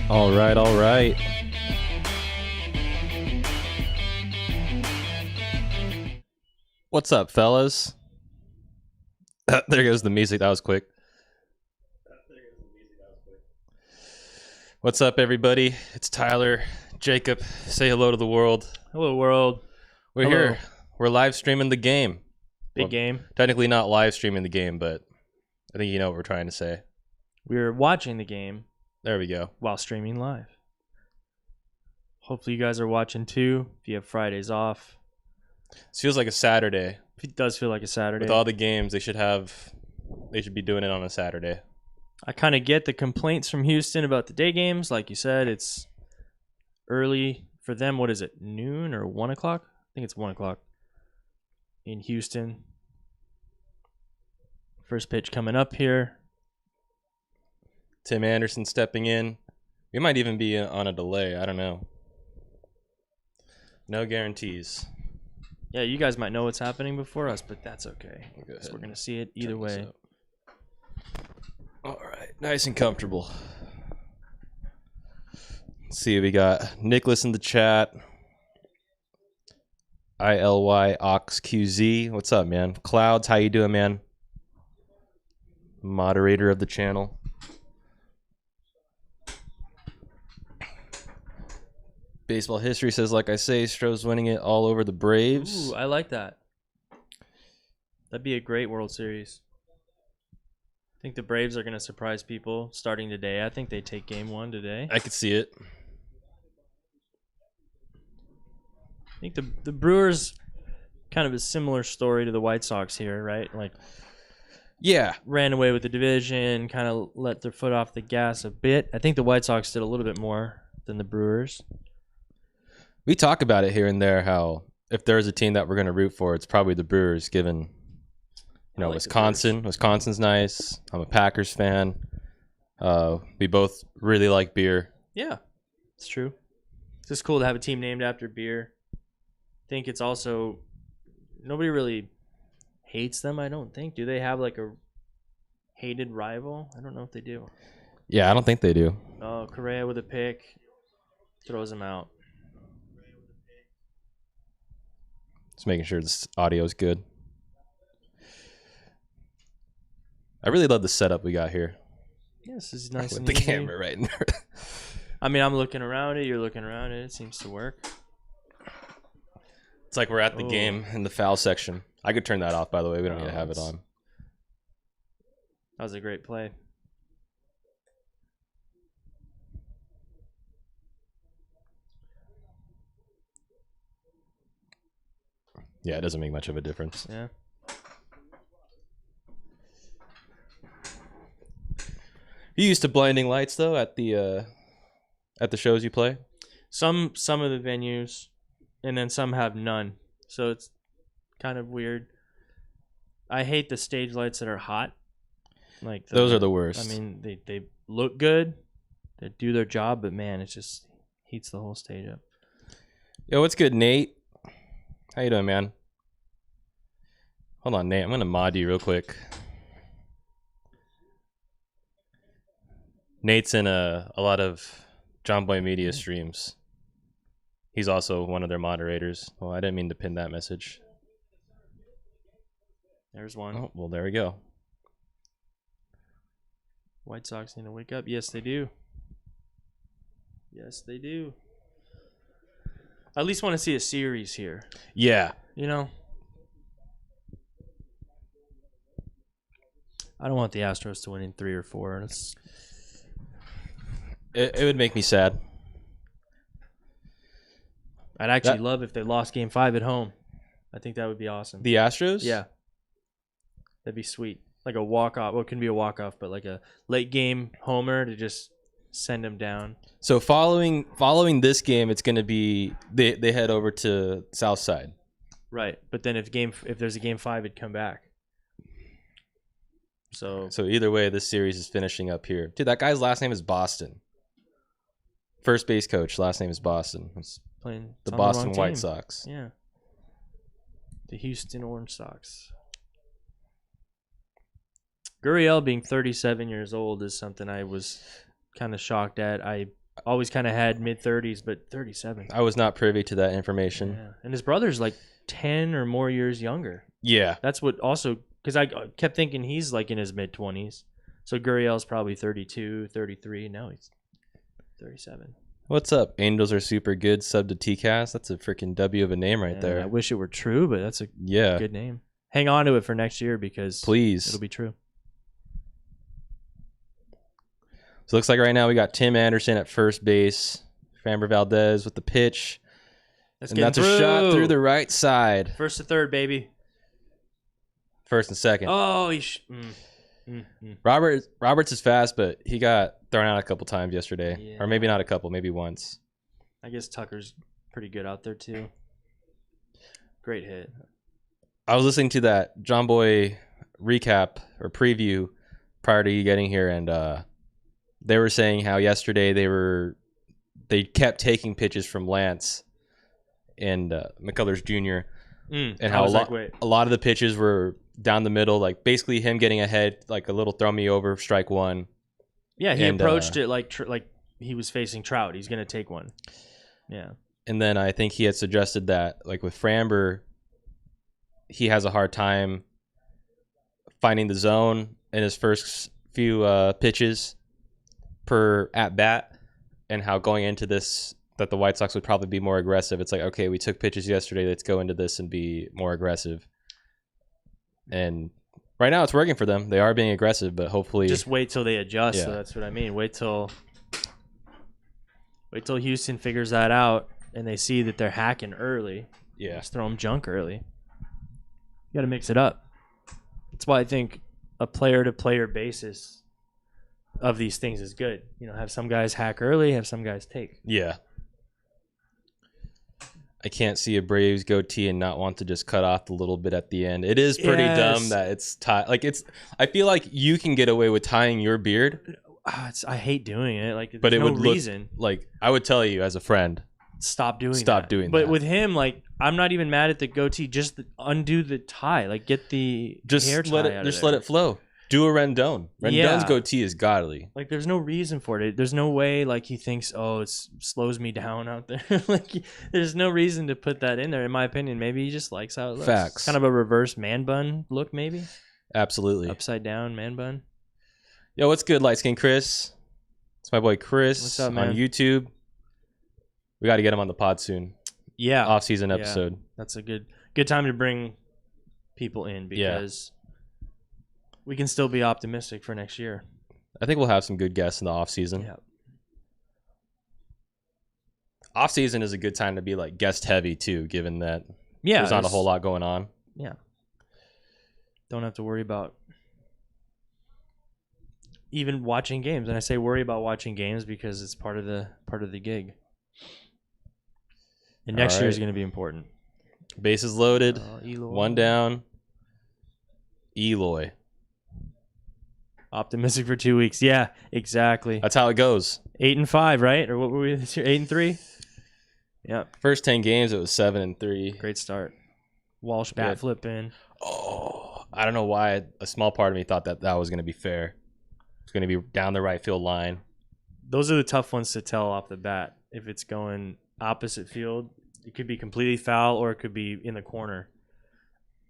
All right, all right. What's up, fellas? There goes the music. That was quick. What's up, everybody? It's Tyler, Jacob. Say hello to the world. Hello, world. We're Hello. here. We're live streaming the game. Big game. Technically not live streaming the game, but I think you know what we're trying to say. We're watching the game There we go. while streaming live. Hopefully you guys are watching too, if you have Fridays off. This feels like a Saturday. It does feel like a Saturday. With all the games, they should be doing it on a Saturday. I kind of get the complaints from Houston about the day games. Like you said, it's early for them. What is it, noon or 1 o'clock? I think it's 1 o'clock in Houston. First pitch coming up here. Tim Anderson stepping in. We might even be on a delay. I don't know. No guarantees. Yeah, you guys might know what's happening before us, but that's okay. Go ahead. So we're going to see it either Turn this way. up. All right. Nice and comfortable. Let's see. We got Nicholas in the chat. ILY OxQZ. What's up, man? Clouds, how you doing, man? Moderator of the channel. Baseball history says, like I say, Astros winning it all over the Braves. Ooh, I like that. That'd be a great World Series. I think the Braves are going to surprise people starting today. I think they take game 1 today. I could see it. I think the Brewers kind of a similar story to the White Sox here, right? Like, Yeah. ran away with the division, kind of let their foot off the gas a bit. I think the White Sox did a little bit more than the Brewers. We talk about it here and there how if there's a team that we're going to root for, it's probably the Brewers, given, I like the Wisconsin. Wisconsin's nice. I'm a Packers fan. We both really like beer. Yeah, it's true. It's just cool to have a team named after beer. I think it's also, nobody really hates them, I don't think. Do they have like a hated rival? I don't know if they do. Yeah, I don't think they do. Oh, Correa with a pick throws him out. Just making sure this audio is good. I really love the setup we got here. Yeah, this is nice With and the easy. camera right in there. I mean, I'm looking around it. You're looking around it. It seems to work. It's like we're at the game in the foul section. I could turn that off, by the way. We don't need to have it it's- on. That was a great play. Yeah, it doesn't make much of a difference. Yeah. You used to blinding lights though at the shows you play? Some of the venues, and then some have none. So it's kind of weird. I hate the stage lights that are hot. Like Those are the worst. I mean, they look good, they do their job, but man, it just heats the whole stage up. Yo, what's good, Nate? How you doing, man? Hold on, Nate. I'm gonna mod you real quick. Nate's in a lot of John Boy Media streams. He's also one of their moderators. Well, I didn't mean to pin that message. There's one. Oh, well, there we go. White Sox need to wake up. Yes, they do. Yes, they do. I at least want to see a series here. Yeah. You know? I don't want the Astros to win in 3 or 4. It would make me sad. I'd actually love if they lost Game 5 at home. I think that would be awesome. The Astros? Yeah. That'd be sweet. Like a walk-off. Well, it couldn't be a walk-off, but like a late game homer to just send them down. So following this game, it's going to be they head over to South Side. Right. But then if there's a Game 5, it'd come back. So either way, this series is finishing up here. Dude, that guy's last name is Boston. First base coach, last name is Boston. It's playing the it's on Boston wrong White team. Sox. Yeah. The Houston Orange Sox. Gurriel being 37 years old is something I was kind of shocked at. always kind of had mid-30s, but 37. I was not privy to that information. Yeah. And his brother's like 10 or more years younger. Yeah. That's what also, because I kept thinking he's like in his mid-20s. So Gurriel's probably 32, 33. Now he's 37. What's up? Angels are super good. Sub to TCAS. That's a freaking W of a name right there. I wish it were true, but that's a Yeah. good name. Hang on to it for next year because Please. it'll be true. So it looks like right now we got Tim Anderson at first base. Framber Valdez with the pitch. And that's a shot through the right side. First to third, baby. First and second. Oh, Roberts is fast, but he got thrown out a couple times yesterday. Yeah. Or maybe not a couple, maybe once. I guess Tucker's pretty good out there too. Great hit. I was listening to that John Boy recap or preview prior to you getting here, and they were saying how yesterday they kept taking pitches from Lance and McCullers Jr. And how a lot of the pitches were down the middle, like basically him getting ahead, like a little throw me over, strike one. Yeah, he approached it like he was facing Trout. He's gonna take one. Yeah. And then I think he had suggested that, like with Framber, he has a hard time finding the zone in his first few pitches per at bat, and how going into this that the White Sox would probably be more aggressive. It's like, okay, we took pitches yesterday, let's go into this and be more aggressive. And right now it's working for them. They are being aggressive, but hopefully just wait till they adjust. Yeah. So that's what I mean. Wait till Houston figures that out and they see that they're hacking early. Yeah. Just throw them junk early. You got to mix it up. That's why I think a player-to-player basis of these things is good. You know, have some guys hack early, have some guys take. Yeah. I can't see a Braves goatee and not want to just cut off the little bit at the end. It is pretty dumb that it's tied. Like I feel like you can get away with tying your beard. I hate doing it. Like, but it no would reason. Look like I would tell you as a friend. Stop doing that. But with him, like, I'm not even mad at the goatee. Just undo the tie. Like, get the hair tie out of there. Let it flow. Do a Rendon. Rendon's goatee is godly. Like, there's no reason for it. There's no way, like, he thinks, oh, it slows me down out there. Like, there's no reason to put that in there, in my opinion. Maybe he just likes how it looks. Facts. Kind of a reverse man bun look, maybe. Absolutely. Upside down man bun. Yo, what's good, Light Skin Chris? It's my boy Chris. What's up, man? On YouTube. We got to get him on the pod soon. Yeah. Off-season episode. Yeah. That's a good time to bring people in because we can still be optimistic for next year. I think we'll have some good guests in the off-season. Yeah. Off-season is a good time to be like guest-heavy too, given that there's not a whole lot going on. Yeah. Don't have to worry about even watching games. And I say worry about watching games because it's part of the gig. And next year is going to be important. Bases loaded. Eloy. One down. Eloy. Optimistic for 2 weeks. Yeah, exactly. That's how it goes. 8-5, right? Or what were we this year? 8-3? Yeah. First 10 games, it was 7-3. Great start. Walsh bat flip in. Oh, I don't know why a small part of me thought that was going to be fair. It's going to be down the right field line. Those are the tough ones to tell off the bat. If it's going opposite field, it could be completely foul or it could be in the corner.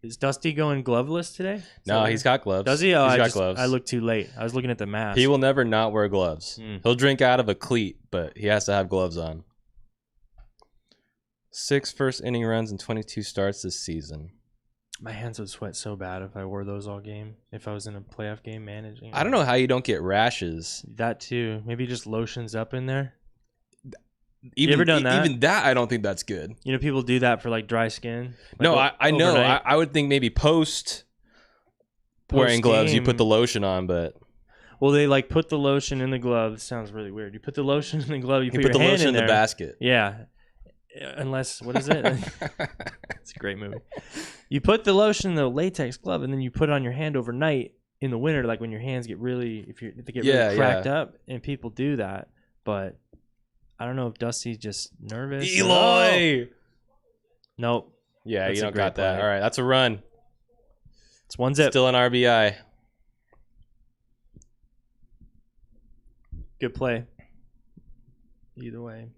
Is Dusty going gloveless today? No, he's got gloves. Does he? Oh, he's got gloves. I looked too late. I was looking at the mask. He will never not wear gloves. He'll drink out of a cleat, but he has to have gloves on. 6 first inning runs and 22 starts this season. My hands would sweat so bad if I wore those all game. If I was in a playoff game managing. I don't know how you don't get rashes. That too. Maybe just lotions up in there. You ever done that? Even that, I don't think that's good. You know, people do that for like dry skin. Like no, I know. I would think maybe post wearing gloves, you put the lotion on, but well, they like put the lotion in the glove. This sounds really weird. You put the lotion in the glove. You put your the hand lotion in there. the basket. Yeah, unless what is it? It's a great movie. You put the lotion in the latex glove, and then you put it on your hand overnight in the winter, like when your hands get really, if they get really cracked up, and people do that, but. I don't know if Dusty's just nervous. Eloy! Nope. Yeah, you don't got that. All right, that's a run. It's 1-0. Still an RBI. Good play. either way.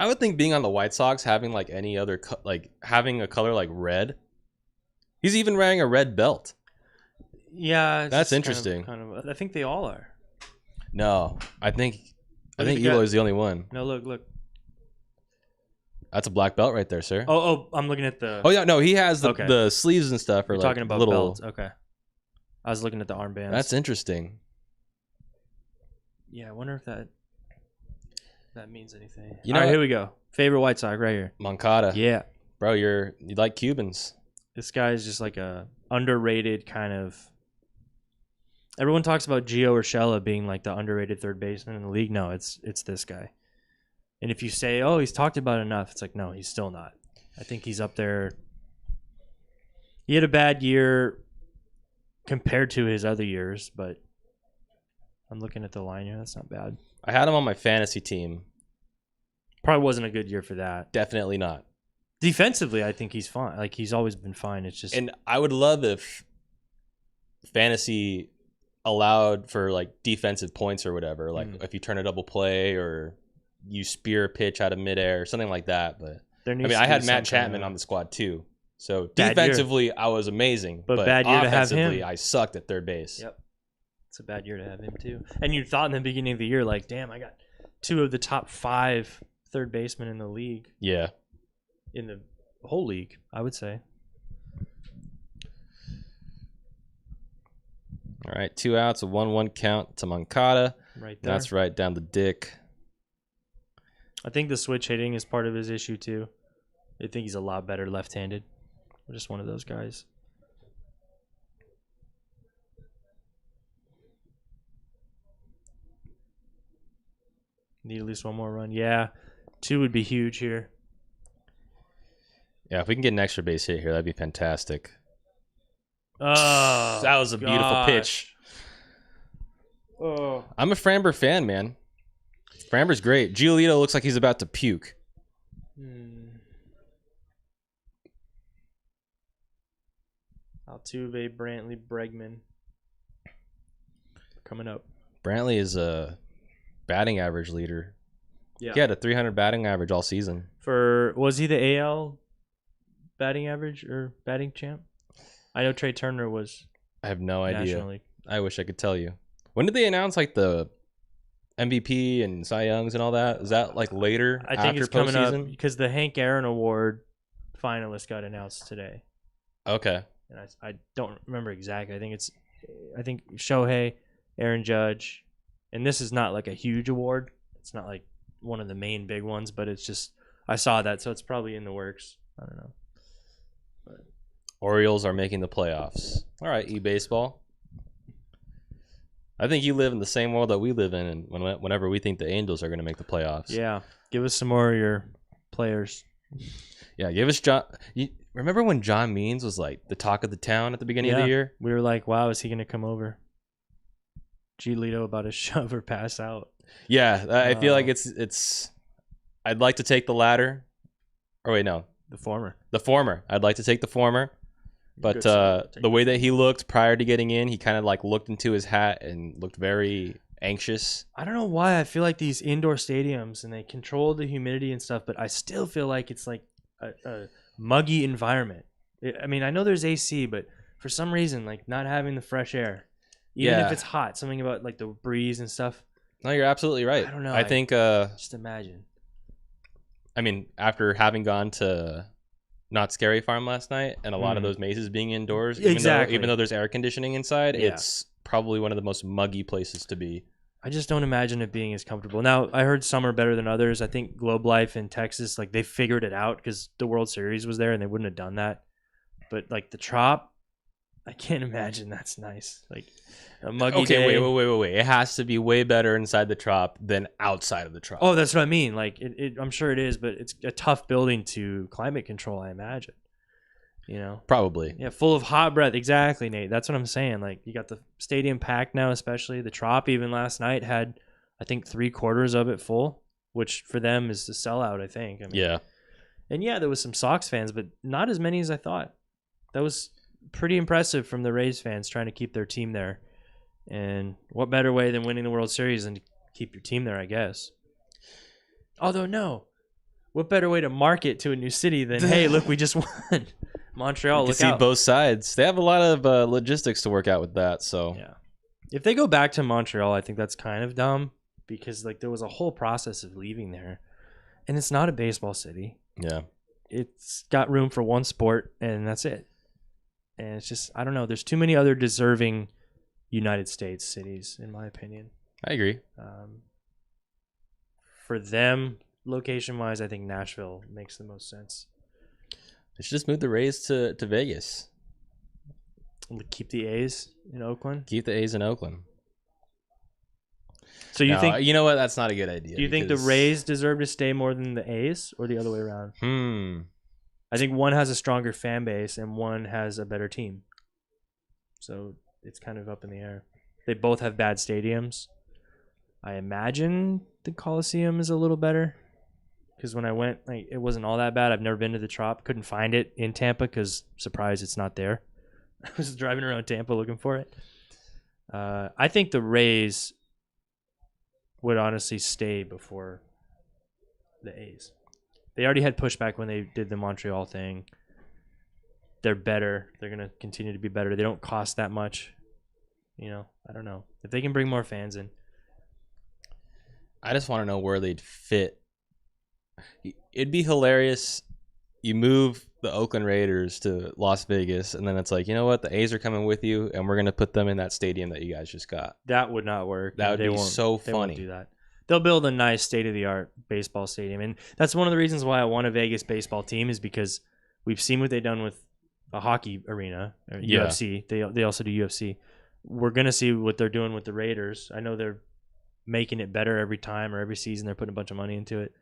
I would think being on the White Sox, having like any other, like having a color like red. He's even wearing a red belt. Yeah, it's That's just interesting. Kind of, I think they all are. No, I think Look at the guy. Eloy's the only one. No, look. That's a black belt right there, sir. Oh, I'm looking at the. Oh yeah, no, he has the, Okay. the sleeves and stuff. Are You're like talking about little. belts. Okay. I was looking at the armbands. That's interesting. Yeah, I wonder if that means anything. You know All right, what? here we go. Favorite White Sox right here. Moncada. Yeah. Bro, you like Cubans. This guy is just like a underrated kind of. Everyone talks about Gio Urshela being like the underrated third baseman in the league. No, it's this guy. And if you say, "Oh, he's talked about enough," it's like, no, he's still not. I think he's up there. He had a bad year compared to his other years, but I'm looking at the line here. That's not bad. I had him on my fantasy team. Probably wasn't a good year for that. Definitely not. Defensively, I think he's fine. Like, he's always been fine. It's just. And I would love if fantasy allowed for like defensive points or whatever. Like if you turn a double play or you spear a pitch out of midair or something like that. But I mean, I had Matt Chapman on the squad too. So defensively, I was amazing. But bad year to have him. offensively, I sucked at third base. Yep. It's a bad year to have him too. And you thought in the beginning of the year, like, damn, I got 2 of the top 5 third basemen in the league. Yeah. In the whole league, I would say. All right, 2 outs, a 1-1 count to Moncada. Right there. That's right down the dick. I think the switch hitting is part of his issue too. I think he's a lot better left-handed. Just one of those guys. Need at least one more run. Yeah, 2 would be huge here. Yeah, if we can get an extra base hit here, that'd be fantastic. Oh, that was a beautiful pitch. Oh, I'm a Framber fan, man. Framber's great. Giolito looks like he's about to puke. Altuve, Brantley, Bregman. Coming up. Brantley is a batting average leader. Yeah. He had a 300 batting average all season. Was he the AL batting average or batting champ? I know Trey Turner was. I have no idea. National League. I wish I could tell you. When did they announce like the MVP and Cy Youngs and all that? Is that like later? I think after it's coming postseason? up because the Hank Aaron Award finalist got announced today. Okay. And I don't remember exactly. I think Shohei, Aaron Judge, and this is not like a huge award. It's not like one of the main big ones, but it's just I saw that, so it's probably in the works. I don't know. But Orioles are making the playoffs. All right, e-baseball. I think you live in the same world that we live in, and whenever we think the Angels are going to make the playoffs. yeah, give us some more of your players. Yeah, give us John. Remember when John Means was like the talk of the town at the beginning of the year? We were like, wow, is he going to come over? Giolito about to shove or pass out. Yeah, I feel like it's. I'd like to take the latter. Or wait, no. The former. The former. I'd like to take the former. But Good the way that he looked prior to getting in, he kind of like looked into his hat and looked very anxious. I don't know why I feel like these indoor stadiums and they control the humidity and stuff, but I still feel like it's like a muggy environment. I mean, I know there's AC, but for some reason, like not having the fresh air, even if it's hot, something about like the breeze and stuff. No, you're absolutely right. I don't know. I think just imagine. I mean, after having gone to Not Scary Farm last night and a lot of those mazes being indoors, even though there's air conditioning inside, it's probably one of the most muggy places to be. I just don't imagine it being as comfortable. Now, I heard some are better than others. I think Globe Life in Texas, like they figured it out because the World Series was there and they wouldn't have done that. But like the Trop, I can't imagine that's nice. Like a muggy day. Wait. It has to be way better inside the Trop than outside of the Trop. Oh, that's what I mean. Like I'm sure it is, but it's a tough building to climate control, I imagine. You know, probably. Yeah, full of hot breath. Exactly, Nate. That's what I'm saying. Like you got the stadium packed now, especially the Trop. Even last night had, I think, 3/4 of it full, which for them is a sellout. I think. I mean, yeah. And yeah, there was some Sox fans, but not as many as I thought. That was pretty impressive from the Rays fans trying to keep their team there. And what better way than winning the World Series than to keep your team there, I guess. Although, no. What better way to market to a new city than, hey, look, we just won. Montreal, You look can see out. both sides. They have a lot of logistics to work out with that. So Yeah. If they go back to Montreal, I think that's kind of dumb because like there was a whole process of leaving there. And it's not a baseball city. yeah, It's got room for one sport, and that's it. And it's just, I don't know. There's too many other deserving United States cities, in my opinion. I agree. For them, location-wise, I think Nashville makes the most sense. They should just move the Rays to Vegas. Keep the A's in Oakland. Keep the A's in Oakland. So you think? You know what? That's not a good idea. Do you think the Rays deserve to stay more than the A's, or the other way around? I think one has a stronger fan base and one has a better team. So it's kind of up in the air. They both have bad stadiums. I imagine the Coliseum is a little better because when I went, like, it wasn't all that bad. I've never been to the Trop. Couldn't find it in Tampa because, surprise, it's not there. I was driving around Tampa looking for it. I think the Rays would honestly stay before the A's. They already had pushback when they did the Montreal thing. They're better. They're going to continue to be better. They don't cost that much. You know, I don't know. If they can bring more fans in. I just want to know where they'd fit. It'd be hilarious. You move the Oakland Raiders to Las Vegas, and then it's like, you know what? The A's are coming with you, and we're going to put them in that stadium that you guys just got. That would not work. That would be so They won't funny. do that. They'll build a nice state-of-the-art baseball stadium. And that's one of the reasons why I want a Vegas baseball team is because we've seen what they've done with a hockey arena, or Yeah. UFC. They also do UFC. We're going to see what they're doing with the Raiders. I know they're making it better every time or every season. They're putting a bunch of money into it.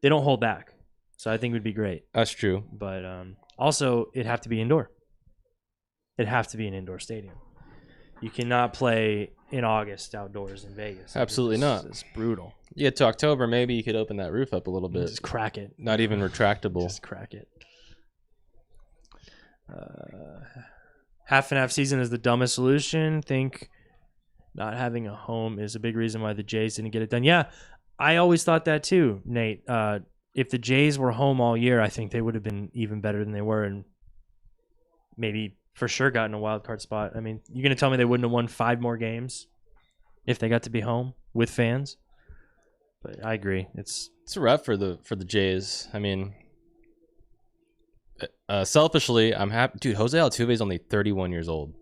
They don't hold back. So I think it would be great. That's true. But also, it'd have to be indoor. It'd have to be an indoor stadium. You cannot play in August outdoors in Vegas. Absolutely not. It's brutal. Yeah, to October, maybe you could open that roof up a little bit. Just crack it. Not even retractable. Just crack it. Half and half season is the dumbest solution. Think not having a home is a big reason why the Jays didn't get it done. Yeah, I always thought that too, Nate. If the Jays were home all year, I think they would have been even better than they were and maybe for sure gotten a wild card spot. I mean, you're going to tell me they wouldn't have won 5 more games if they got to be home with fans? But I agree. It's rough for the Jays. I mean, selfishly, I'm happy. Dude, Jose Altuve is only 31 years old.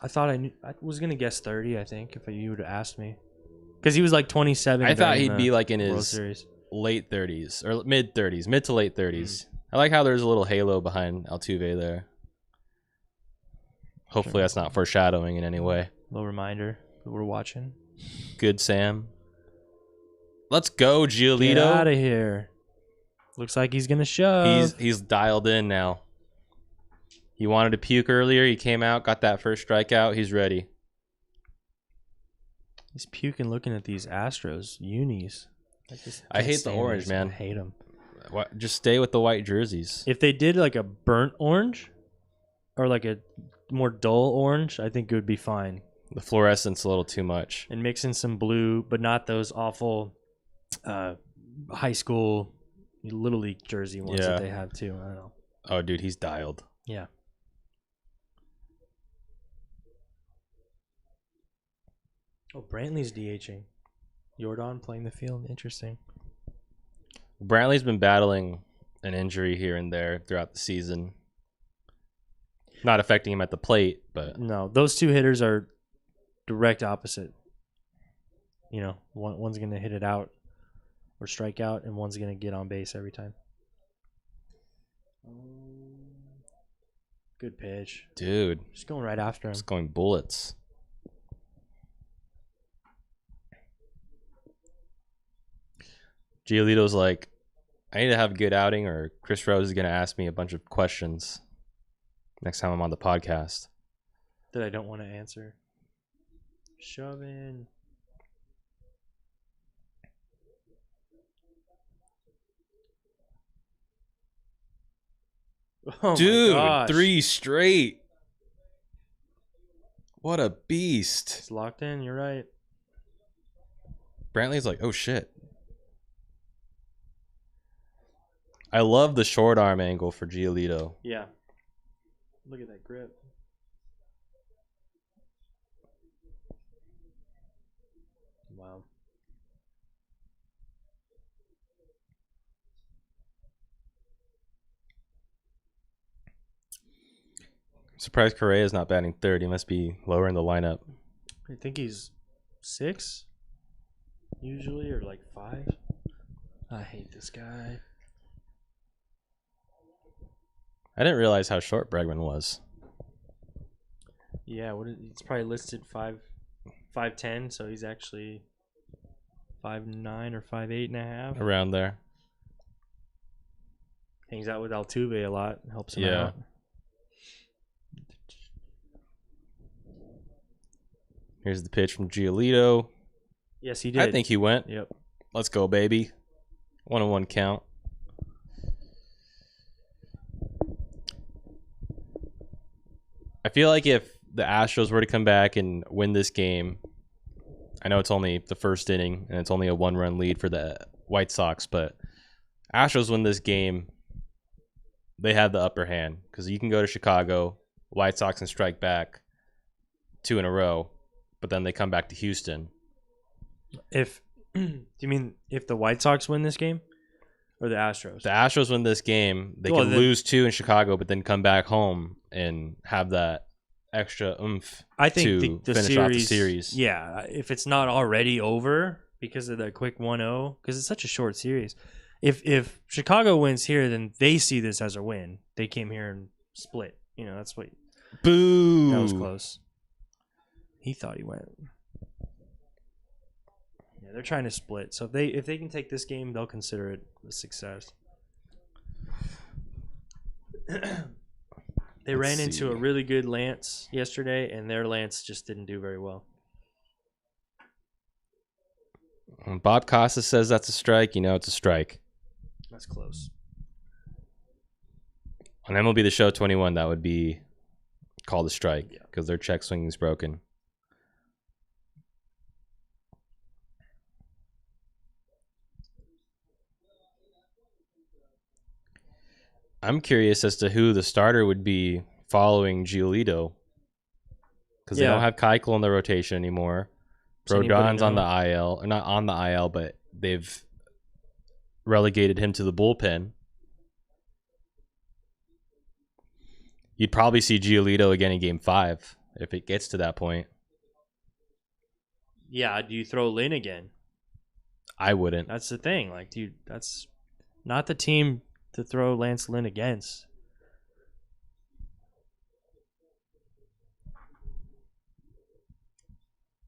I thought I was going to guess 30, I think, if you would have asked me. Because he was like 27. I thought he'd be like in World his Series. late 30s or mid 30s, mid to late 30s. I like how there's a little halo behind Altuve there. Hopefully that's not foreshadowing in any way. Little reminder that we're watching. Good, Sam. Let's go, Giolito. Get out of here. Looks like he's going to shove. He's dialed in now. He wanted to puke earlier. He came out, got that first strikeout. He's ready. He's puking looking at these Astros unis. I hate the orange, man. I hate them. Just stay with the white jerseys. If they did like a burnt orange or like a more dull orange, I think it would be fine. The fluorescence a little too much. And mix in some blue, but not those awful high school Little League jersey ones that they have too. I don't know. Oh, dude, he's dialed. Yeah. Oh, Brantley's DHing. Jordan playing the field. Interesting. Brantley's been battling an injury here and there throughout the season. Not affecting him at the plate, but... No, those two hitters are direct opposite. You know, one's going to hit it out or strike out, and one's going to get on base every time. Good pitch. Dude. Just going right after him. Just going bullets. Giolito's like, I need to have a good outing or Chris Rose is going to ask me a bunch of questions next time I'm on the podcast. That I don't want to answer. Shove in. Oh dude, my gosh. 3 straight. What a beast. It's locked in. You're right. Brantley's like, oh, shit. I love the short arm angle for Giolito. Yeah. Look at that grip. Wow. I'm surprised Correa is not batting third. He must be lower in the lineup. I think he's 6 usually, or like 5. I hate this guy. I didn't realize how short Bregman was. Yeah, it's probably listed 5'10", so he's actually 5'9" or 5'8.5". Around there. Hangs out with Altuve a lot, helps him Yeah. out. Here's the pitch from Giolito. Yes, he did. I think he went. Yep. Let's go, baby. 1-1 count. I feel like if the Astros were to come back and win this game, I know it's only the first inning and it's only a 1-run lead for the White Sox, but Astros win this game, they have the upper hand because you can go to Chicago, White Sox can strike back 2 in a row, but then they come back to Houston. If do you mean if the White Sox win this game or the Astros? The Astros win this game, they Well, can then- lose 2 in Chicago, but then come back home and have that extra oomph I think to the finish series, off the series. Yeah, if it's not already over because of the quick 1-0, because it's such a short series. If Chicago wins here, then they see this as a win. They came here and split. You know, that's what. Boo! That was close. He thought he went. Yeah, they're trying to split. So if they can take this game, they'll consider it a success. They ran into a really good Lance yesterday, and their Lance just didn't do very well. When Bob Costas says that's a strike, you know it's a strike. That's close. On MLB The Show 21, that would be called a strike Yeah. because their check swing is broken. I'm curious as to who the starter would be following Giolito because they Yeah. don't have Keuchel in the rotation anymore. Does anybody Rodon's on the know? IL, or not on the IL, but they've relegated him to the bullpen. You'd probably see Giolito again in Game 5 if it gets to that point. Yeah, do you throw Lynn again? I wouldn't. That's the thing. Like, dude, that's not the team to throw Lance Lynn against.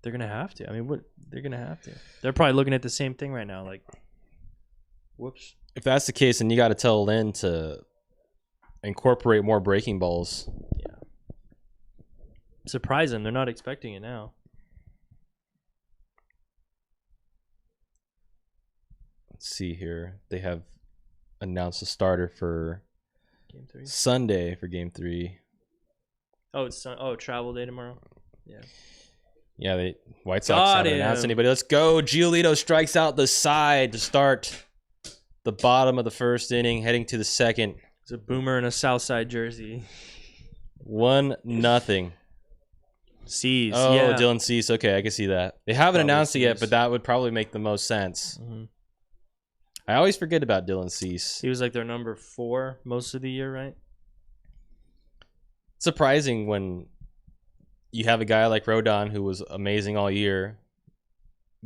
They're gonna have to. I mean, what? They're gonna have to. They're probably looking at the same thing right now. Like, whoops. If that's the case, then you got to tell Lynn to incorporate more breaking balls. Surprise them. They're not expecting it now. Let's see here. They have announced a starter for Game 3. Sunday for Game 3. Oh, it's travel day tomorrow. Yeah. Yeah, the White Sox Got haven't announced him. anybody. Let's go. Giolito strikes out the side to start the bottom of the first inning, heading to the second. It's a boomer in a Southside jersey. 1-0. Cease. Oh, yeah. Dylan Cease. Okay, I can see that. They haven't Probably announced it yet, Cease. but that would probably make the most sense. Mm-hmm. I always forget about Dylan Cease. He was like their number 4 most of the year, right? Surprising when you have a guy like Rodon, who was amazing all year,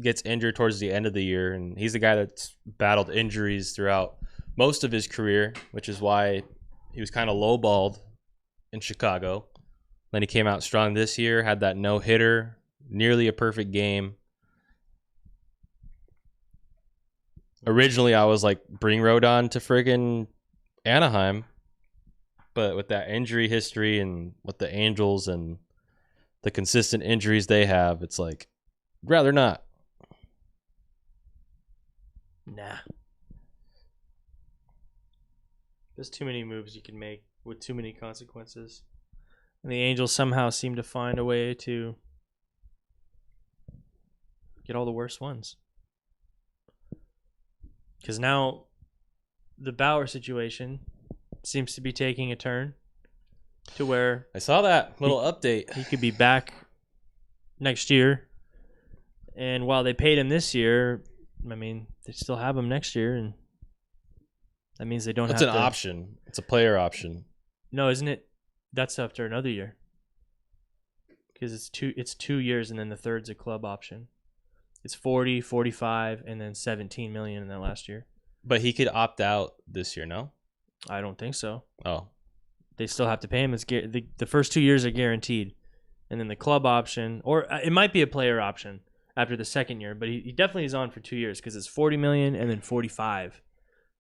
gets injured towards the end of the year, and he's the guy that's battled injuries throughout most of his career, which is why he was kind of lowballed in Chicago. Then he came out strong this year, had that no-hitter, nearly a perfect game. Originally, I was like, bring Rodon to friggin' Anaheim, but with that injury history and with the Angels and the consistent injuries they have, it's like, rather not. Nah. There's too many moves you can make with too many consequences. And the Angels somehow seem to find a way to get all the worst ones. Because now the Bauer situation seems to be taking a turn to where I saw that little update. he could be back next year. And while they paid him this year, I mean, they still have him next year, and that means they don't That's have an to. option. It's a player option. No, isn't it? That's after another year. Because it's 2 years, and then the third's a club option. It's 40, 45, and then 17 million in that last year. But he could opt out this year, no? I don't think so. Oh. They still have to pay him. It's the first 2 years are guaranteed, and then the club option, or it might be a player option after the second year. But he definitely is on for 2 years because it's 40 million and then 45.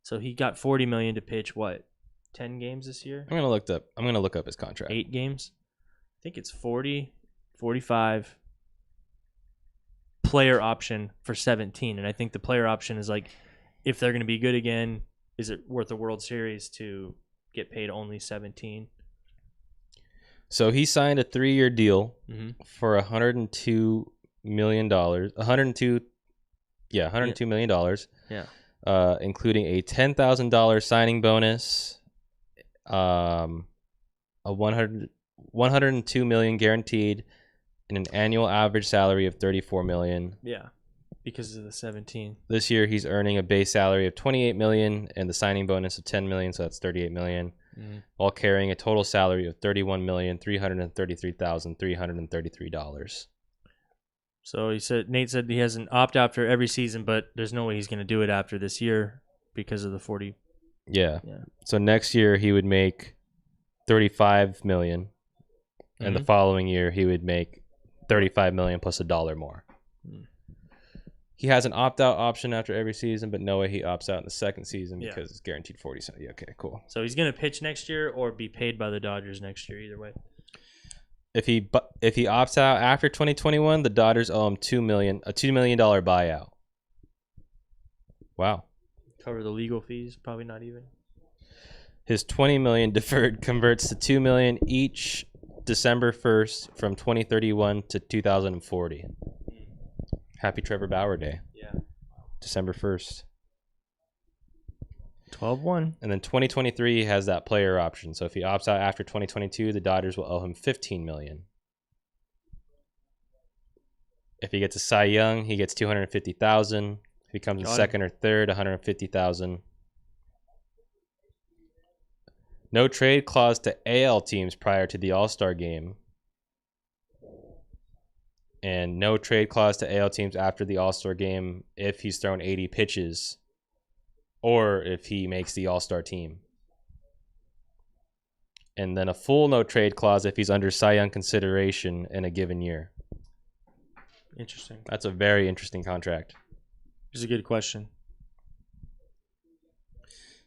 So he got 40 million to pitch what, 10 games this year? I'm gonna look up his contract. 8 games. I think it's 40, 45. Player option for 17, and I think the player option is like, if they're going to be good again, is it worth a World Series to get paid only 17? So he signed a 3-year deal for $102 million. $102 million. Yeah. Including a $10,000 signing bonus, a 102 million guaranteed, and an annual average salary of $34 million. Yeah, because of the 17. This year he's earning a base salary of $28 million and the signing bonus of $10 million, so that's $38 million, while carrying a total salary of $31,333,333. So Nate said he has an opt out for every season, but there's no way he's going to do it after this year because of the 40. Yeah. So next year he would make $35 million, and the following year he would make $35 million plus $1 more. He has an opt-out option after every season, but no way he opts out in the second season because it's guaranteed 40 cents. Yeah, okay, cool. So he's going to pitch next year or be paid by the Dodgers next year, either way. If he opts out after 2021, the Dodgers owe him $2 million buyout. Wow. Cover the legal fees, probably not even. His $20 million deferred converts to $2 million each December 1st from 2031 to 2040. Happy Trevor Bauer Day. Yeah. December 1st. 12-1. And then 2023 has that player option. So if he opts out after 2022, the Dodgers will owe him $15 million. If he gets a Cy Young, he gets $250,000. If he comes in second or third, $150,000. No trade clause to AL teams prior to the All-Star game. And no trade clause to AL teams after the All-Star game if he's thrown 80 pitches or if he makes the All-Star team. And then a full no trade clause if he's under Cy Young consideration in a given year. Interesting. That's a very interesting contract. It's a good question.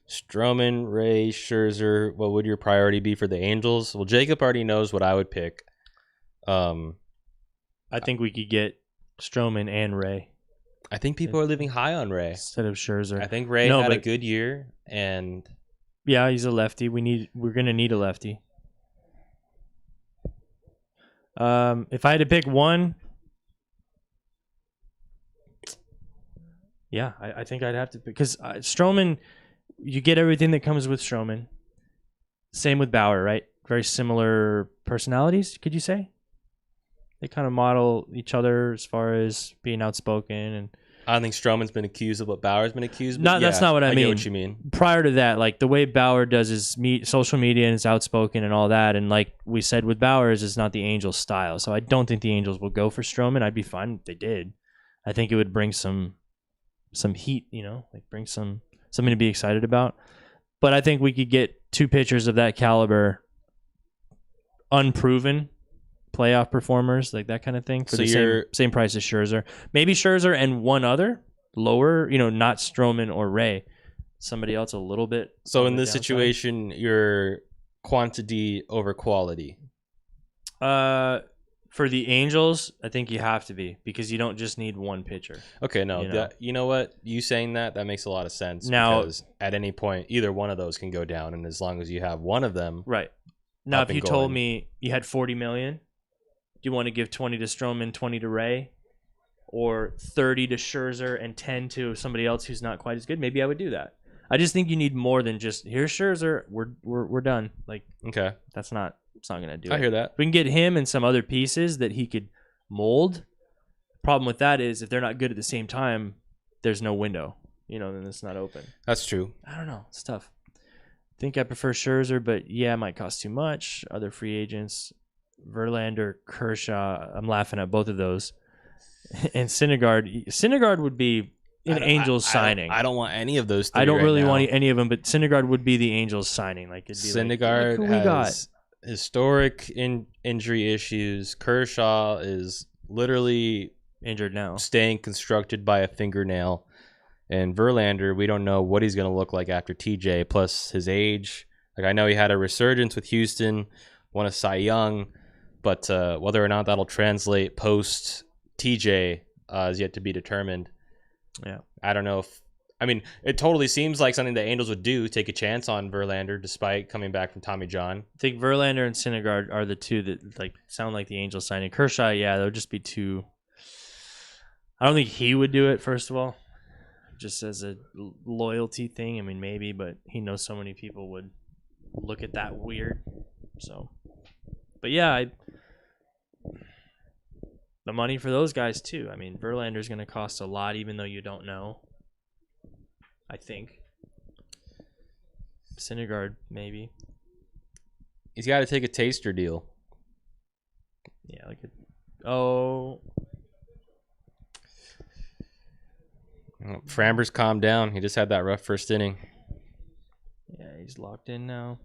Stroman, Ray, Scherzer, what would your priority be for the Angels? Well, Jacob already knows what I would pick. I think we could get Stroman and Ray. I think people are living high on Ray instead of Scherzer. I think Ray had a good year, and yeah, he's a lefty. We're gonna need a lefty. If I had to pick one, yeah, I think I'd have to pick because Stroman. You get everything that comes with Stroman. Same with Bauer, right? Very similar personalities, could you say? They kind of model each other as far as being outspoken. And I don't think Stroman's been accused of what Bauer's been accused of. That's not what I mean. I get what you mean. Prior to that, like the way Bauer does his social media and is outspoken and all that, and like we said with Bauer, is not the Angels' style. So I don't think the Angels will go for Stroman. I'd be fine if they did. I think it would bring some heat, like bring something to be excited about. But I think we could get 2 pitchers of that caliber, unproven playoff performers, like that kind of thing, for the same price as Scherzer. Maybe Scherzer and one other lower, not Stroman or Ray. Somebody else a little bit. So in this situation, you're quantity over quality. For the Angels, I think you have to be because you don't just need one pitcher. Okay, no. You know what? You saying that makes a lot of sense. Now, because at any point, either one of those can go down, and as long as you have one of them, right, Now, up if you and told going. me you had 40 million, do you want to give 20 to Stroman, 20 to Ray, or 30 to Scherzer and 10 to somebody else who's not quite as good? Maybe I would do that. I just think you need more than just here's Scherzer. We're done. Like, Okay, it's not gonna do I it. hear that. If we can get him and some other pieces that he could mold. Problem with that is if they're not good at the same time, there's no window. Then it's not open. That's true. I don't know. It's tough. I think I prefer Scherzer, but yeah, it might cost too much. Other free agents, Verlander, Kershaw. I'm laughing at both of those. And Syndergaard. Syndergaard would be an Angels signing. I don't want any of those three. I don't right really now. want any of them, but Syndergaard would be the Angels signing. Like it'd be Syndergaard look who we got. has historic injury issues. Kershaw is literally Injured now. staying constructed by a fingernail. And Verlander, we don't know what he's going to look like after TJ, plus his age. Like I know he had a resurgence with Houston, won a Cy Young, but whether or not that'll translate post TJ is yet to be determined. Yeah. I don't know if... I mean, it totally seems like something the Angels would do, take a chance on Verlander despite coming back from Tommy John. I think Verlander and Syndergaard are the two that like sound like the Angels signing. Kershaw, yeah, they'll just be too... I don't think he would do it, first of all. Just as a loyalty thing. I mean, maybe, but he knows so many people would look at that weird. So, but yeah, the money for those guys too. I mean, Verlander's going to cost a lot, even though you don't know. I think. Syndergaard, maybe. He's got to take a taster deal. Yeah, like oh. Framber's calmed down. He just had that rough first inning. Yeah, he's locked in now.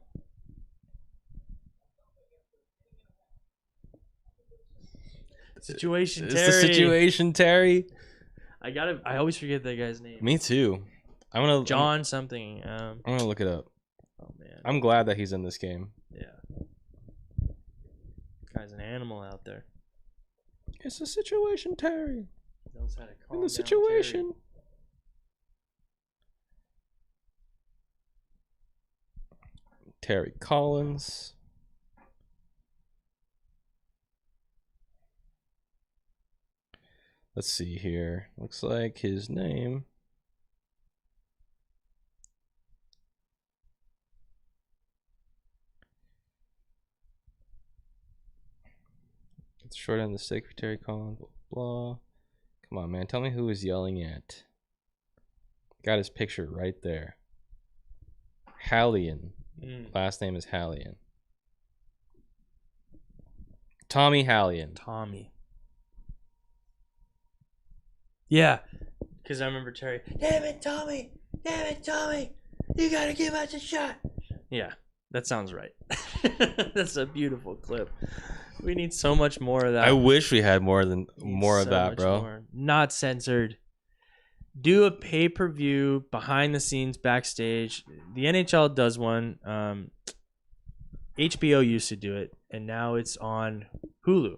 Situation It's Terry. the situation, Terry. I always forget that guy's name. Me too. I'm gonna John something. I'm gonna look it up. Oh man. I'm glad that he's in this game. Yeah. Guy's an animal out there. It's the situation, Terry. Knows how to calm In the down situation. Terry Collins. Let's see here. Looks like his name. It's short on the stick for Terry Collins. Blah, blah. Come on, man. Tell me who is yelling at. Got his picture right there. Hallian. Last name is Hallian. Tommy Hallian. Tommy. Yeah. Because I remember Terry. Damn it, Tommy. Damn it, Tommy. You got to give us a shot. Yeah. That sounds right. That's a beautiful clip. We need so much more of that. I wish we had more of that, bro. More. Not censored. Do a pay-per-view, behind the scenes, backstage. The NHL does one. HBO used to do it, and now it's on Hulu.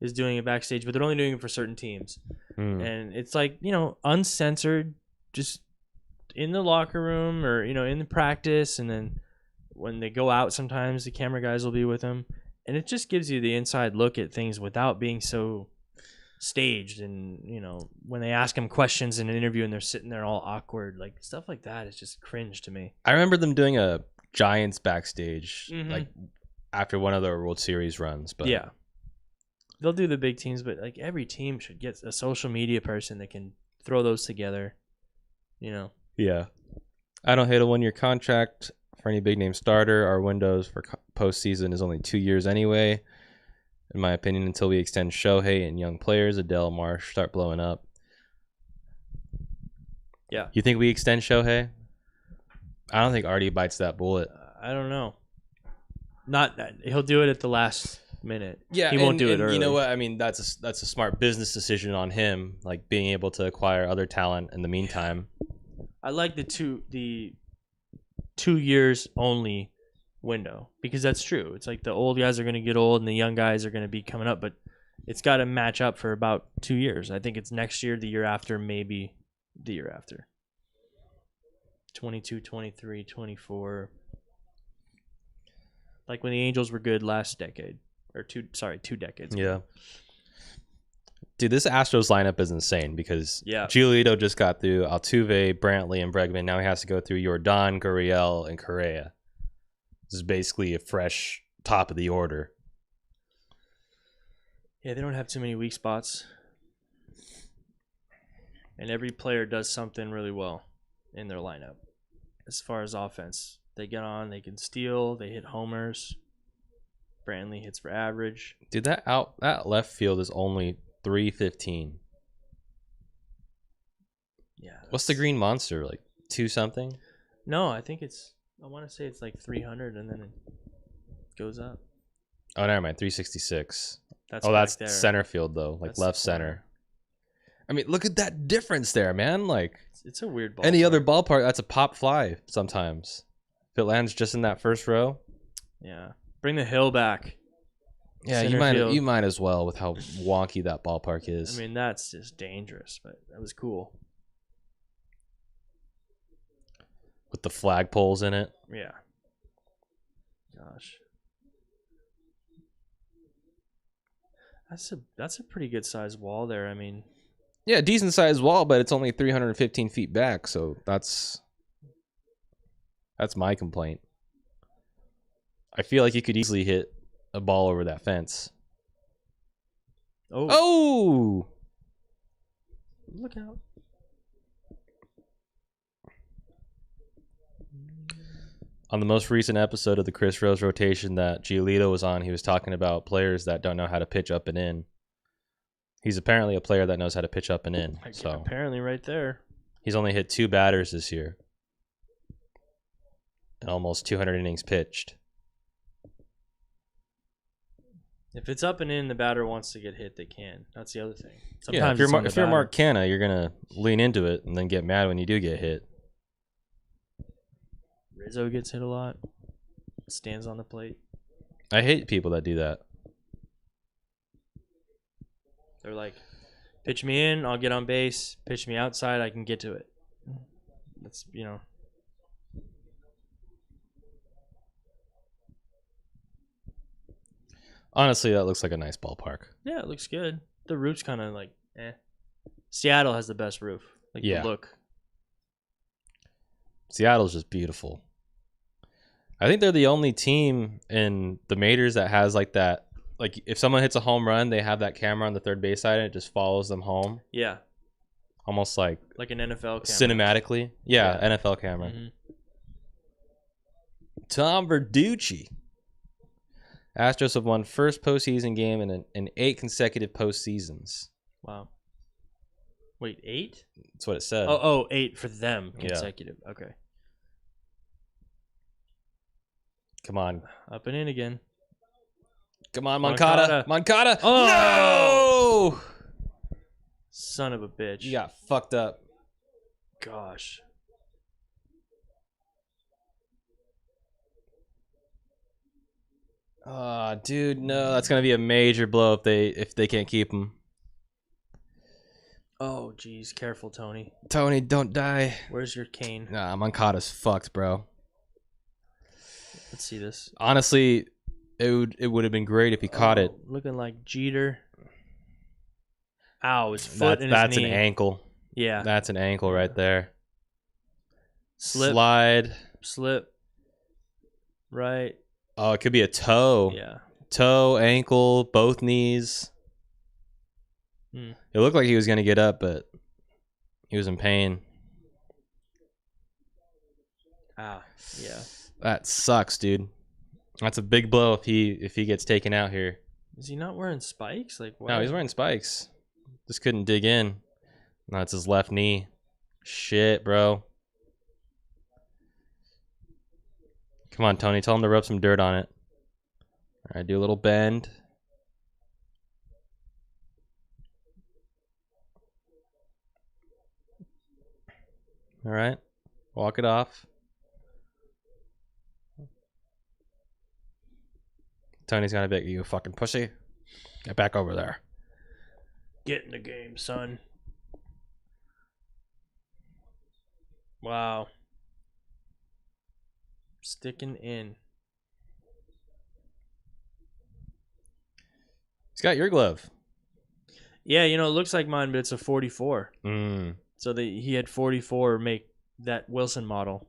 Is doing it backstage, but they're only doing it for certain teams. And it's like, uncensored, just in the locker room or, in the practice. And then when they go out, sometimes the camera guys will be with them. And it just gives you the inside look at things without being so staged. And, when they ask them questions in an interview and they're sitting there all awkward, like stuff like that is just cringe to me. I remember them doing a Giants backstage, like after one of their World Series runs. But yeah. They'll do the big teams, but like every team should get a social media person that can throw those together, Yeah. I don't hate a 1-year contract for any big name starter. Our windows for postseason is only 2 years anyway, in my opinion, until we extend Shohei and young players. Adele, Marsh start blowing up. Yeah. You think we extend Shohei? I don't think Artie bites that bullet. I don't know. Not that he'll do it at the last minute. Yeah, he won't do it early. You know what? I mean, that's a smart business decision on him, like being able to acquire other talent in the meantime. I like the 2 years only window because that's true. It's like the old guys are going to get old and the young guys are going to be coming up, but it's got to match up for about 2 years. I think it's next year, the year after, maybe the year after. 22, 23, 24. Like when the Angels were good last decade. Or 2 decades ago. Yeah. Dude, this Astros lineup is insane because Yeah. Giolito just got through Altuve, Brantley, and Bregman. Now he has to go through Jordan, Gurriel, and Correa. This is basically a fresh top of the order. Yeah, they don't have too many weak spots. And every player does something really well in their lineup. As far as offense, they get on, they can steal, they hit homers. Brantley hits for average. Dude, that left field is only 315. Yeah. What's the green monster, like 2 something? No, I want to say it's like 300 and then it goes up. Oh, never mind, 366. That's that's there. center field though, like That's left the corner. center. I mean, look at that difference there, man. Like It's a weird ball. any other ballpark, that's a pop fly sometimes. If it lands just in that first row. Yeah. Bring the hill back. Yeah, Center you field. might as well with how wonky that ballpark is. I mean, that's just dangerous, but that was cool. With the flagpoles in it. Yeah. Gosh. That's a pretty good sized wall there. I mean, Yeah, decent sized wall, but it's only 315 feet back, so that's my complaint. I feel like you could easily hit a ball over that fence. Oh! Look out. On the most recent episode of the Chris Rose rotation that Giolito was on, he was talking about players that don't know how to pitch up and in. He's apparently a player that knows how to pitch up and in. So Apparently right there. he's only hit 2 batters this year. And almost 200 innings pitched. If it's up and in, the batter wants to get hit, they can. That's the other thing. Yeah, Sometimes if you're Mark Canha, you're going to lean into it and then get mad when you do get hit. Rizzo gets hit a lot. Stands on the plate. I hate people that do that. They're like, pitch me in, I'll get on base. Pitch me outside, I can get to it. That's, Honestly, that looks like a nice ballpark. Yeah, it looks good. The roof's kind of like, eh. Seattle has the best roof. Like Yeah. the look. Seattle's just beautiful. I think they're the only team in the majors that has like that. Like if someone hits a home run, they have that camera on the third base side and it just follows them home. Yeah. Almost like an NFL camera. cinematically. Yeah, Yeah. NFL camera. Mm-hmm. Tom Verducci. Astros have won first postseason game in 8 consecutive postseasons. Wow. Wait, 8? That's what it said. 8 for them Yeah. consecutive. Okay. Come on. Up and in again. Come on, Moncada. Moncada. Oh! No! Son of a bitch. You got fucked up. Gosh. Dude, no. That's going to be a major blow if they can't keep him. Oh, geez. Careful, Tony. Tony, don't die. Where's your cane? Nah, Moncada's fucked, bro. Let's see this. Honestly, it would have been great if he caught it. Looking like Jeter. Ow, his foot and his That's knee. an ankle. Yeah. That's an ankle right there. Slip. Slide. Right. Oh, it could be a toe. Yeah. Toe, ankle, both knees. It looked like he was going to get up, but he was in pain. Yeah. That sucks, dude. That's a big blow if he gets taken out here. Is he not wearing spikes? Like what? No, he's wearing spikes. Just couldn't dig in. No, it's his left knee. Shit, bro. Come on, Tony. Tell him to rub some dirt on it. All right, do a little bend. All right. Walk it off. Tony's gonna be like, you fucking pussy. Get back over there. Get in the game, son. Wow. Sticking in. got your glove. Yeah, it looks like mine, but it's a 44. Mm. So he had 44 make that Wilson model,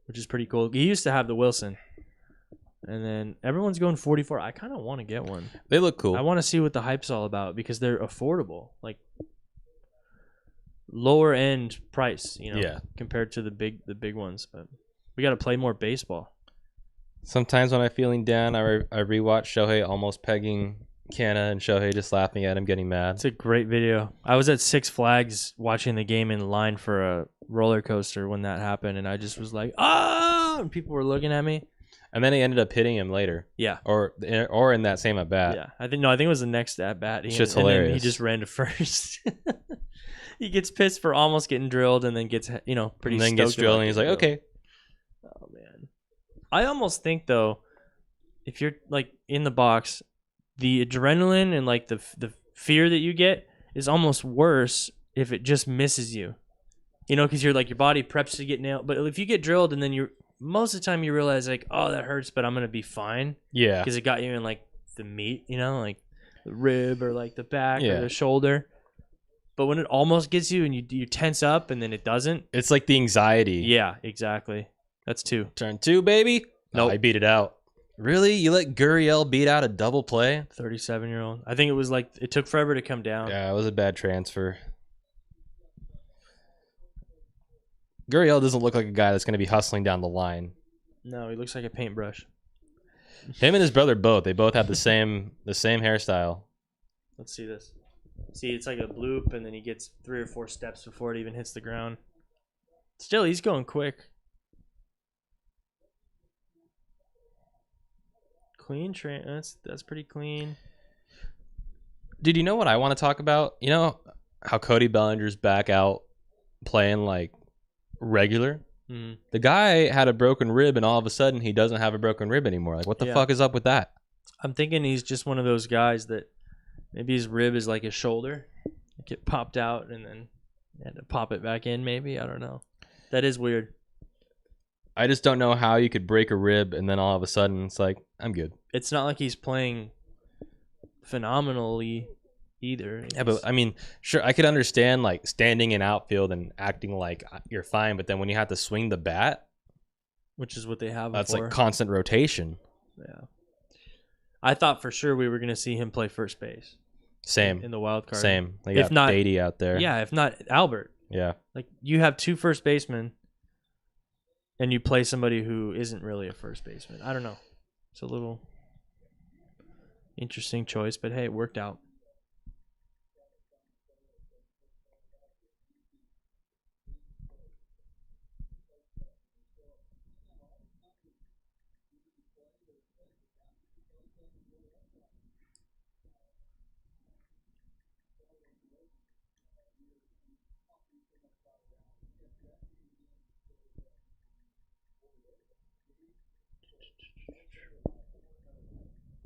which is pretty cool. He used to have the Wilson. And then everyone's going 44. I kind of want to get one. They look cool. I want to see what the hype's all about because they're affordable. Like lower end price, compared to the big ones. But we got to play more baseball. Sometimes when I'm feeling down, I rewatch Shohei almost pegging Canna and Shohei just laughing at him, getting mad. It's a great video. I was at Six Flags watching the game in line for a roller coaster when that happened, and I just was like, ah! And people were looking at me. And then he ended up hitting him later. Yeah. Or in that same at bat. Yeah. I think it was the next at bat. It's just hilarious. He just ran to first. He gets pissed for almost getting drilled and then gets, pretty and then gets drilled and he's like, okay. Oh, man. I almost think, though, if you're, like, in the box, the adrenaline and, like, the fear that you get is almost worse if it just misses you. Because you're, like, your body preps to get nailed. But if you get drilled and then most of the time you realize, like, oh, that hurts, but I'm going to be fine. Yeah. Because it got you in, like, the meat, like the rib or, like, the back or the shoulder. But when it almost gets you and you tense up and then it doesn't. It's like the anxiety. Yeah, exactly. That's 2. Turn 2, baby. No, I beat it out. Really? You let Gurriel beat out a double play? 37-year-old. I think it was like it took forever to come down. Yeah, it was a bad transfer. Gurriel doesn't look like a guy that's going to be hustling down the line. No, he looks like a paintbrush. Him and his brother both. They both have the same hairstyle. Let's see this. See, it's like a bloop, and then he gets 3 or 4 steps before it even hits the ground. Still, he's going quick. Clean train. That's pretty clean. Dude, you know what I want to talk about? You know how Cody Bellinger's back out playing like regular? Mm-hmm. The guy had a broken rib, and all of a sudden he doesn't have a broken rib anymore. Like, what the fuck is up with that? I'm thinking he's just one of those guys that maybe his rib is like his shoulder. Like it popped out, and then had to pop it back in, maybe. I don't know. That is weird. I just don't know how you could break a rib, and then all of a sudden it's like, I'm good. It's not like he's playing phenomenally either. Yeah, but I mean, sure, I could understand like standing in outfield and acting like you're fine, but then when you have to swing the bat, which is what they have, that's before. like constant rotation. Yeah, I thought for sure we were gonna see him play first base. Same in the wild card. Same. They got Beatty out there. Yeah, if not Albert. Yeah, like you have 2 first basemen, and you play somebody who isn't really a first baseman. I don't know. It's a little interesting choice, but hey, it worked out.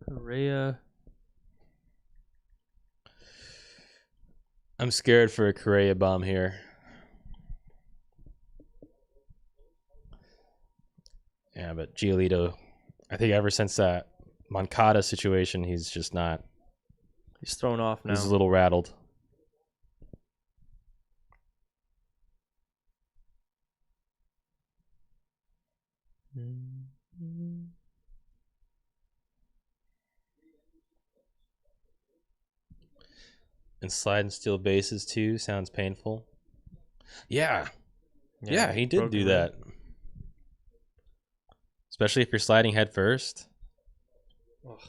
Correa. I'm scared for a Correa bomb here. Yeah, but Giolito, I think ever since that Moncada situation, he's just not. He's thrown off now. He's a little rattled. And slide and steal bases too sounds painful. Yeah, he did do that. Especially if you're sliding head first. Ugh.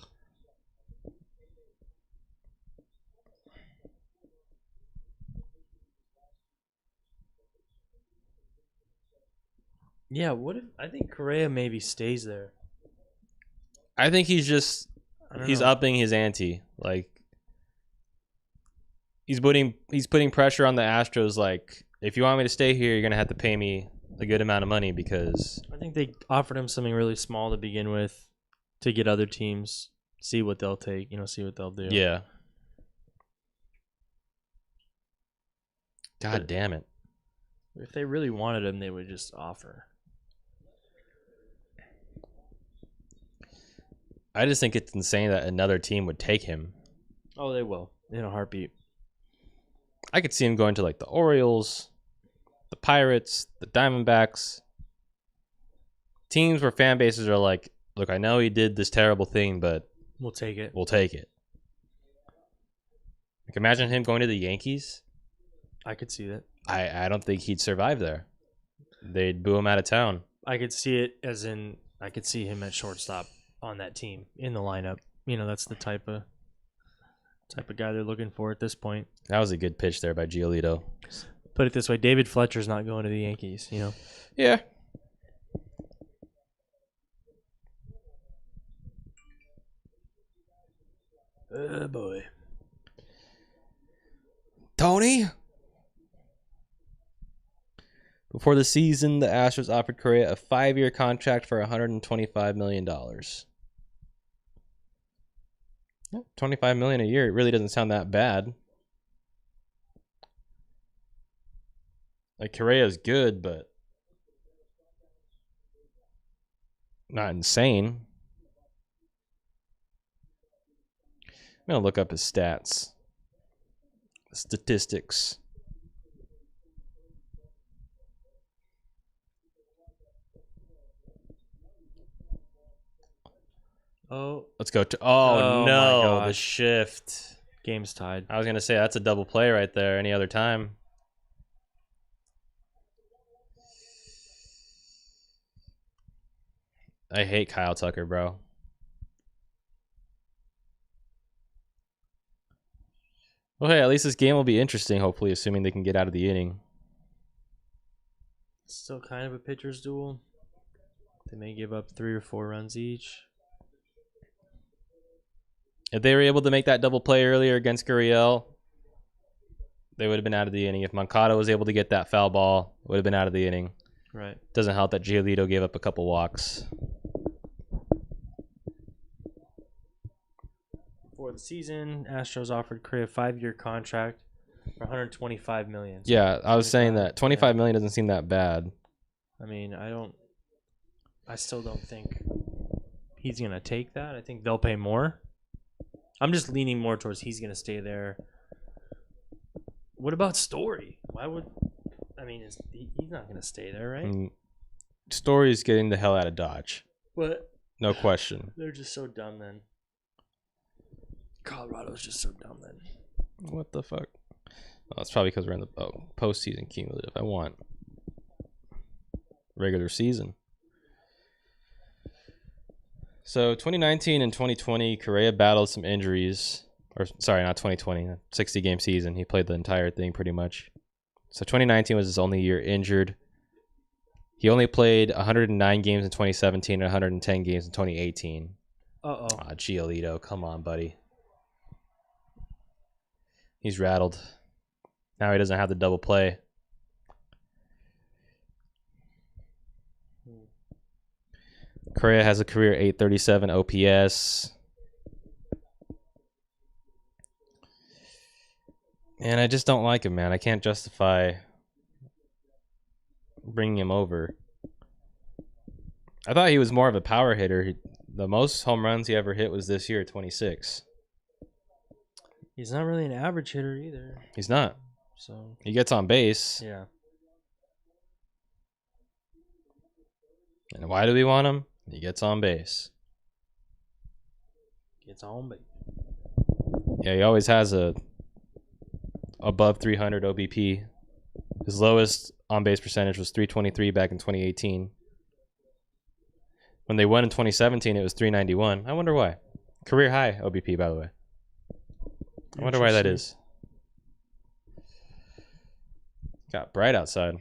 Yeah, what if I think Correa maybe stays there? I think he's upping his ante. Like he's putting pressure on the Astros. Like, if you want me to stay here, you're gonna have to pay me a good amount of money because I think they offered him something really small to begin with to get other teams see what they'll take, see what they'll do. Yeah. God damn it. If they really wanted him, they would just offer. I just think it's insane that another team would take him. Oh, they will in a heartbeat. I could see him going to like the Orioles, the Pirates, the Diamondbacks. Teams where fan bases are like, look, I know he did this terrible thing, but We'll take it. we'll take it. Like, imagine him going to the Yankees. I could see that. I don't think he'd survive there. They'd boo him out of town. I could see it as in I could see him at shortstop on that team in the lineup. You know, that's the type of guy they're looking for at this point. That was a good pitch there by Giolito. Put it this way, David Fletcher's not going to the Yankees, you know. Yeah. Oh boy. Tony? Before the season, the Astros offered Correa a 5-year contract for $125 million. $25 million a year. It really doesn't sound that bad. Like, Correa's good, but not insane. I'm going to look up his stats. Statistics. Oh, Let's go to. Oh, Oh, my no. The gosh. shift. game's tied. I was going to say that's a double play right there any other time. I hate Kyle Tucker, bro. Well, hey, at least this game will be interesting, hopefully, assuming they can get out of the inning. Still kind of a pitcher's duel. They may give up 3 or 4 runs each. If they were able to make that double play earlier against Gurriel, they would have been out of the inning. If Moncada was able to get that foul ball, it would have been out of the inning. Right. Doesn't help that Giolito gave up a couple walks. Before the season, Astros offered Correa a 5-year contract for $125 million. Yeah, I was saying that $25 million doesn't seem that bad. I mean, I still don't think he's going to take that. I think they'll pay more. I'm just leaning more towards he's going to stay there. What about Story? Why would, I mean, he's not going to stay there, right? Story's getting the hell out of Dodge. But No question. they're just so dumb then. Colorado's just so dumb then. What the fuck? Oh, that's probably because we're in the postseason cumulative. I want regular season. So 2019 and 2020, Correa battled some injuries. Or sorry, not 2020, 60-game season. He played the entire thing pretty much. So 2019 was his only year injured. He only played 109 games in 2017 and 110 games in 2018. Uh-oh. Giolito, come on, buddy. He's rattled. Now he doesn't have the double play. Correa has a career 837 OPS. And I just don't like him, man. I can't justify bringing him over. I thought he was more of a power hitter. The most home runs he ever hit was this year, 26. He's not really an average hitter either. He's not. So He gets on base. yeah. And why do we want him? He gets on base. Gets on base. Yeah, he always has a above 300 OBP. His lowest on-base percentage was 323 back in 2018. When they won in 2017, it was 391. I wonder why. Career high OBP, by the way. I wonder why that is. Got bright outside.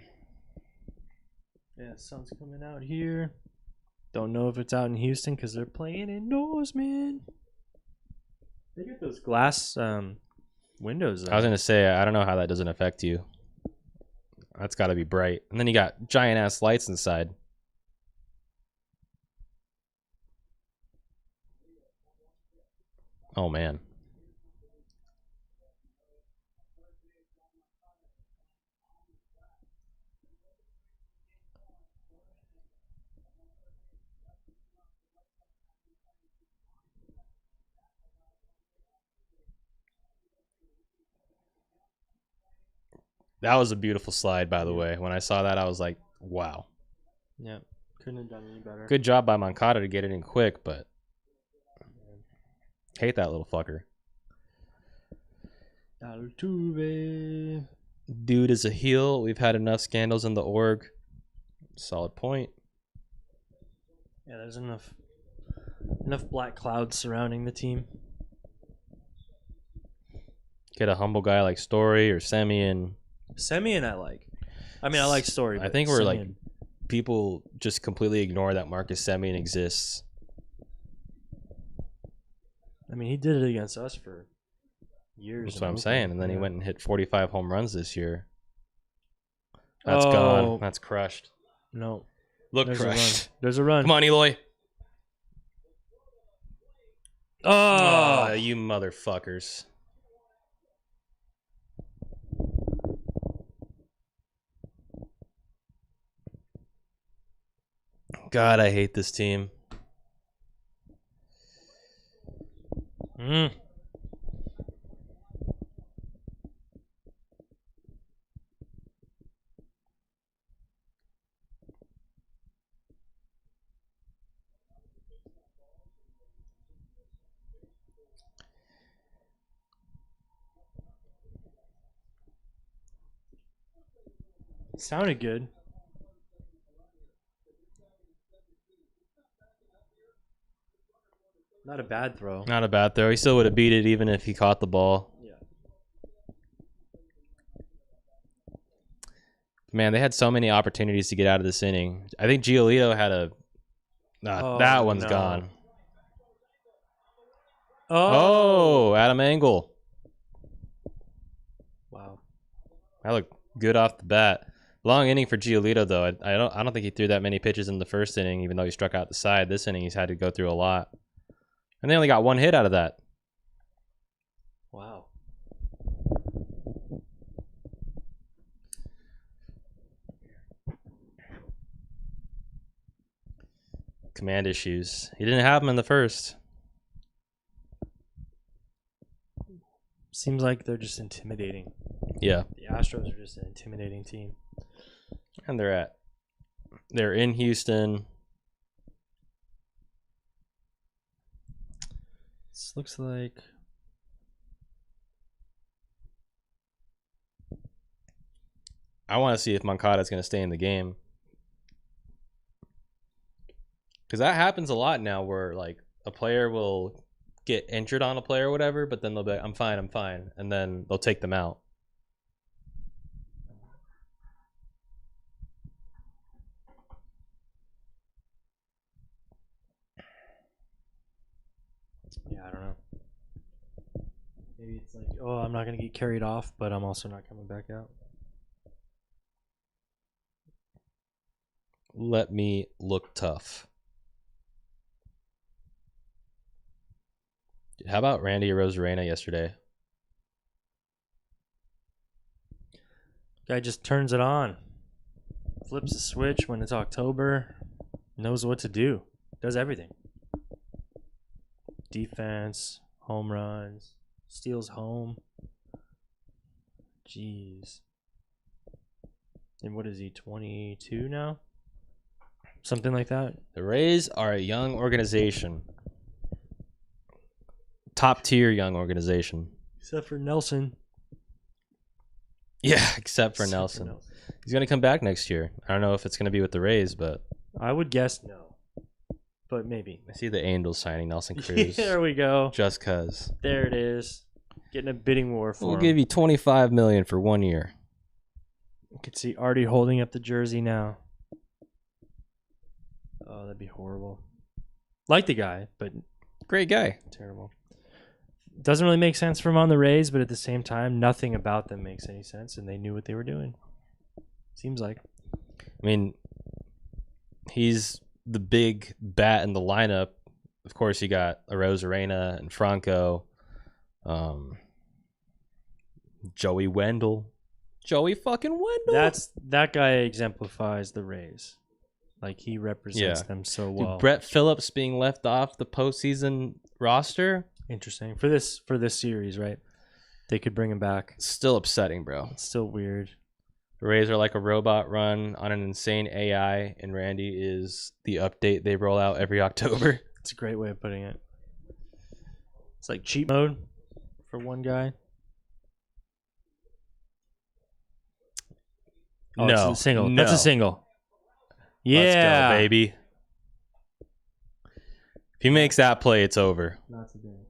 Yeah, sun's coming out here. Don't know if it's out in Houston because they're playing indoors, man. They get those glass windows. I was going to say, I don't know how that doesn't affect you. That's got to be bright. And then you got giant-ass lights inside. Oh, man. That was a beautiful slide, by the way. When I saw that, I was like, wow. Yeah, couldn't have done any better. Good job by Moncada to get it in quick, but hate that little fucker. Altuve. Dude is a heel. We've had enough scandals in the org. Solid point. Yeah, there's enough black clouds surrounding the team. Get a humble guy like Story or Semien. Semien I like. I mean, I like Story. I think we're like, people just completely ignore that Marcus Semien exists. I mean, he did it against us for years. That's what I'm saying. And then he went and hit 45 home runs this year. That's Oh. gone. That's crushed. No. Look, There's crushed. There's a run. Come on, Eloy. Oh, You motherfuckers. God, I hate this team. Sounded good. Not a bad throw. Not a bad throw. He still would have beat it even if he caught the ball. Yeah. Man, they had so many opportunities to get out of this inning. I think Giolito had a... that one's gone. Oh, Adam Engel. Wow. That looked good off the bat. Long inning for Giolito, though. I don't think he threw that many pitches in the first inning, even though he struck out the side. This inning, he's had to go through a lot. And they only got one hit out of that. Wow. Command issues. He didn't have them in the first. Seems like they're just intimidating. Yeah. The Astros are just an intimidating team. And they're in Houston. This looks like... I want to see if Moncada's going to stay in the game. Because that happens a lot now where, like, a player will get injured on a player or whatever, but then they'll be like, I'm fine. And then they'll take them out. Yeah, I don't know. Maybe it's like, oh, I'm not going to get carried off, but I'm also not coming back out. Let me look tough. How about Randy Arozarena yesterday? Guy just turns it on. Flips the switch when it's October. Knows what to do. Does everything. Defense, home runs, steals home. Jeez. And what is he, 22 now? Something like that? The Rays are a young organization. Top tier young organization. Except for Nelson. Yeah, except for Nelson. He's going to come back next year. I don't know if it's going to be with the Rays, but... I would guess no. But maybe. I see the Angels signing Nelson Cruz. There we go. Just cause. There it is. Getting a bidding war for We'll him. give you $25 million for 1 year. You can see Artie holding up the jersey now. Oh, that'd be horrible. Like the guy, but Great guy. terrible. Doesn't really make sense for him on the Rays, but at the same time, nothing about them makes any sense, and they knew what they were doing. Seems like. I mean, he's the big bat in the lineup. Of course, you got Arozarena and Franco, Joey Wendell. Joey fucking Wendell. That guy exemplifies the Rays. Like, he represents them so well. Dude, Brett Phillips being left off the postseason roster. Interesting. For this series, right? They could bring him back. Still upsetting, bro. It's still weird. Rays are like a robot run on an insane AI, and Randy is the update they roll out every October. It's a great way of putting it. It's like cheat mode for one guy. Oh, No, it's a single. no. That's a single. Let's Yeah, go, baby. If he makes that play, it's over. Not today.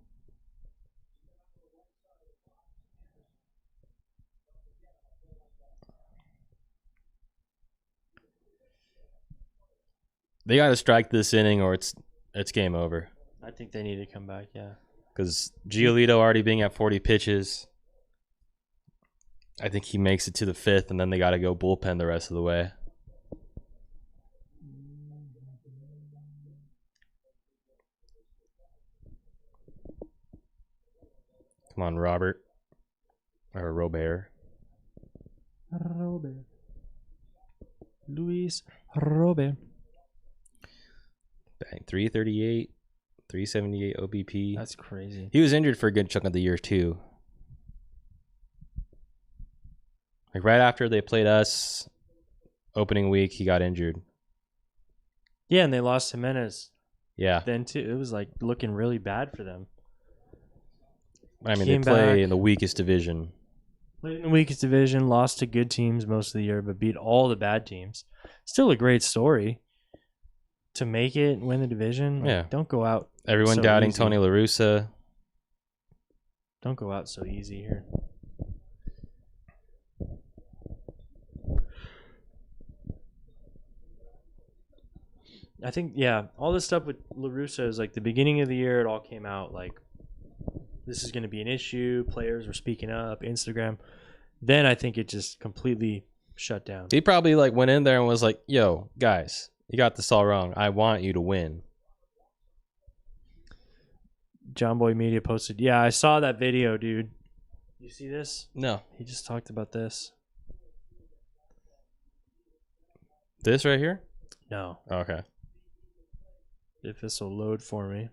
They got to strike this inning, or it's game over. I think they need to come back. Yeah. Because Giolito already being at 40 pitches, I think he makes it to the 5th, and then they got to go bullpen the rest of the way. Come on, Robert. Or Robert. Luis Robert. Bang, 338, 378 OBP. That's crazy. He was injured for a good chunk of the year, too. Like, right after they played us, opening week, he got injured. Yeah, and they lost Jimenez Yeah. then, too. It was, like, looking really bad for them. I mean, Came they play back. in the weakest division. Played in the weakest division, lost to good teams most of the year, but beat all the bad teams. Still a great story. To make it and win the division, like, Yeah. don't go out. Everyone so doubting easy. Tony La Russa. Don't go out so easy here. I think, yeah, all this stuff with La Russa is like the beginning of the year, it all came out like this is going to be an issue. Players were speaking up, Instagram. Then I think it just completely shut down. He probably like went in there and was like, yo, guys, you got this all wrong. I want you to win. John Boy Media posted, yeah, I saw that video, dude. You see this? No. He just talked about this. This right here? No. Okay. If this will load for me.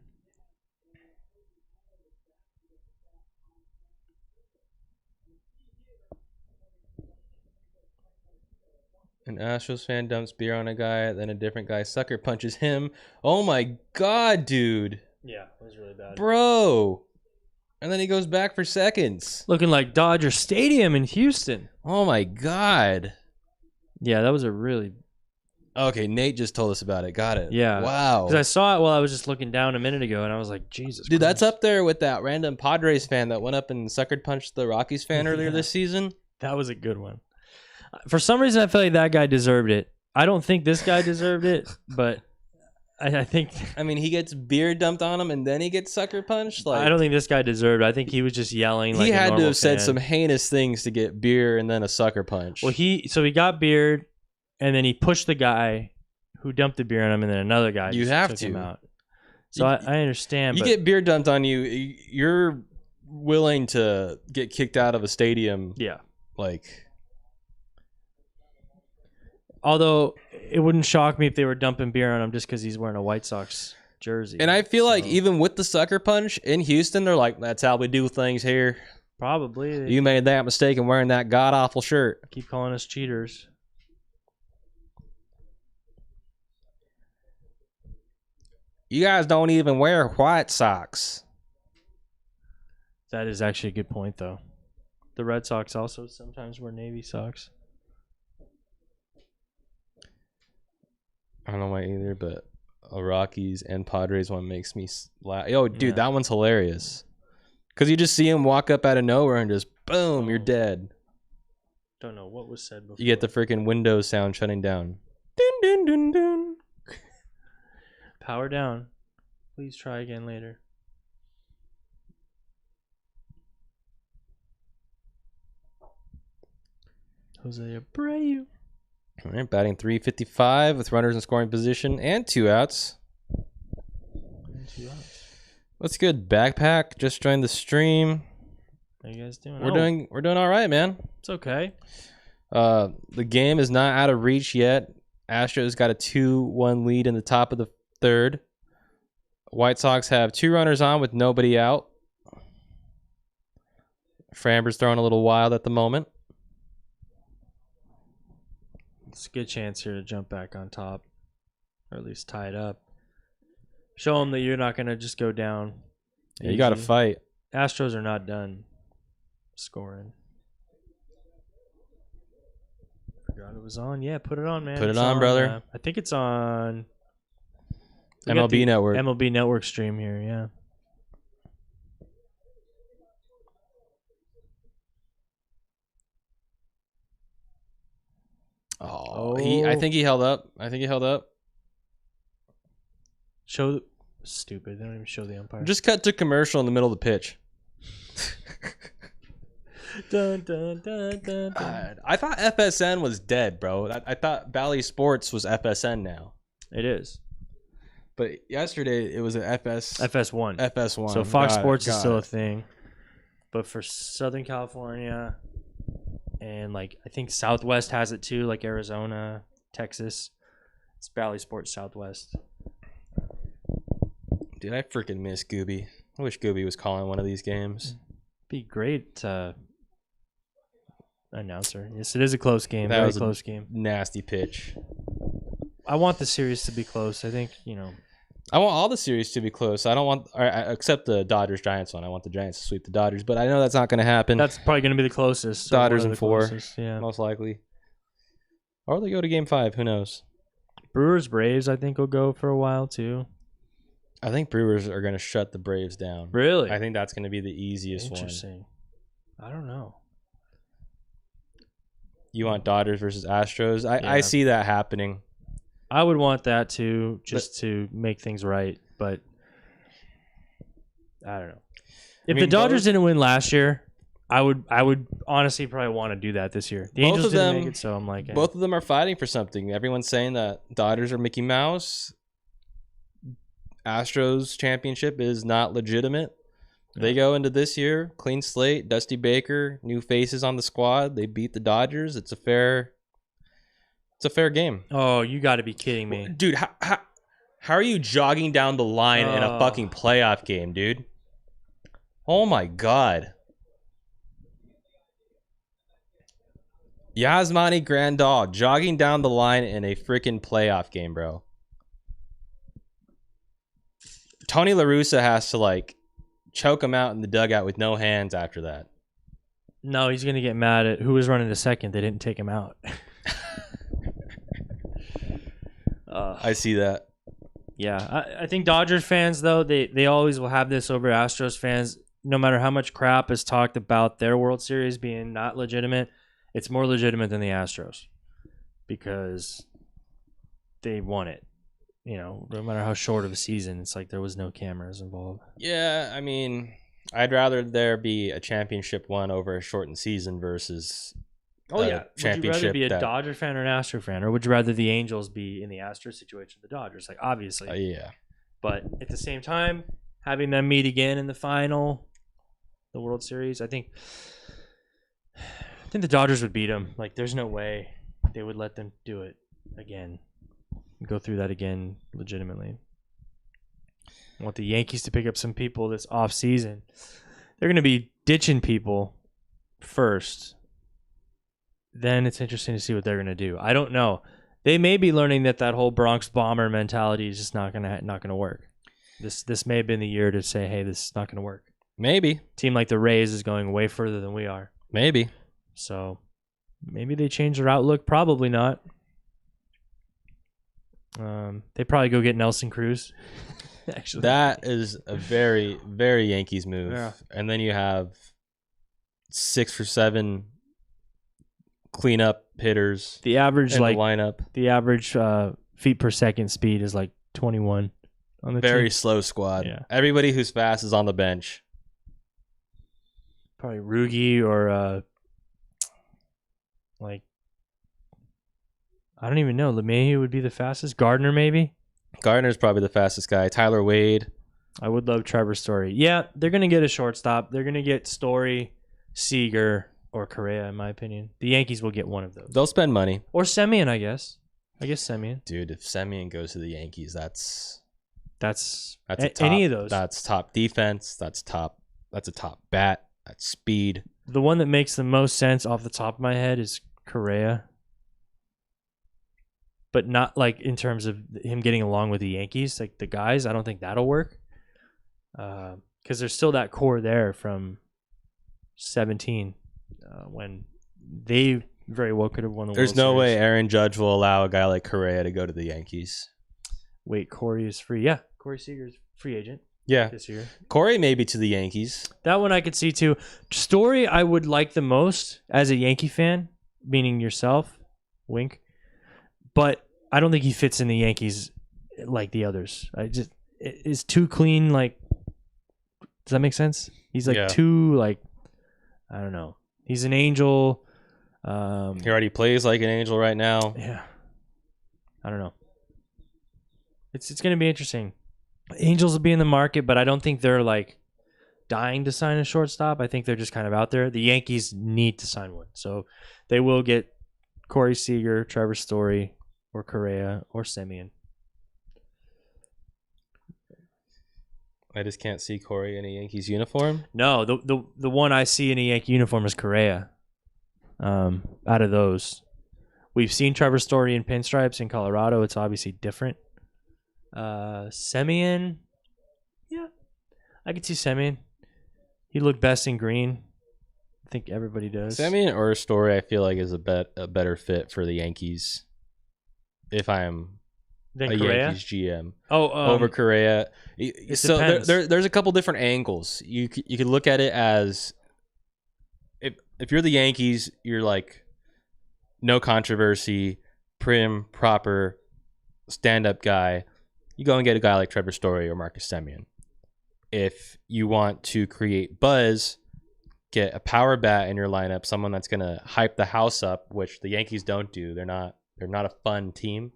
An Astros fan dumps beer on a guy, then a different guy sucker punches him. Oh my god, dude. Yeah, it was really bad. Bro. And then he goes back for seconds. Looking like Dodger Stadium in Houston. Oh my god. Yeah, that was a really... Okay, Nate just told us about it. Got it. Yeah. Wow. Because I saw it while I was just looking down a minute ago, and I was like, Jesus Dude, that's Christ. up there with that random Padres fan that went up and suckered punched the Rockies fan earlier this season. That was a good one. For some reason, I feel like that guy deserved it. I don't think this guy deserved it, but I think... I mean, he gets beer dumped on him and then he gets sucker punched. Like, I don't think this guy deserved it. I think he was just yelling like he a had to normal have said fan. some heinous things to get beer and then a sucker punch. Well, he got beard, and then he pushed the guy who dumped the beer on him, and then another guy You just have took to. him out. So You- I understand, you but get beer dumped on you, you're willing to get kicked out of a stadium. yeah. Like, Although it wouldn't shock me if they were dumping beer on him just because he's wearing a White Sox jersey. and I feel like So, even with the sucker punch in Houston, they're like, that's how we do things here. probably they You made that mistake in wearing that god awful shirt. keep calling us cheaters. You guys don't even wear white socks. That is actually a good point, though. The Red Sox also sometimes wear Navy socks. I don't know why either, but a Rockies and Padres one makes me laugh. Yo, dude, Yeah. that one's hilarious. Because you just see him walk up out of nowhere and just, boom, you're dead. Don't know what was said before. You get the freaking Windows sound shutting down. Dun, dun, dun, dun. power down. Please try again later. Jose Abreu. All right, batting 355 with runners in scoring position and 2 outs. What's good, Backpack? Just joined the stream. How you guys doing? We're doing all right, man. It's okay. The game is not out of reach yet. Astros got a 2-1 lead in the top of the third. White Sox have 2 runners on with nobody out. Framber's throwing a little wild at the moment. It's a good chance here to jump back on top, or at least tie it up. Show them that you're not going to just go down. Yeah, you got to fight. Astros are not done scoring. Forgot it was on. Yeah, put it on, man. Put it on, brother. I think it's on MLB Network. MLB Network stream here, yeah. Oh, I think he held up. Stupid. They don't even show the umpire. Just cut to commercial in the middle of the pitch. Dun, dun, dun, dun, dun. I thought FSN was dead, bro. I thought Bally Sports was FSN now. It is. But yesterday it was an FS1. FS1. So Fox Sports is still a thing. But for Southern California and I think Southwest has it too, like Arizona, Texas. It's Bally Sports Southwest. Dude, I freaking miss Gooby. I wish Gooby was calling one of these games. Be great announcer. Yes, it is a close game. That Very was close game. Nasty pitch. I want the series to be close. I think, I want all the series to be close. I don't want, except the Dodgers-Giants one. I want the Giants to sweep the Dodgers, but I know that's not going to happen. That's probably going to be the closest. Dodgers in 4, yeah, most likely. Or they go to Game 5. Who knows? Brewers-Braves, I think, will go for a while, too. I think Brewers are going to shut the Braves down. Really? I think that's going to be the easiest one. Interesting. I don't know. You want Dodgers versus Astros? I see that happening. I would want that too, to make things right. But I don't know. If the Dodgers didn't win last year, I would honestly probably want to do that this year. The Angels didn't make it, so I'm like, both of them are fighting for something. Everyone's saying that Dodgers are Mickey Mouse. Astros championship is not legitimate. They go into this year, clean slate, Dusty Baker, new faces on the squad. They beat the Dodgers. It's a fair game. Oh, you got to be kidding me. Dude, how are you jogging down the line in a fucking playoff game, dude? Oh my God. Yasmani Grandal jogging down the line in a freaking playoff game, bro. Tony La Russa has to choke him out in the dugout with no hands after that. No, he's going to get mad at who was running to second. They didn't take him out. I see that. Yeah, I think Dodgers fans, though, they always will have this over Astros fans. No matter how much crap is talked about their World Series being not legitimate, it's more legitimate than the Astros because they won it. No matter how short of a season, it's like there was no cameras involved. Yeah, I mean, I'd rather there be a championship won over a shortened season versus championship. Would you rather be a Dodger fan or an Astro fan, or would you rather the Angels be in the Astros situation, the Dodgers? Obviously. Yeah. But at the same time, having them meet again in the final, the World Series, I think the Dodgers would beat them. There's no way they would let them do it again. Go through that again legitimately. I want the Yankees to pick up some people this off season. They're going to be ditching people first. Then it's interesting to see what they're going to do. I don't know. They may be learning that whole Bronx Bomber mentality is just not going to work. This may have been the year to say, hey, this is not going to work. Maybe. A team like the Rays is going way further than we are. Maybe. So maybe they change their outlook. Probably not. They probably go get Nelson Cruz. Actually, that is a very, very Yankees move. Yeah. And then you have 6 or 7 cleanup hitters. The average in the lineup. The average feet per second speed is 21 on the very team. Slow squad. Yeah. Everybody who's fast is on the bench. Probably Rugi or I don't even know. LeMahieu would be the fastest. Gardner, maybe? Gardner's probably the fastest guy. Tyler Wade. I would love Trevor Story. Yeah, they're going to get a shortstop. They're going to get Story, Seager, or Correa, in my opinion. The Yankees will get one of those. They'll spend money. Or Semien, I guess. Semien. Dude, if Semien goes to the Yankees, that's a top, any of those. That's top defense. That's a top bat. That's speed. The one that makes the most sense off the top of my head is Correa. but not like in terms of him getting along with the Yankees, like the guys. I don't think that'll work because there's still that core there from 17 when they very well could have won the There's World no way Series. Aaron Judge will allow a guy like Correa to go to the Yankees. Wait, Corey is free. Yeah, Corey Seager's free agent Yeah. this year. Corey maybe to the Yankees. That one I could see too. Story I would like the most as a Yankee fan, meaning yourself, wink. But I don't think he fits in the Yankees like the others. It's too clean. Like, does that make sense? He's like too like, I don't know. He's an angel. He already plays like an angel right now. Yeah, I don't know. It's going to be interesting. Angels will be in the market, but I don't think they're like dying to sign a shortstop. I think they're just kind of out there. The Yankees need to sign one, so they will get Corey Seager, Trevor Story, or Correa, or Semien. I just can't see Corey in a Yankees uniform. No, the one I see in a Yankee uniform is Correa. Out of those, we've seen Trevor Story in pinstripes in Colorado. It's obviously different. Semien, yeah, I could see Semien. He looked best in green. I think everybody does. Semien or Story, I feel like is a better fit for the Yankees. If I'm Then a Correa? Yankees GM, over Correa. So depends. there's a couple different angles. You could look at it as if you're the Yankees, you're like no controversy, prim, proper, stand-up guy. You go and get a guy like Trevor Story or Marcus Semien. If you want to create buzz, get a power bat in your lineup, someone that's going to hype the house up, which the Yankees don't do. They're not a fun team.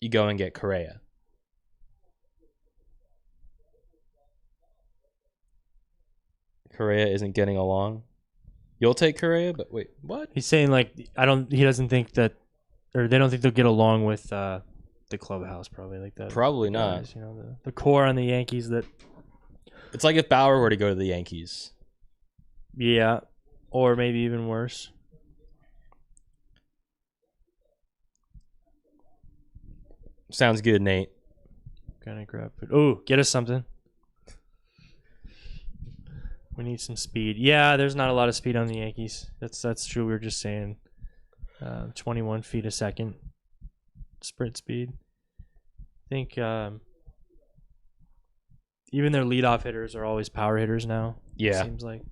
You go and get Correa. Correa isn't getting along. You'll take Correa, but wait, what? He's saying like he doesn't think that, or they don't think they'll get along with the clubhouse probably like that. Probably not. Guys, you know, the core on the Yankees that. It's like if Bauer were to go to the Yankees. Yeah, or maybe even worse. Sounds good, Nate. Gonna grab it. Oh, get us something. We need some speed. Yeah, there's not a lot of speed on the Yankees. That's true. We were just saying 21 feet a second sprint speed. I think even their leadoff hitters are always power hitters now. Yeah. It seems like.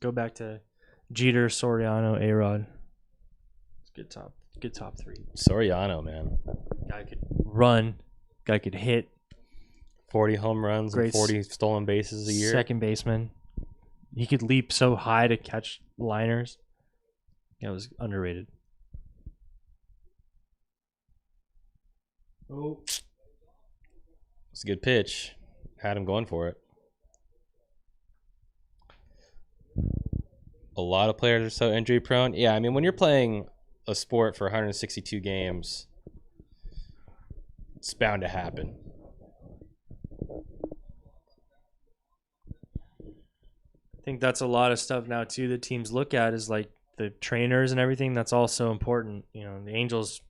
Go back to Jeter, Soriano, A-Rod. It's good top three. Soriano, man. Guy could run. Guy could hit. 40 home runs and 40 stolen bases a year. Second baseman. He could leap so high to catch liners. That was underrated. Oh. It's a good pitch. Had him going for it. A lot of players are so injury prone. Yeah, I mean, when you're playing a sport for 162 games, it's bound to happen. I think that's a lot of stuff now too that teams look at is like the trainers and everything. That's also important. You know, the Angels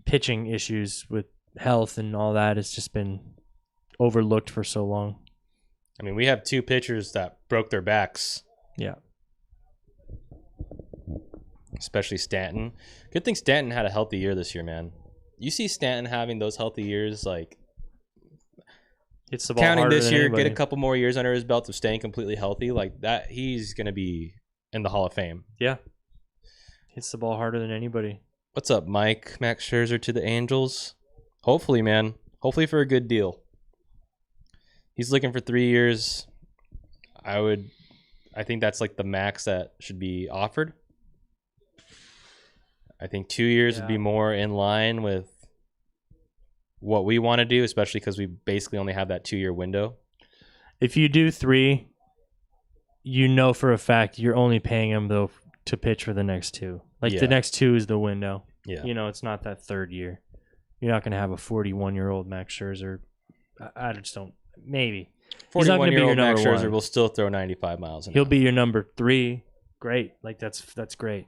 pitching issues with health and all that has just been overlooked for so long. I mean, we have two pitchers that broke their backs. Yeah. Especially Stanton. Good thing Stanton had a healthy year this year, man. You see Stanton having those healthy years, like hits the ball counting harder this than year, anybody. get a couple more years under his belt of staying completely healthy, like that. He's gonna be in the Hall of Fame. Yeah. Hits the ball harder than anybody. What's up, Mike? Max Scherzer to the Angels. Hopefully, man. Hopefully for a good deal. He's looking for 3 years. I think that's like the max that should be offered. I think 2 years would be more in line with what we want to do, especially because we basically only have that 2-year window. If you do 3, you know for a fact you're only paying him though to pitch for the next 2. Like the next 2 is the window. Yeah. You know, it's not that 3rd year. You're not going to have a 41-year-old Max Scherzer. I just don't. Maybe. He's not going to be your 41-year-old Max number Scherzer one. will still throw 95 miles an He'll hour. be your number 3. Great. Like that's great.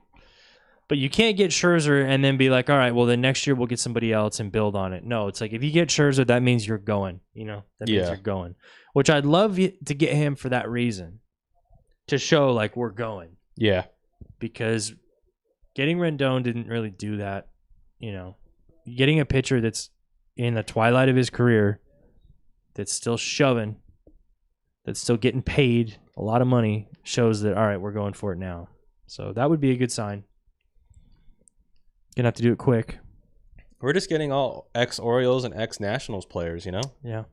But you can't get Scherzer and then be like, all right, well then next year we'll get somebody else and build on it. No, it's like if you get Scherzer, that means you're going. That means you're going. Which I'd love to get him for that reason, to show like we're going. Yeah. Because getting Rendon didn't really do that. Getting a pitcher that's in the twilight of his career, that's still shoving, that's still getting paid a lot of money, shows that all right, we're going for it now. So that would be a good sign. Gonna have to do it quick. We're just getting all ex-Orioles and ex-Nationals players, Yeah.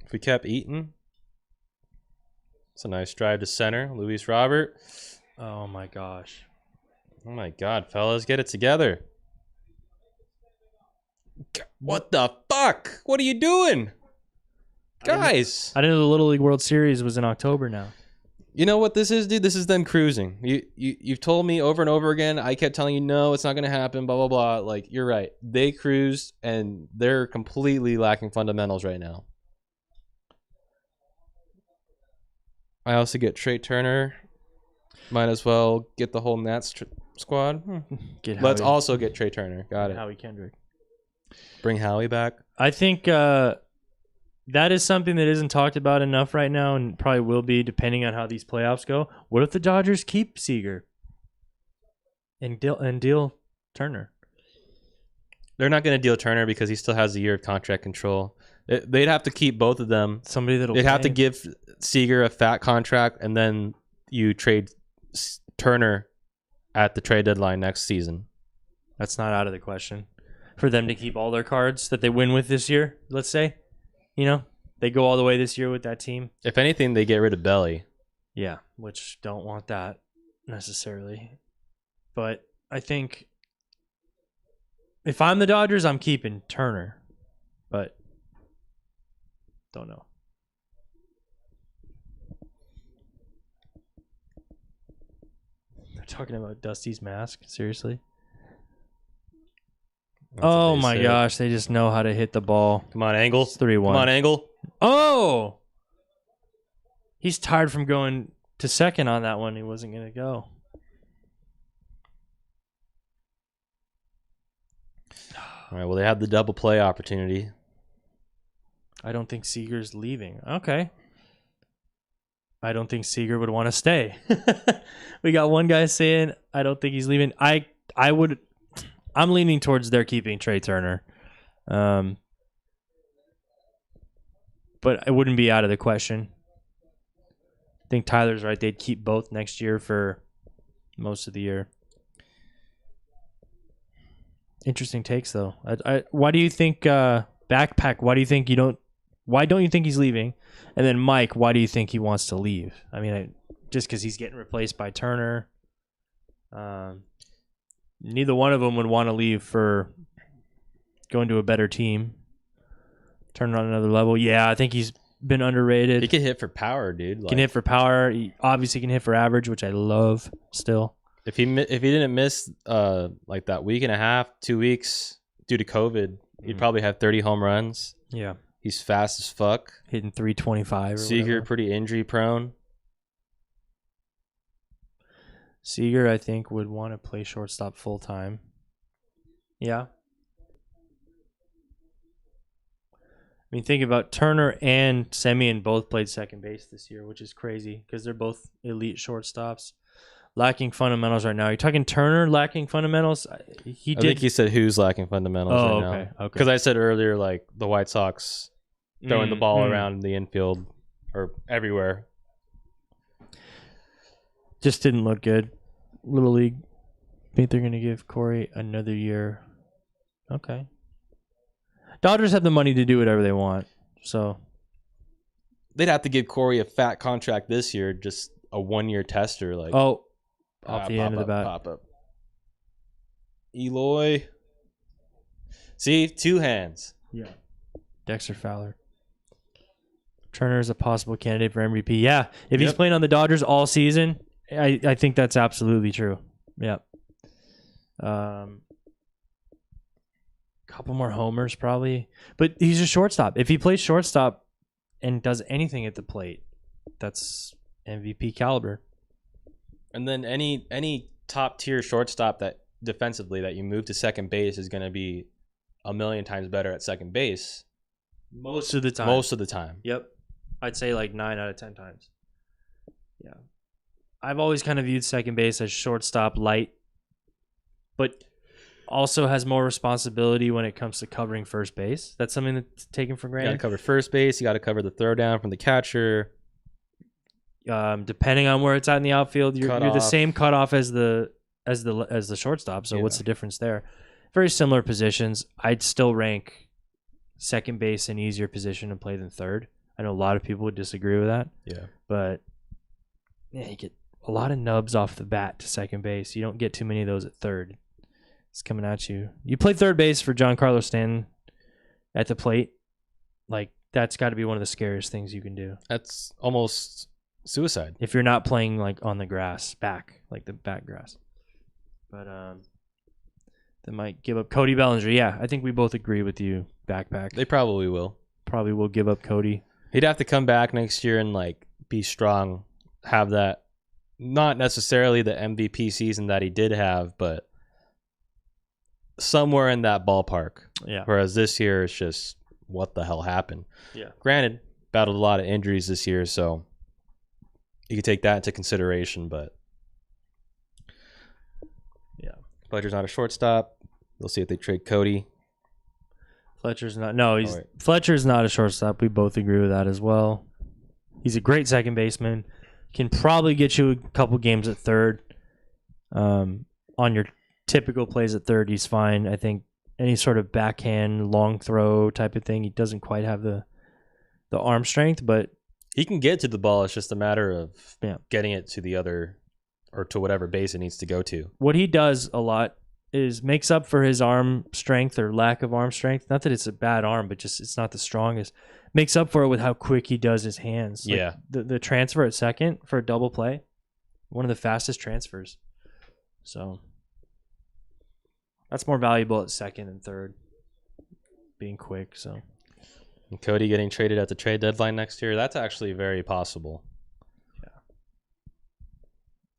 If we kept eating, it's a nice drive to center. Luis Robert. Oh my gosh. Oh my God, fellas, get it together. What the fuck? What are you doing? Guys. I didn't know the Little League World Series was in October now. You know what this is, dude? This is them cruising. You've told me over and over again. I kept telling you, no, it's not going to happen, blah, blah, blah. Like, you're right. They cruised, and they're completely lacking fundamentals right now. I also get Trey Turner. Might as well get the whole Nats squad. Let's also get Trey Turner. Got it. Howie Kendrick. Bring Howie back. I think that is something that isn't talked about enough right now, and probably will be depending on how these playoffs go. What if the Dodgers keep Seager and deal Turner? They're not going to deal Turner because he still has a year of contract control. They'd have to keep both of them. Somebody that'll. They'd have to give Seager a fat contract, and then you trade Turner at the trade deadline next season. That's not out of the question. For them to keep all their cards that they win with this year, let's say. They go all the way this year with that team. If anything, they get rid of Belly. Yeah, which don't want that necessarily. But I think if I'm the Dodgers, I'm keeping Turner. But don't know. They're talking about Dusty's mask? Seriously? Oh my gosh, they just know how to hit the ball. Come on, Angle. It's 3-1. Come on, Angle. Oh! He's tired from going to second on that one. He wasn't going to go. All right, well, they have the double play opportunity. I don't think Seager's leaving. Okay. I don't think Seager would want to stay. We got one guy saying, I don't think he's leaving. I'm leaning towards they're keeping Trey Turner. But it wouldn't be out of the question. I think Tyler's right. They'd keep both next year for most of the year. Interesting takes, though. Why do you think Backpack? Why don't you think he's leaving? And then Mike, why do you think he wants to leave? I mean, just because he's getting replaced by Turner. Neither one of them would want to leave for going to a better team. Turn on another level. Yeah, I think he's been underrated. He can hit for power, dude. Can hit for power. He obviously can hit for average, which I love still. If he didn't miss like that week and a half, 2 weeks due to COVID, he'd probably have 30 home runs. Yeah. He's fast as fuck. Hitting 325 or Seager, whatever. pretty injury prone. Seager, I think, would want to play shortstop full time. Yeah. I mean, think about Turner and Semien both played second base this year, which is crazy because they're both elite shortstops. Lacking fundamentals right now. You're talking Turner lacking fundamentals? I think he said who's lacking fundamentals right now. Okay. Because I said earlier, like, the White Sox throwing the ball around the infield or everywhere. Just didn't look good. Little League. Think they're going to give Corey another year. Okay. Dodgers have the money to do whatever they want. So they'd have to give Corey a fat contract this year, just a 1-year tester. Like, off the end of the bat. Pop up. Eloy. See, 2 hands. Yeah. Dexter Fowler. Turner is a possible candidate for MVP. Yeah. If he's playing on the Dodgers all season, I think that's absolutely true. Yep. Couple more homers probably. But he's a shortstop. If he plays shortstop and does anything at the plate, that's MVP caliber. And then any top tier shortstop that defensively that you move to second base is going to be a million times better at second base. Most of the time. Most of the time. Yep. I'd say like 9 out of 10 times. Yeah. I've always kind of viewed second base as shortstop light, but also has more responsibility when it comes to covering first base. That's something that's taken for You granted. got to cover first base. You got to cover the throw down from the catcher. Depending on where it's at in the outfield, you're the same cutoff as the shortstop. So what's the difference there? Very similar positions. I'd still rank second base an easier position to play than third. I know a lot of people would disagree with that. Yeah. But yeah, you get a lot of nubs off the bat to second base. You don't get too many of those at third. It's coming at you. You played third base for Giancarlo Stanton at the plate. Like, that's got to be one of the scariest things you can do. That's almost suicide. If you're not playing like on the grass, like the back grass. But they might give up Cody Bellinger. Yeah, I think we both agree with you. Backpack. They probably will. Probably will give up Cody. He'd have to come back next year and like be strong, have that, not necessarily the MVP season that he did have, but somewhere in that ballpark. Yeah. Whereas this year, it's just what the hell happened. Yeah. Granted, battled a lot of injuries this year, so you could take that into consideration, but yeah. Fletcher's not a shortstop. We'll see if they trade Cody. Fletcher's not. No, Fletcher's not a shortstop. We both agree with that as well. He's a great second baseman. Can probably get you a couple games at third. On your typical plays at third, he's fine. I think any sort of backhand, long throw type of thing, he doesn't quite have the arm strength, but he can get to the ball. It's just a matter of getting it to the other or to whatever base it needs to go to. What he does a lot is makes up for his arm strength or lack of arm strength. Not that it's a bad arm, but just it's not the strongest. Makes up for it with how quick he does his hands. Like yeah. The transfer at second for a double play, one of the fastest transfers. So that's more valuable at second and third, being quick. So and Cody getting traded at the trade deadline next year, that's actually very possible. Yeah.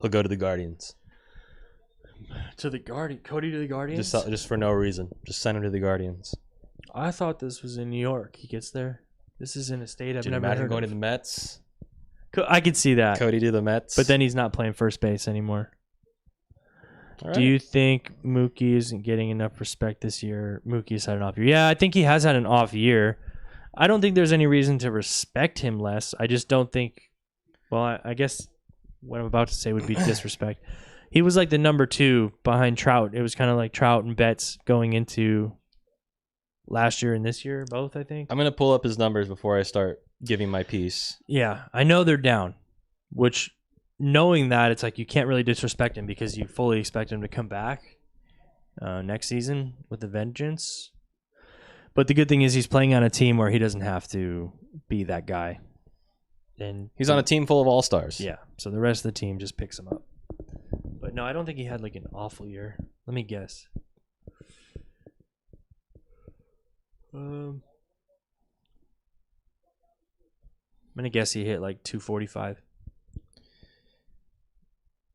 He'll go to the Guardians. To the Guardian, Cody to the Guardians? Just for no reason. Just send him to the Guardians. I thought this was in New York. He gets there. This is in a state I've never heard heard going of. to the Mets. I could see that. Cody to the Mets. But then he's not playing first base anymore. All right. Do you think Mookie isn't getting enough respect this year? Mookie's had an off year. Yeah, I think he has had an off year. I don't think there's any reason to respect him less. I just don't think. Well, I guess what I'm about to say would be disrespect. He was like the number 2 behind Trout. It was kind of like Trout and Betts going into last year and this year, both, I think. I'm going to pull up his numbers before I start giving my piece. Yeah, I know they're down, which knowing that, it's like you can't really disrespect him because you fully expect him to come back next season with a vengeance. But the good thing is he's playing on a team where he doesn't have to be that guy. And he's on a team full of all-stars. Yeah, so the rest of the team just picks him up. But no, I don't think he had like an awful year. Let me guess. I'm gonna guess he hit like 245.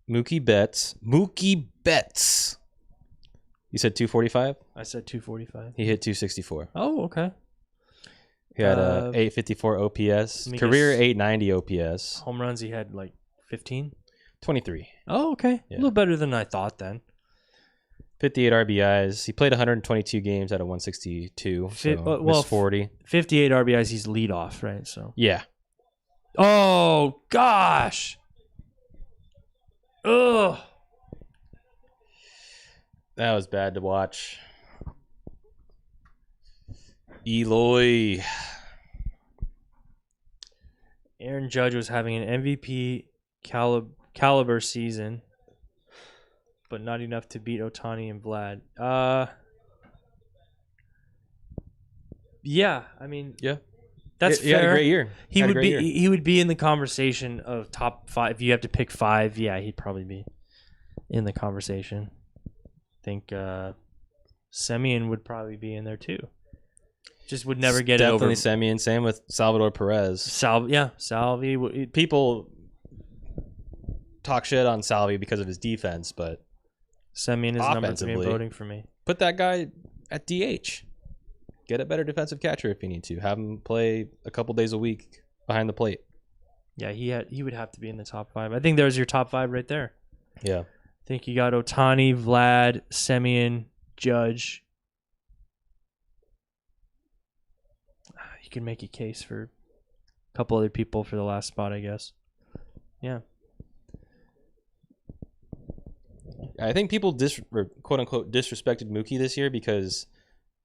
Mookie Betts. You said 245? I said 245. He hit 264. Oh, okay. He had a 854 OPS. Career 890 OPS. Home runs he had like 15? 23. Oh, okay. Yeah. A little better than I thought then. 58 RBIs. He played 122 games out of 162. So missed 40. 58 RBIs, he's leadoff, right? So yeah. Oh, gosh. Ugh. That was bad to watch. Eloy. Aaron Judge was having an MVP caliber season, but not enough to beat Ohtani and Vlad. Yeah, I mean, yeah, that's fair. He had a great year. He would be in the conversation of top 5. If you have to pick 5, yeah, he'd probably be in the conversation. I think Semien would probably be in there too. just would never get it over. Definitely Semien. Same with Salvador Perez. Salvi. People talk shit on Salvi because of his defense, but Semien is number 3 in voting for me. Put that guy at DH. Get a better defensive catcher if you need to. Have him play a couple days a week behind the plate. Yeah, he would have to be in the top 5. I think there's your top 5 right there. Yeah. I think you got Ohtani, Vlad, Semien, Judge. You can make a case for a couple other people for the last spot, I guess. Yeah. I think people quote unquote disrespected Mookie this year because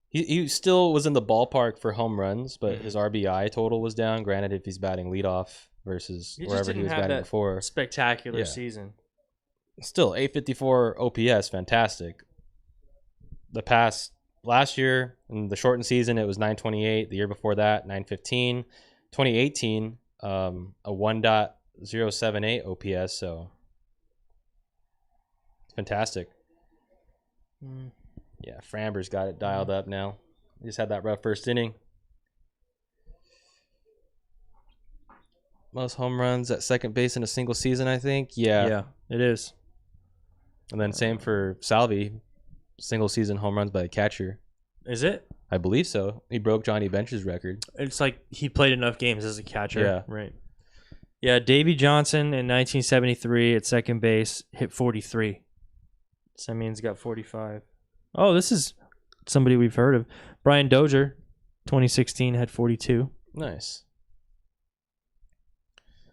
he still was in the ballpark for home runs, but his RBI total was down. Granted, if he's batting leadoff versus wherever he was batting before. Spectacular season. Still, 854 OPS, fantastic. Last year in the shortened season, it was 928. The year before that, 915. 2018, a 1.078 OPS, so fantastic. Yeah, Framber's got it dialed up now. He just had that rough first inning. Most home runs at second base in a single season, I think. Yeah, it is. And then same for Salvi, single season home runs by a catcher. Is it? I believe so. He broke Johnny Bench's record. It's like he played enough games as a catcher. Yeah. Right. Yeah, Davey Johnson in 1973 at second base hit 43. Semien's got 45. Oh, this is somebody we've heard of. Brian Dozier, 2016, had 42. Nice.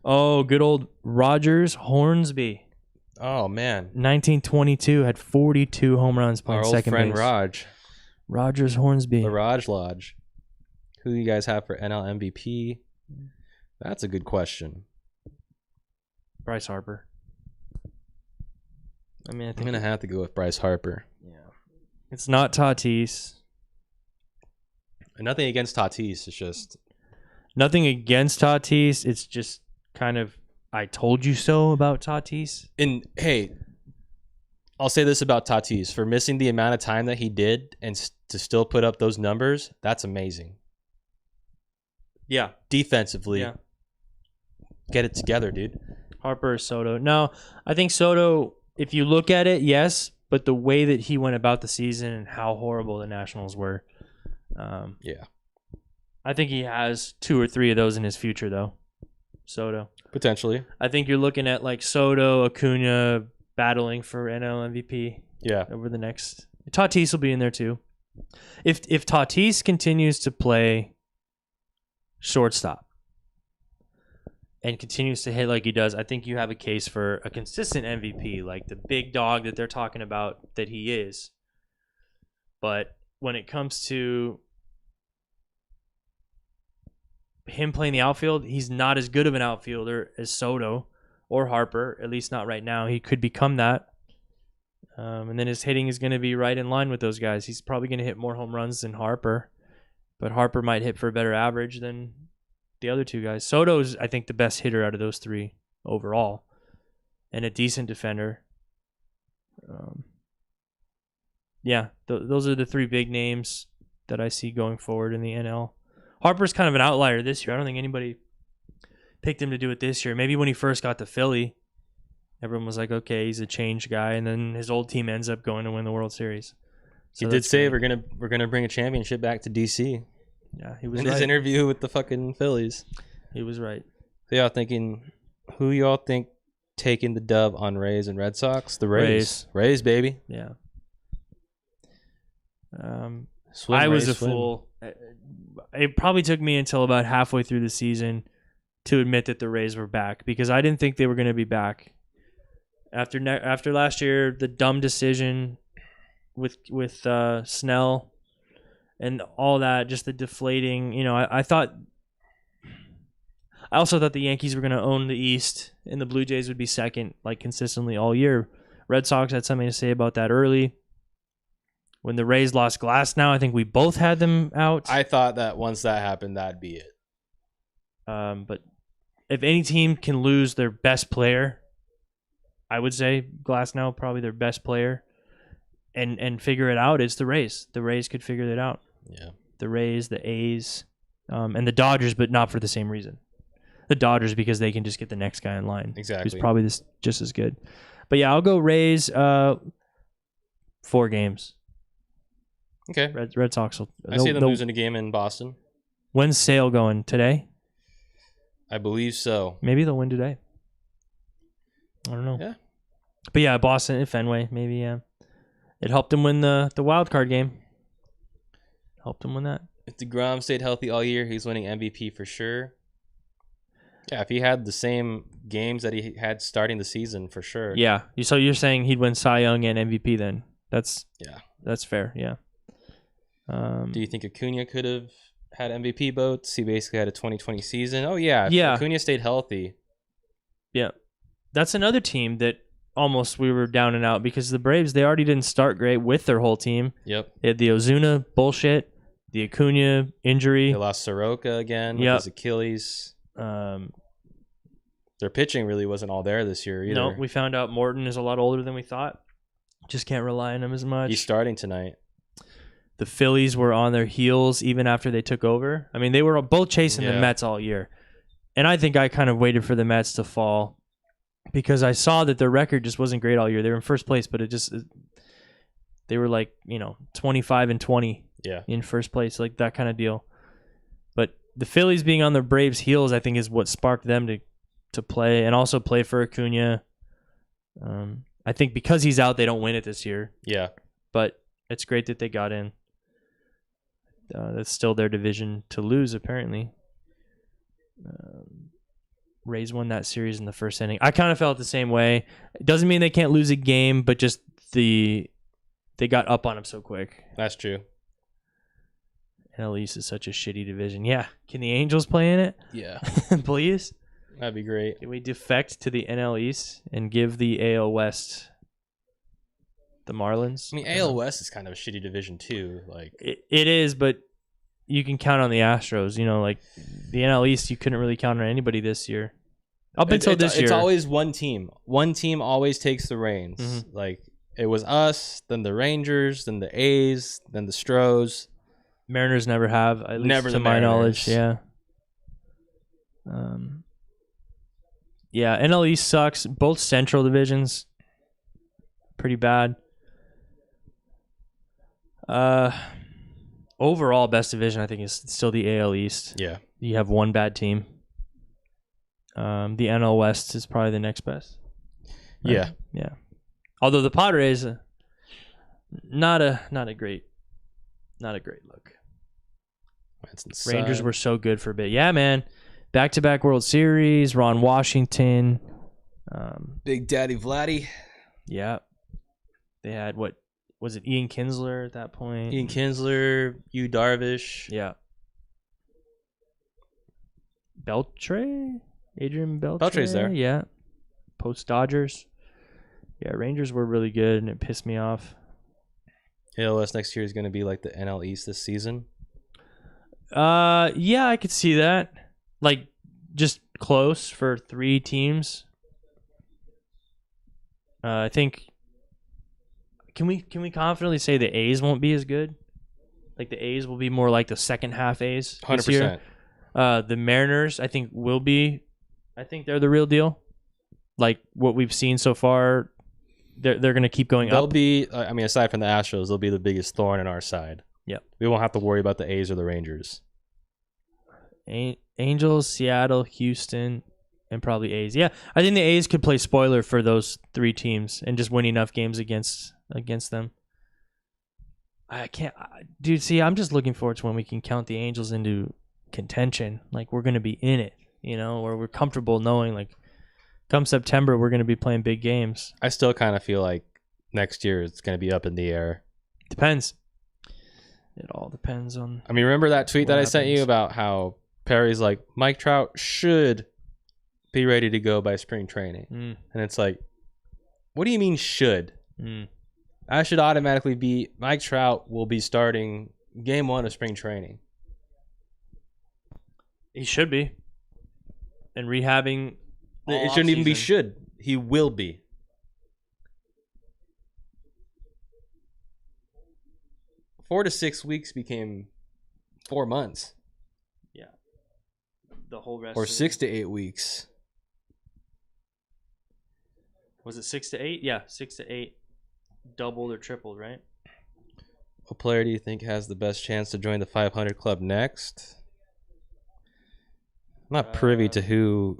Oh, good old Rogers Hornsby. Oh, man. 1922, had 42 home runs playing second base. Our old friend Raj. Rogers Hornsby. The Raj Lodge. Who do you guys have for NL MVP? That's a good question. Bryce Harper. I mean, I think I'm going to have to go with Bryce Harper. Yeah. It's not Tatis. And nothing against Tatis. It's just... Nothing against Tatis. It's just kind of, I told you so about Tatis. And, hey, I'll say this about Tatis. For missing the amount of time that he did and to still put up those numbers, that's amazing. Yeah. Defensively, get it together, dude. Harper or Soto. No, I think Soto, if you look at it, yes, but the way that he went about the season and how horrible the Nationals were. Yeah. I think he has 2 or 3 of those in his future, though. Soto. Potentially. I think you're looking at like Soto, Acuna battling for NL MVP. Yeah. Over the next... Tatis will be in there, too. If Tatis continues to play shortstop and continues to hit like he does, I think you have a case for a consistent MVP, like the big dog that they're talking about that he is. But when it comes to him playing the outfield, he's not as good of an outfielder as Soto or Harper, at least not right now. He could become that. And then his hitting is going to be right in line with those guys. He's probably going to hit more home runs than Harper, but Harper might hit for a better average than the other 2 guys. Soto's, I think, the best hitter out of those 3 overall and a decent defender. Those are the 3 big names that I see going forward in the NL. Harper's kind of an outlier this year. I don't think anybody picked him to do it this year. Maybe when he first got to Philly, everyone was like, okay, he's a change guy, and then his old team ends up going to win the World Series. So he did say we're gonna bring a championship back to DC. Yeah, he was in right. his interview with the fucking Phillies. He was right. So who y'all think taking the dub on Rays and Red Sox? The Rays. Rays, baby. Yeah. I was a fool. It probably took me until about halfway through the season to admit that the Rays were back because I didn't think they were going to be back. After last year, the dumb decision with Snell and all that, just the deflating, I also thought the Yankees were going to own the East and the Blue Jays would be second, like consistently all year. Red Sox had something to say about that early. When the Rays lost Glasnow, I think we both had them out. I thought that once that happened, that'd be it. But if any team can lose their best player, I would say Glasnow probably their best player, and figure it out, it's the Rays. The Rays could figure it out. Yeah. the Rays, the A's, and the Dodgers, but not for the same reason. The Dodgers because they can just get the next guy in line. Exactly. Who's probably just as good. But yeah, I'll go Rays. 4 games. Okay. Red Sox will. I see them losing a game in Boston. When's Sale going? Today? I believe so. Maybe they'll win today. I don't know. Yeah. But yeah, Boston and Fenway, maybe, yeah. It helped them win the wild card game. Helped them win that. If DeGrom stayed healthy all year, he's winning MVP for sure. Yeah, if he had the same games that he had starting the season, for sure. Yeah. So you're saying he'd win Cy Young and MVP then? That's fair, yeah. Do you think Acuna could have had MVP votes? He basically had a 2020 season. Oh, yeah. If Yeah. Acuna stayed healthy. Yeah. That's another team that almost we were down and out because the Braves, they already didn't start great with their whole team. Yep. They had the Ozuna bullshit, the Acuna injury. They lost Soroka again with his Achilles. Their pitching really wasn't all there this year either. No, we found out Morton is a lot older than we thought. Just can't rely on him as much. He's starting tonight. The Phillies were on their heels even after they took over. I mean, they were both chasing the Mets all year. And I think I kind of waited for the Mets to fall because I saw that their record just wasn't great all year. They were in first place, but they were like, 25-20 in first place, like that kind of deal. But the Phillies being on the Braves' heels, I think, is what sparked them to play and also play for Acuna. I think because he's out, they don't win it this year. Yeah. But it's great that they got in. That's still their division to lose, apparently. Rays won that series in the first inning. I kind of felt the same way. It doesn't mean they can't lose a game, but just they got up on them so quick. That's true. NL East is such a shitty division. Yeah. Can the Angels play in it? Yeah. Please? That'd be great. Can we defect to the NL East and give the AL West the Marlins? I mean, AL West is kind of a shitty division too. Like it is, but you can count on the Astros. Like the NL East, you couldn't really count on anybody this year. Up until this year, it's always one team. One team always takes the reins. Mm-hmm. Like it was us, then the Rangers, then the A's, then the Stros. Mariners never have, at least never to the my Mariners. knowledge. Yeah. Yeah, NL East sucks. Both Central divisions, pretty bad. Overall, best division I think is still the AL East. Yeah, you have one bad team. The NL West is probably the next best. Right? Yeah. Although the Padres, not a great look. That's insane. Rangers were so good for a bit. Yeah, man. Back-to-back World Series. Ron Washington. Big Daddy Vladdy. Yeah. They had, what was it, Ian Kinsler at that point? Ian Kinsler, Yu Darvish. Yeah. Beltre? Adrian Beltre? Beltre's there. Yeah. Post-Dodgers. Yeah, Rangers were really good, and it pissed me off. ALS next year is going to be like the NL East this season. Yeah, I could see that. Like, just close for 3 teams. I think. Can we confidently say the A's won't be as good? Like the A's will be more like the second half A's. 100%. The Mariners, I think, will be. I think they're the real deal. Like what we've seen so far, they're going to keep going They'll up. be. I mean, aside from the Astros, they'll be the biggest thorn in our side. Yep. We won't have to worry about the A's or the Rangers. Angels, Seattle, Houston, and probably A's. Yeah, I think the A's could play spoiler for those 3 teams and just win enough games against them. I can't, dude. See, I'm just looking forward to when we can count the Angels into contention. Like we're going to be in it, where we're comfortable knowing like come September we're going to be playing big games. I still kind of feel like next year it's going to be up in the air. Depends. It all depends on. I mean, remember that tweet that I sent happens. you about how Perry's like Mike Trout should be ready to go by spring training, and it's like, what do you mean should? I should automatically be Mike Trout will be starting game 1 of spring training. He should be. And rehabbing. It shouldn't even be should. He will be. $4 to 6 weeks became 4 months. Yeah. The whole rest. Or of 6 to 8 weeks. Was it 6 to 8? Yeah, 6 to 8. Doubled or tripled, right? What player do you think has the best chance to join the 500 club next? I'm not privy to who.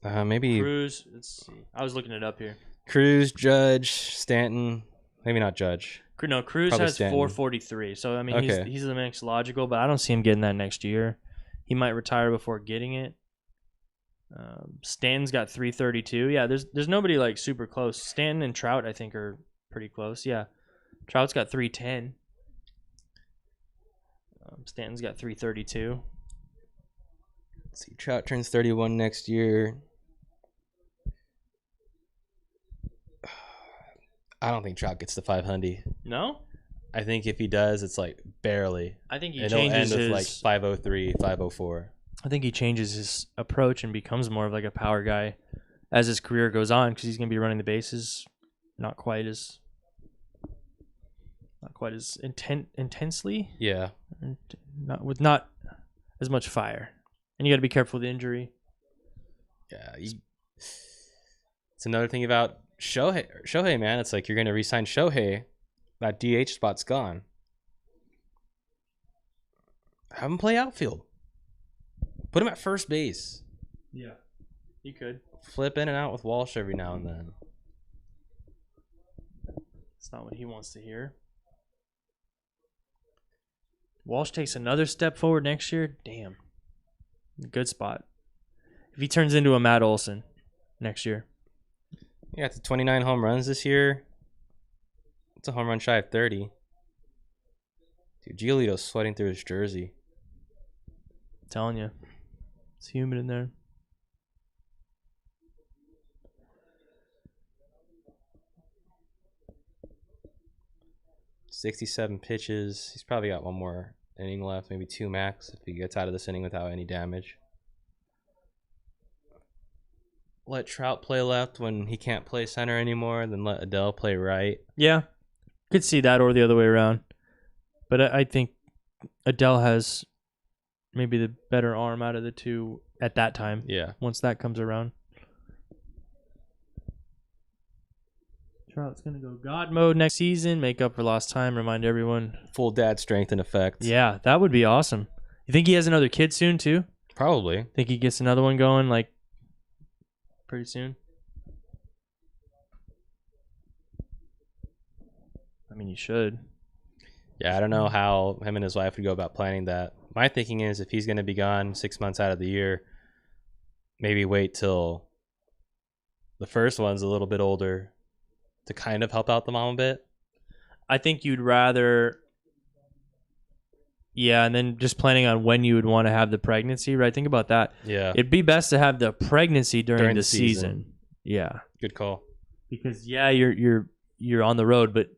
Maybe Cruz. Let's see. I was looking it up here. Cruz, Judge, Stanton. Maybe not Judge. No, Cruz Probably has Stanton. 443. So I mean, Okay. he's the next logical, but I don't see him getting that next year. He might retire before getting it. Stanton's got 332. Yeah, there's nobody like super close. Stanton and Trout, I think, are pretty close. Yeah, Trout's got 310. Stanton's got 332. Let's see, Trout turns 31 next year. I don't think Trout gets to 500. No, I think if he does, it's like barely. I think he It'll changes end with his like 503, 504. I think he changes his approach and becomes more of like a power guy as his career goes on because he's going to be running the bases not quite as intensely. Yeah. Not as much fire. And you got to be careful with injury. Yeah. It's another thing about Shohei, man. It's like you're going to re-sign Shohei. That DH spot's gone. Have him play outfield. Put him at first base. Yeah, you could. Flip in and out with Walsh every now and then. It's not what he wants to hear. Walsh takes another step forward next year. Damn. Good spot. If he turns into a Matt Olson next year. Yeah, it's 29 home runs this year. It's a home run shy of 30. Dude, Giolito's sweating through his jersey. I'm telling you. It's humid in there. $67 pitches. He's probably got one more inning left, maybe 2 max if he gets out of this inning without any damage. Let Trout play left when he can't play center anymore, then let Adele play right. Yeah. Could see that or the other way around. But I think Adele has maybe the better arm out of the two at that time. Yeah. Once that comes around. Trout's going to go God mode next season, make up for lost time, remind everyone. Full dad strength in effect. Yeah, that would be awesome. You think he has another kid soon, too? Probably. Think he gets another one going, like, pretty soon? I mean, you should. Yeah, I don't know how him and his wife would go about planning that. My thinking is if he's going to be gone 6 months out of the year, maybe wait till the first one's a little bit older to kind of help out the mom a bit. I think you'd rather... Yeah, and then just planning on when you would want to have the pregnancy, right? Think about that. Yeah. It'd be best to have the pregnancy during the season. Yeah. Good call. Because yeah, you're on the road, but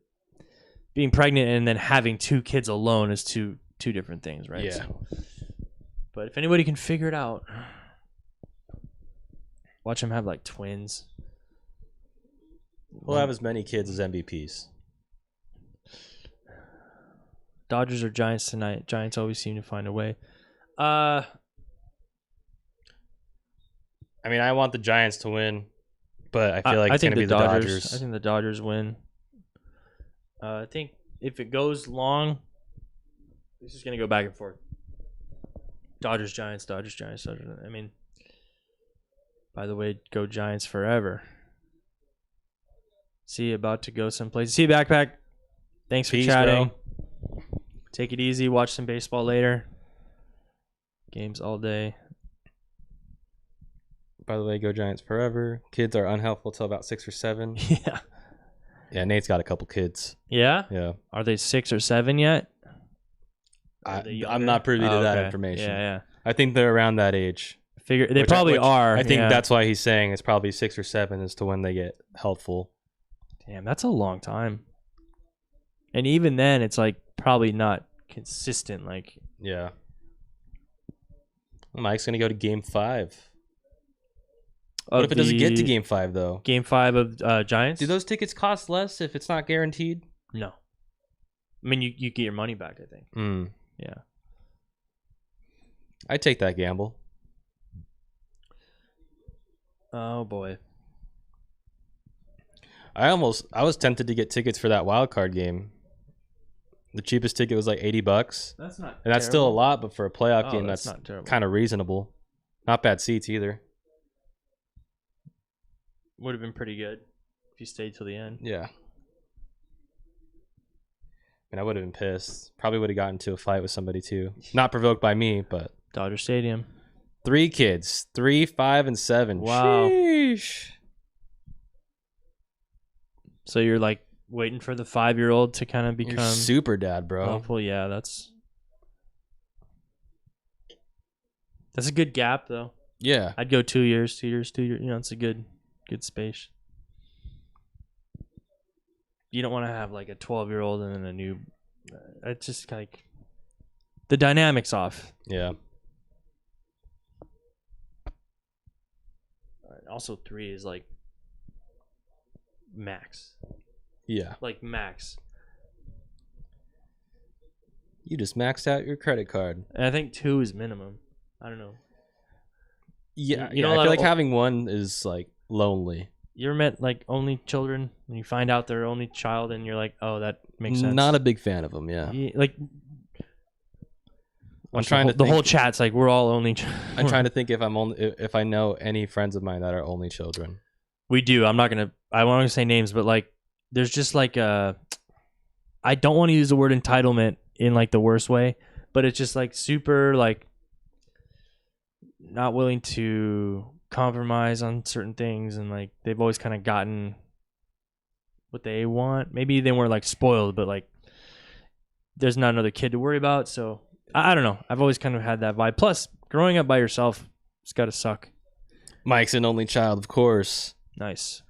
being pregnant and then having 2 kids alone is two different things, right? Yeah. So, but if anybody can figure it out, watch them have like twins. We'll have as many kids as MVPs. Dodgers or Giants tonight. Giants always seem to find a way. I mean, I want the Giants to win, but I feel like it's going to be the Dodgers. I think the Dodgers win. I think if it goes long, it's just going to go back and forth. Dodgers, Giants, Dodgers, Giants, Dodgers. I mean, by the way, go Giants forever. See, about to go someplace. See you, Backpack. Thanks for chatting. Bro. Take it easy. Watch some baseball later. Games all day. By the way, go Giants forever. Kids are unhelpful till about 6 or 7. Yeah. Yeah, Nate's got a couple kids. Yeah? Yeah. Are they 6 or 7 yet? I'm not privy to that information. Yeah. I think they're around that age. They probably are. I think that's why he's saying it's probably 6 or 7 as to when they get helpful. Damn, that's a long time. And even then, it's like probably not consistent. Like, yeah. Mike's gonna go to Game 5. What if it doesn't get to Game 5 though? Game 5 of Giants. Do those tickets cost less if it's not guaranteed? No. I mean, you get your money back. I think. Mm. Yeah. I'd take that gamble. Oh boy. I was tempted to get tickets for that wild card game. The cheapest ticket was like $80. That's not. And that's still a lot, but for a playoff game, that's that's not terrible. kind of reasonable. Not bad seats either. Would have been pretty good if you stayed till the end. Yeah. And I would have been pissed. Probably would have gotten into a fight with somebody too. Not provoked by me, but Dodger Stadium. 3 kids, 3, 5, and 7. Wow. Sheesh. So you're like waiting for the 5-year-old to kind of become You're super dad, bro. Oh, well, yeah, that's a good gap though. Yeah. I'd go 2 years, 2 years, 2 years. You know, it's a good space. You don't want to have like a 12-year-old and then a new. It's just like the dynamics off. Yeah. Also, 3 is like max. Yeah. Like max. You just maxed out your credit card. And I think 2 is minimum. I don't know. Yeah. You know, I feel like having one is like lonely. You ever met like only children and you find out they're only child and you're like, oh, that makes sense. Not a big fan of them. Yeah. Like, I'm trying to the think, whole chat's like we're all only. I'm trying to think if I know any friends of mine that are only children. We do. I won't gonna say names, but like, there's just like I don't want to use the word entitlement in like the worst way, but it's just like super like not willing to compromise on certain things, and like they've always kind of gotten what they want. Maybe they weren't like spoiled, but like there's not another kid to worry about. So I don't know. I've always kind of had that vibe. Plus, growing up by yourself, it's got to suck. Mike's an only child, of course. Nice.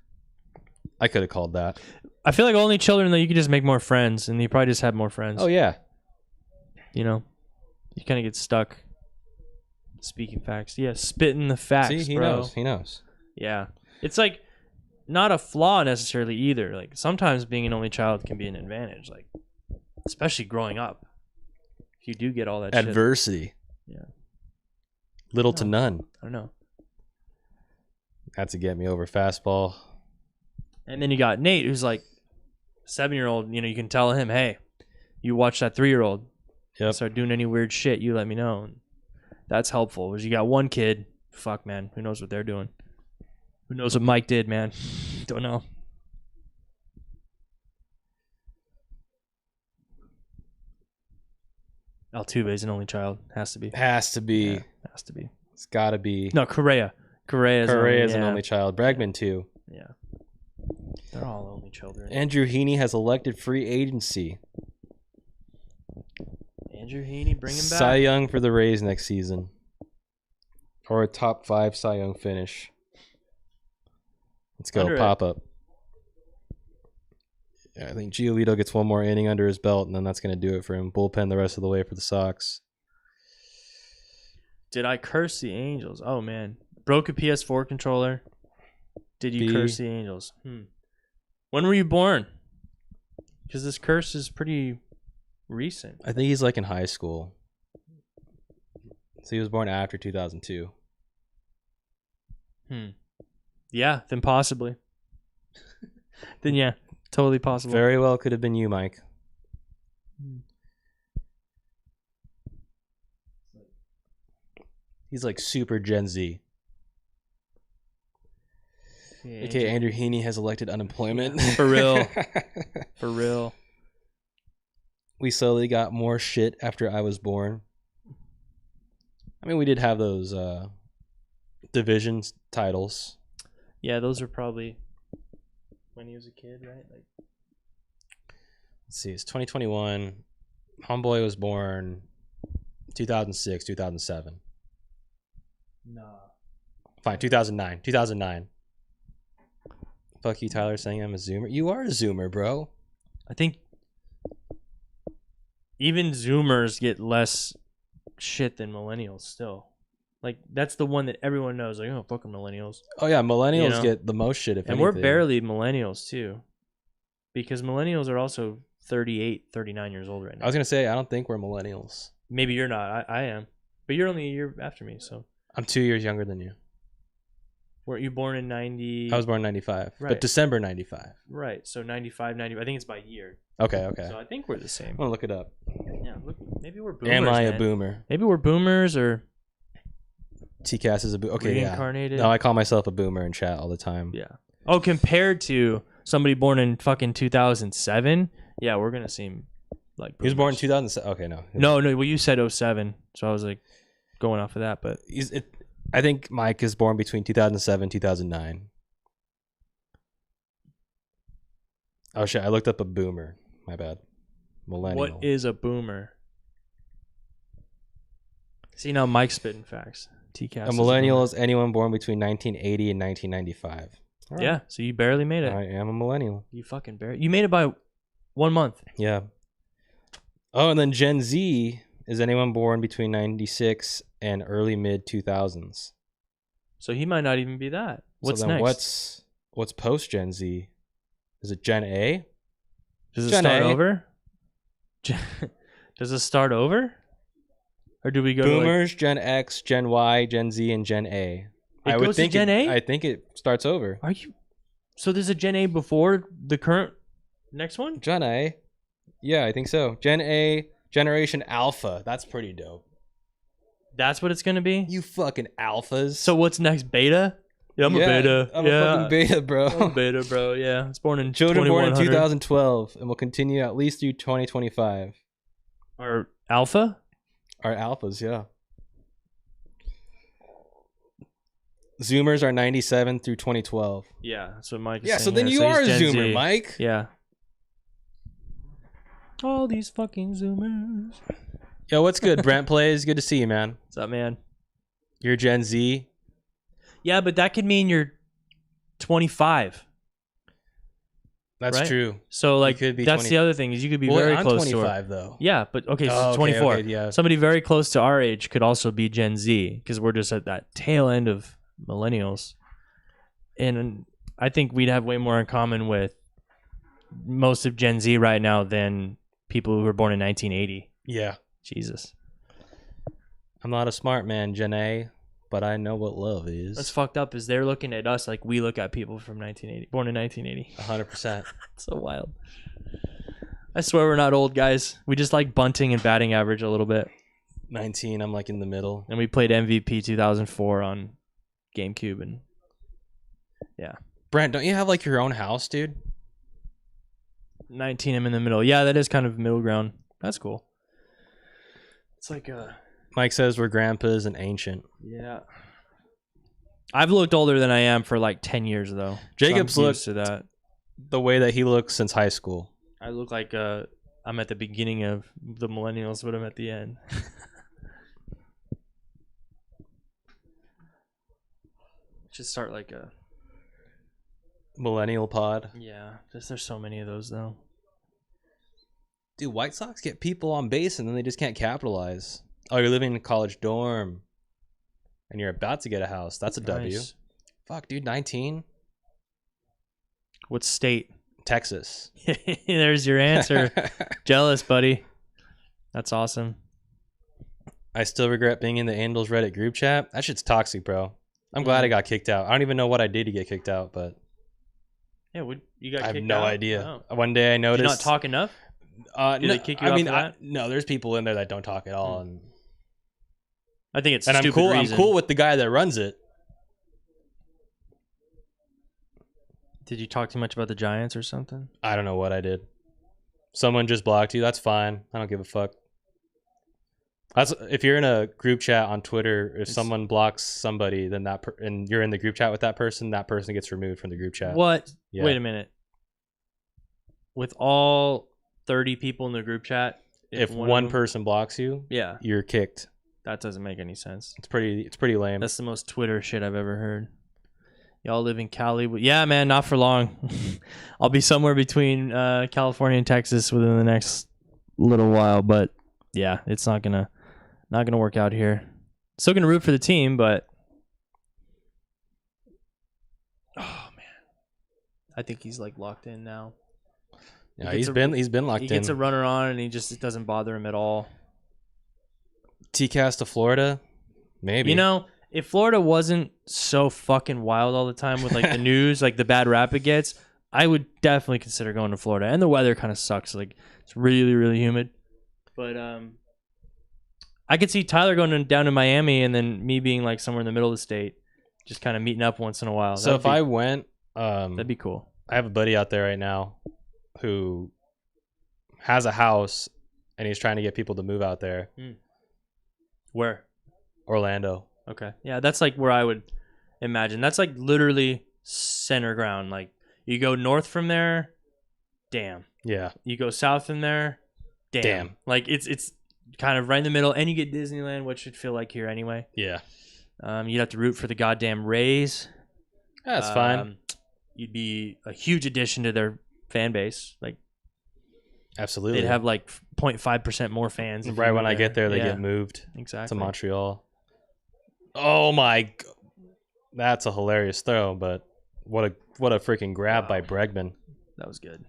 I could have called that. I feel like only children, though, you could just make more friends, and you probably just have more friends. Oh, yeah. You know? You kind of get stuck. Speaking facts. Yeah, spitting the facts, See, he bro. knows. He knows. Yeah. It's like not a flaw necessarily either. Like sometimes being an only child can be an advantage, like especially growing up. If you do get all that adversity. Shit. Yeah. Little to none. I don't know. Had to get me over fastball. And then you got Nate, who's like 7-year-old. You know, you can tell him, hey, you watch that 3-year-old. Yep. Start doing any weird shit, you let me know. And that's helpful. Whereas you got one kid, fuck, man, who knows what they're doing? Who knows what Mike did, man? Don't know. Altuve's an only child. Has to be. Has to be. Yeah, has to be. It's got to be. No, Correa. Correa is an only child. Bregman, too. Yeah. They're all only children. Andrew Heaney has elected free agency. Andrew Heaney, bring him back. Cy Young for the Rays next season. Or a top 5 Cy Young finish. Let's go, pop up. Yeah, I think Giolito gets one more inning under his belt, and then that's going to do it for him. Bullpen the rest of the way for the Sox. Did I curse the Angels? Oh, man. Broke a PS4 controller. Did you curse the Angels? When were you born? Because this curse is pretty recent. I think he's like in high school. So he was born after 2002. Yeah, then possibly. Then yeah, totally possible. Very well could have been you, Mike. He's like super Gen Z. Yeah, Okay, Andrew Heaney has elected unemployment. For real. For real. We slowly got more shit after I was born. I mean, we did have those divisions titles. Yeah, those are probably when he was a kid, right? Like, let's see, it's 2021. Homeboy was born 2006, 2007. nah. Fine, 2009. 2009. Fuck you, Tyler, saying I'm a Zoomer. You are a Zoomer, bro. I think even Zoomers get less shit than millennials still. Like, that's the one that everyone knows. Like, oh, fucking millennials. Oh, yeah, millennials You know? get the most shit, if And anything. we're barely millennials, too. Because millennials are also 38, 39 years old right now. I was going to say, I don't think we're millennials. Maybe you're not. I am. But you're only a year after me, so. I'm 2 years younger than you. Weren't you born in 90? I was born in 95, Right. but December 95. Right, so 95, 90. I think it's by year. Okay. So I think we're the same. I'm going to look it up. Yeah, look, maybe we're boomers, Am I man. a boomer? Maybe we're boomers or TCAS is a boomer. Okay, reincarnated. yeah. No, I call myself a boomer in chat all the time. Yeah. Oh, compared to somebody born in fucking 2007, yeah, we're going to seem like boomers. He was born in 2007. Okay, no. No, well, you said 07, so I was like going off of that, but. I think Mike is born between 2007 and 2009. Oh, shit. I looked up a boomer. My bad. Millennial. What is a boomer? See, now Mike's spitting facts. TCAS. A millennial is anyone born between 1980 and 1995. All right. Yeah, so you barely made it. I am a millennial. You fucking barely. You made it by 1 month. Yeah. Oh, and then Gen Z is anyone born between 96 and early mid 2000s. So he might not even be that. What's so then next? What's post Gen Z? Is it Gen A? Does it Gen start A. over? Does it start over? Or do we go Boomers, Gen X, Gen Y, Gen Z, and Gen A? It goes to Gen A? I think it starts over. Are you? So there's a Gen A before the current next one? Gen A? Yeah, I think so. Gen A, Generation Alpha. That's pretty dope. That's what it's going to be? You fucking alphas. So what's next? Beta? Yeah, I'm a beta. I'm a fucking beta, bro. I'm a beta, bro. Yeah. It's born in Children born in 2100. 2012 and will continue at least through 2025. Or alpha? Are alphas, yeah. Zoomers are 97 through 2012. Yeah, that's what Mike is Yeah, saying so then here. you are a he's Gen Zoomer, Z. Mike. Yeah. All these fucking Zoomers. Yo, what's good? Brent Plays. Good to see you, man. What's up, man? You're Gen Z. Yeah, but that could mean you're 25. That's Right? true. So, like, could be that's 20 the other thing is you could be Well, very I'm close to 25 her. though. Yeah, but okay, so Oh, okay, 24. okay, yeah. Somebody very close to our age could also be Gen Z because we're just at that tail end of millennials. And I think we'd have way more in common with most of Gen Z right now than people who were born in 1980. Yeah. Jesus. I'm not a smart man, Gen A, but I know what love is. What's fucked up is they're looking at us like we look at people from 1980, born in 1980. 100%. So wild. I swear we're not old, guys. We just like bunting and batting average a little bit. 19, I'm like in the middle. And we played MVP 2004 on GameCube. And yeah. Brent, don't you have like your own house, dude? 19, I'm in the middle. Yeah, that is kind of middle ground. That's cool. It's like Mike says we're grandpas and ancient. yeah. I've looked older than I am for like 10 years though. Jacob's so I'm looked used to that. the way that he looks since high school. I look like I'm at the beginning of the millennials, but I'm at the end. Should start like a Millennial pod. yeah. There's so many of those though. Dude, White Sox get people on base and then they just can't capitalize. Oh, you're living in a college dorm and you're about to get a house. That's a W. Nice. Fuck, dude, 19? What state? Texas. There's your answer. Jealous, buddy. That's awesome. I still regret being in the Angels Reddit group chat. That shit's toxic, bro. I'm glad I got kicked out. I don't even know what I did to get kicked out, but Yeah, you got I have kicked no out? idea. Wow. One day I Did noticed. you not talk enough? Did they kick you out for that? No, there's people in there that don't talk at all, and I think it's a I'm stupid cool. reason. I'm cool with the guy that runs it. Did you talk too much about the Giants or something? I don't know what I did. Someone just blocked you. That's fine. I don't give a fuck. That's if you're in a group chat on Twitter. If someone blocks somebody, then and you're in the group chat with that person gets removed from the group chat. What? Yeah. Wait a minute. With all 30 people in the group chat, If one one of them- person blocks you, yeah, you're kicked. that doesn't make any sense. It's pretty lame. That's the most Twitter shit I've ever heard. Y'all live in Cali? Yeah, man, not for long. I'll be somewhere between California and Texas within the next little while, but yeah, it's not gonna work out here. Still gonna root for the team, but oh man, I think he's like locked in now. Yeah, he's been locked in. He gets a runner on, and it doesn't bother him at all. TCAS to Florida, maybe. You know, if Florida wasn't so fucking wild all the time with like the news, like the bad rap it gets, I would definitely consider going to Florida. And the weather kind of sucks. Like it's really, really humid. But I could see Tyler going down to Miami and then me being like somewhere in the middle of the state, just kind of meeting up once in a while. So if I went, that'd be cool. I have a buddy out there right now who has a house and he's trying to get people to move out there. Where? Orlando. Okay. Yeah, that's like where I would imagine. That's like literally center ground. Like you go north from there, damn. Yeah. You go south from there, damn. Like it's kind of right in the middle, and you get Disneyland, which should feel like here anyway. Yeah. You'd have to root for the goddamn Rays. That's fine. You'd be a huge addition to their fan base. Like absolutely. They'd have like 0.5% more fans. Right when I get there, they get moved to Montreal. Oh my, that's a hilarious throw, but what a freaking grab by Bregman. That was good.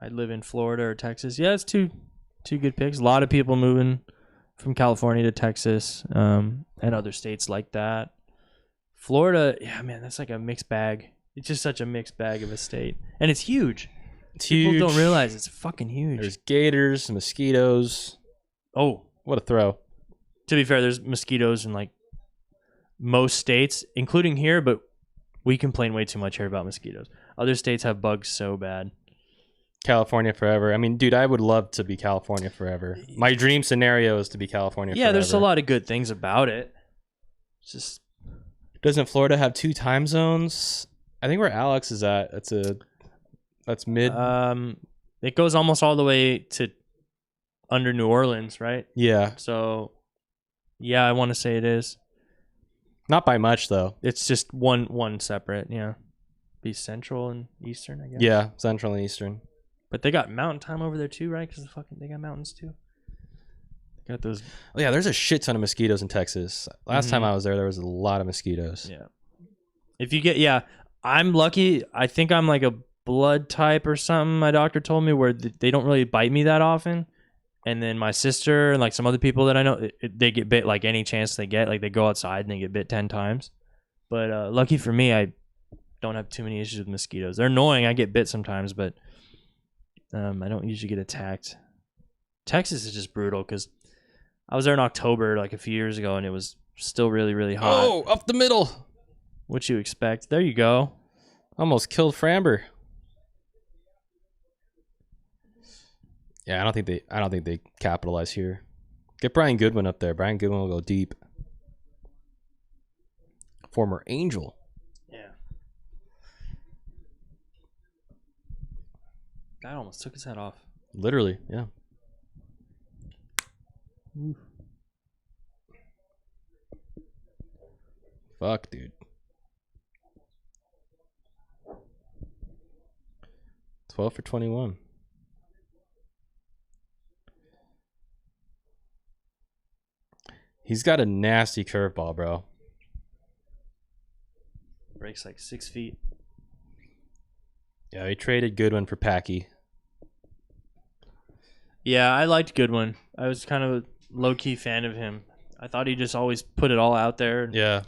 I'd live in Florida or Texas. Yeah, it's two good picks. A lot of people moving from California to Texas and other states like that. Florida, yeah, man, that's like a mixed bag. It's just such a mixed bag of a state. And it's huge. People don't realize it's fucking huge. There's gators, mosquitoes. Oh. What a throw. To be fair, there's mosquitoes in like most states, including here, but we complain way too much here about mosquitoes. Other states have bugs so bad. California forever. I mean, dude, I would love to be California forever. My dream scenario is to be California forever. Yeah, there's a lot of good things about it. It's just... Doesn't Florida have 2 time zones? I think where Alex is at, that's mid. It goes almost all the way to under New Orleans, right? Yeah. So, yeah, I want to say it is. Not by much, though. It's just one separate, yeah. Be Central and Eastern, I guess. Yeah, Central and Eastern. But they got mountain time over there too, right? Because they got mountains too. They got those. Oh, yeah, there's a shit ton of mosquitoes in Texas. Last time I was there was a lot of mosquitoes. Yeah. If you get, I'm lucky. I think I'm like a blood type or something. My doctor told me where they don't really bite me that often. And then my sister and like some other people that I know, they get bit like any chance they get. Like they go outside and they get bit 10 times. But lucky for me, I don't have too many issues with mosquitoes. They're annoying. I get bit sometimes, but I don't usually get attacked. Texas is just brutal because I was there in October like a few years ago and it was still really, really hot. Oh, up the middle. What you expect? There you go. Almost killed Framber. Yeah, I don't think they capitalize here. Get Brian Goodwin up there. Brian Goodwin will go deep. Former Angel. Yeah. Guy almost took his head off. Literally, yeah. Oof. Fuck, dude. 12 for 21. He's got a nasty curveball, bro. Breaks like 6 feet. Yeah, he traded Goodwin for Packy. Yeah, I liked Goodwin. I was kind of a low-key fan of him. I thought he just always put it all out there. Yeah.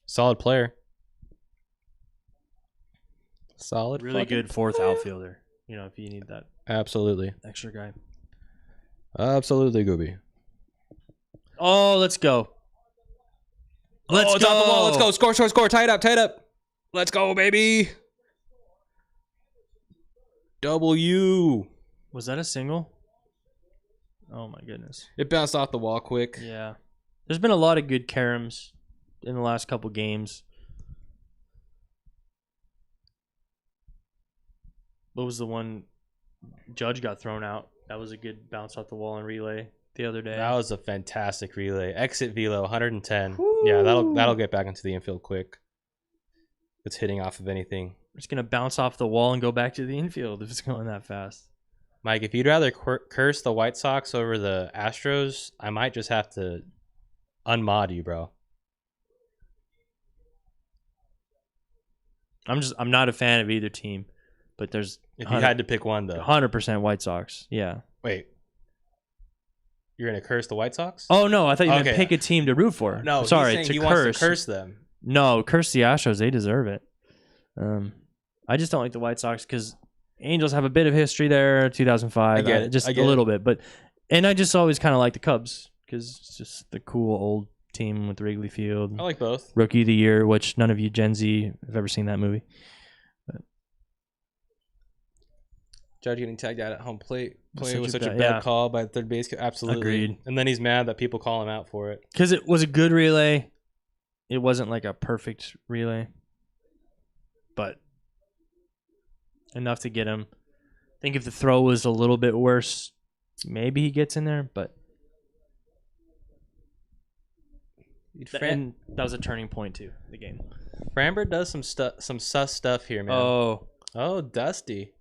Solid player. Solid. Really good fourth outfielder. You know, if you need that. Absolutely. Extra guy. Absolutely, Gooby. Oh, let's go. Let's go. It's off the wall. Let's go. Score. Tie it up. Let's go, baby. W. Was that a single? Oh, my goodness. It bounced off the wall quick. Yeah. There's been a lot of good caroms in the last couple games. What was the one Judge got thrown out? That was a good bounce off the wall and relay the other day. That was a fantastic relay. Exit velo, 110. Woo! Yeah, that'll get back into the infield quick. It's hitting off of anything. It's going to bounce off the wall and go back to the infield if it's going that fast. Mike, if you'd rather curse the White Sox over the Astros, I might just have to unmod you, bro. I'm not a fan of either team, but there's if you had to pick one though. 100% White Sox. Yeah. Wait. You're gonna curse the White Sox? Oh no, I thought you meant Okay. pick a team to root for. No, sorry, he's saying to he curse. wants to curse them. No, curse the Astros. They deserve it. I just don't like the White Sox because Angels have a bit of history there. 2005, I get it. just I a get little bit, and I just always kind of like the Cubs because it's just the cool old team with Wrigley Field. I like both. Rookie of the Year, which none of you Gen Z have ever seen that movie. Judge getting tagged out at home plate. Playing with Such such a a bad- bad yeah. call by the third base. Absolutely. Agreed. And then he's mad that people call him out for it. Because it was a good relay. It wasn't like a perfect relay, but enough to get him. I think if the throw was a little bit worse, maybe he gets in there, but and that was a turning point too, the game. Framber does some sus stuff here, man. Oh, Dusty.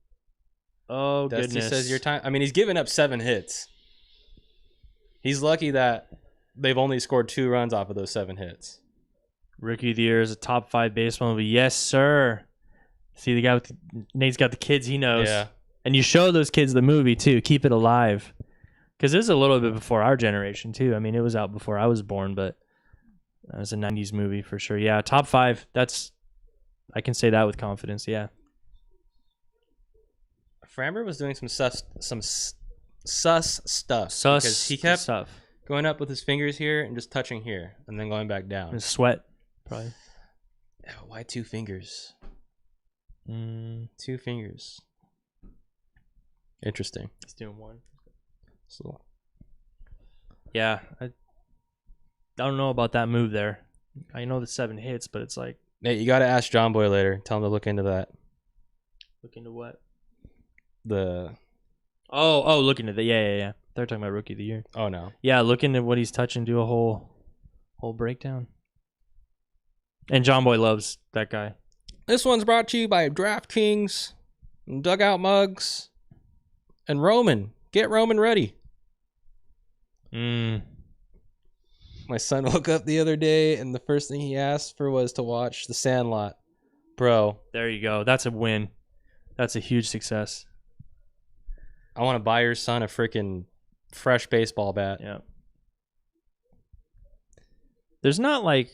Oh, Dusty goodness. says your time. I mean, he's given up 7 hits. He's lucky that they've only scored 2 runs off of those 7 hits. Rookie of the Year is a top 5 baseball movie. Yes, sir. See the guy with Nate's got the kids he knows. Yeah. And you show those kids the movie too. Keep it alive. Because this is a little bit before our generation too. I mean, it was out before I was born, but it was a 90s movie for sure. Yeah, top 5. I can say that with confidence. Yeah. Framber was doing some sus stuff. Sus because he kept stuff. going up with his fingers here and just touching here and then going back down. His sweat, probably. Yeah, why 2 fingers? 2 fingers. Interesting. He's doing 1. So, Yeah. I don't know about that move there. I know the 7 hits, but it's like. Nate, you got to ask John Boy later. Tell him to look into that. Look into what? Look into the yeah. They're talking about Rookie of the Year. Oh no. Yeah, look into what he's touching. Do a whole breakdown. And John Boy loves that guy. This one's brought to you by DraftKings, Dugout Mugs, and Roman. Get Roman ready. My son woke up the other day, and the first thing he asked for was to watch The Sandlot. Bro. There you go. That's a win. That's a huge success. I want to buy your son a freaking fresh baseball bat. Yeah. There's not like,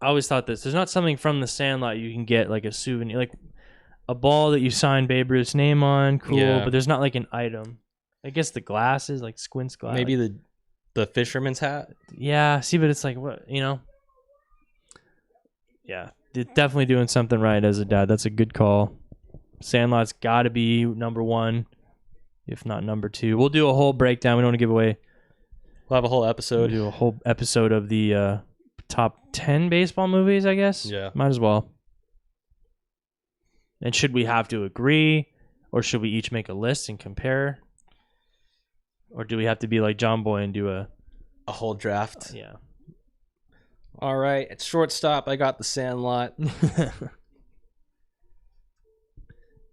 I always thought this, there's not something from The Sandlot you can get like a souvenir, like a ball that you signed Babe Ruth's name on, cool, Yeah. but there's not like an item. I guess the glasses, like Squint's glass. Maybe like, the fisherman's hat. yeah, see, but it's like, what, Yeah, definitely doing something right as a dad. That's a good call. Sandlot's got to be number 1, if not number 2. We'll do a whole breakdown. We don't want to give away. We'll have a whole episode. We'll do a whole episode of the top 10 baseball movies, I guess. Yeah. Might as well. And should we have to agree, or should we each make a list and compare? Or do we have to be like John Boy and do a whole draft? Yeah. All right. At shortstop, I got The Sandlot.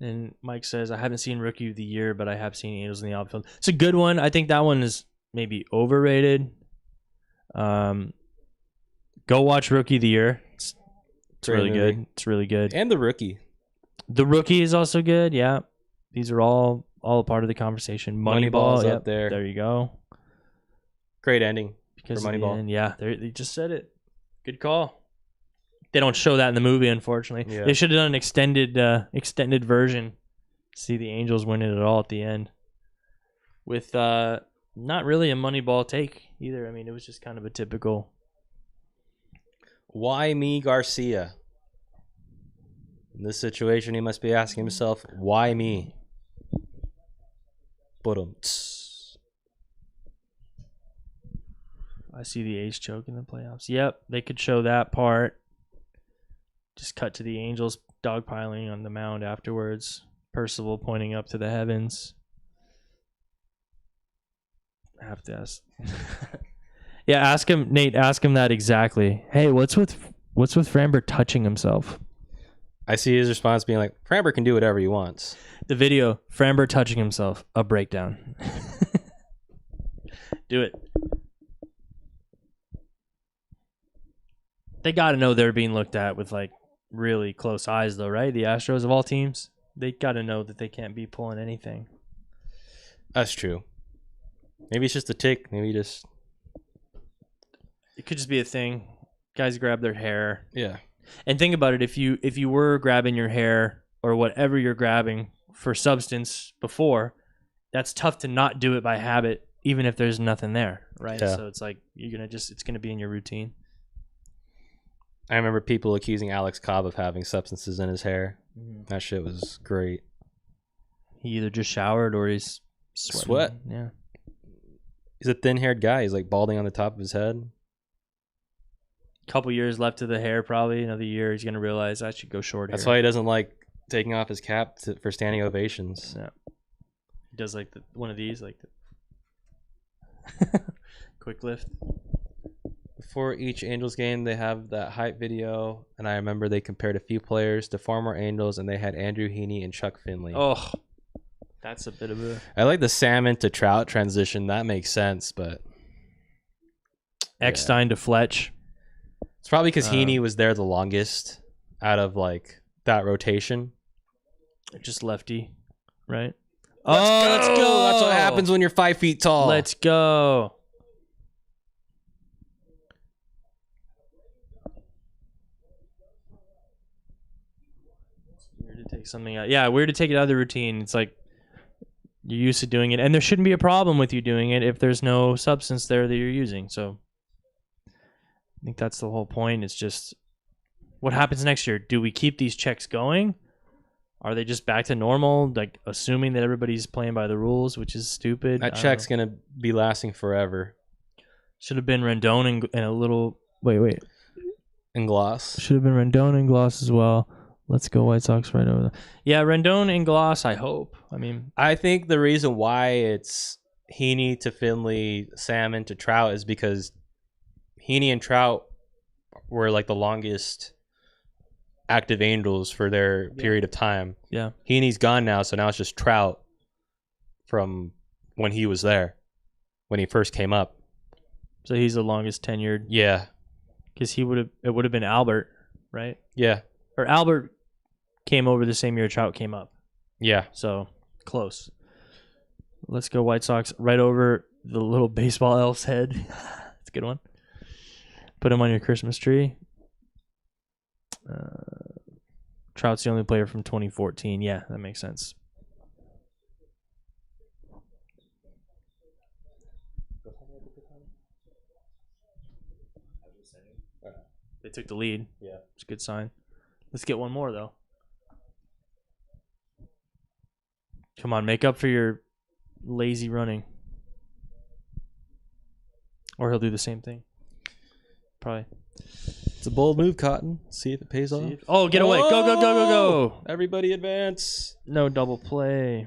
And Mike says, I haven't seen Rookie of the Year, but I have seen Angels in the Outfield. It's a good one. I think that one is maybe overrated. Go watch Rookie of the Year. It's really movie. good. It's really good. And The Rookie. The Rookie is also good. Yeah. These are all a part of the conversation. Moneyball's Yep, up there. There you go. Great ending Because for in the Moneyball. end, yeah, they just said it. Good call. They don't show that in the movie, unfortunately. Yeah. They should have done an extended version. See the Angels winning it all at the end. With not really a Moneyball take either. I mean, it was just kind of a typical. Why me, Garcia? In this situation, he must be asking himself, why me? I see the A's choke in the playoffs. Yep, they could show that part. Just cut to the Angels dogpiling on the mound afterwards. Percival pointing up to the heavens. I have to ask. Yeah, ask him, Nate. Ask him that exactly. Hey, what's with Framber touching himself? I see his response being like, Framber can do whatever he wants. The video, Framber touching himself, a breakdown. Do it. They got to know they're being looked at with like really close eyes, though, right? The Astros of all teams, they got to know that they can't be pulling anything. That's true. Maybe it's just a tick. Maybe just It could just be a thing. Guys grab their hair. yeah. And think about it, if you were grabbing your hair or whatever you're grabbing for substance before, that's tough to not do it by habit, even if there's nothing there, right? Yeah. So it's like it's gonna be in your routine. I remember people accusing Alex Cobb of having substances in his hair. Mm-hmm. That shit was great. He either just showered or he's sweating. Sweat. Yeah. He's a thin-haired guy. He's like balding on the top of his head. Couple years left of the hair, probably another year. He's gonna realize I should go short. That's hair. why he doesn't like taking off his cap for standing ovations. Yeah. He does like one of these, like the quick lift. Before each Angels game, they have that hype video, and I remember they compared a few players to former Angels, and they had Andrew Heaney and Chuck Finley. Oh, that's a bit of a. I like the salmon to trout transition. That makes sense, but Eckstein to Fletch. it's probably because Heaney was there the longest out of like that rotation. Just lefty, right? Let's go! That's what happens when you're 5 feet tall. Let's go. Weird to take something out. Yeah, weird to take it out of the routine. It's like you're used to doing it, and there shouldn't be a problem with you doing it if there's no substance there that you're using. So I think that's the whole point. It's just what happens next year. Do we keep these checks going? Are they just back to normal, like assuming that everybody's playing by the rules, which is stupid? That check's going to be lasting forever. Should have been Rendon and a little... Wait. And Gloss. Should have been Rendon and Gloss as well. Let's go White Sox right over there. Yeah, Rendon and Gloss, I hope. I think the reason why it's Heaney to Finley, Salmon to Trout is because Heaney and Trout were like the longest active Angels for their period of time. Yeah. Heaney's gone now, so now it's just Trout from when he was there, when he first came up. So he's the longest tenured. Yeah. Because it would have been Albert, right? Yeah. Or Albert came over the same year Trout came up. Yeah. So close. Let's go White Sox right over the little baseball elf's head. That's a good one. Put him on your Christmas tree. Trout's the only player from 2014. Yeah, that makes sense. They took the lead. Yeah. It's a good sign. Let's get one more, though. Come on, make up for your lazy running. Or he'll do the same thing. Probably. It's a bold move, Cotton. See if it pays off. Oh, get away. Go. Everybody advance. No double play.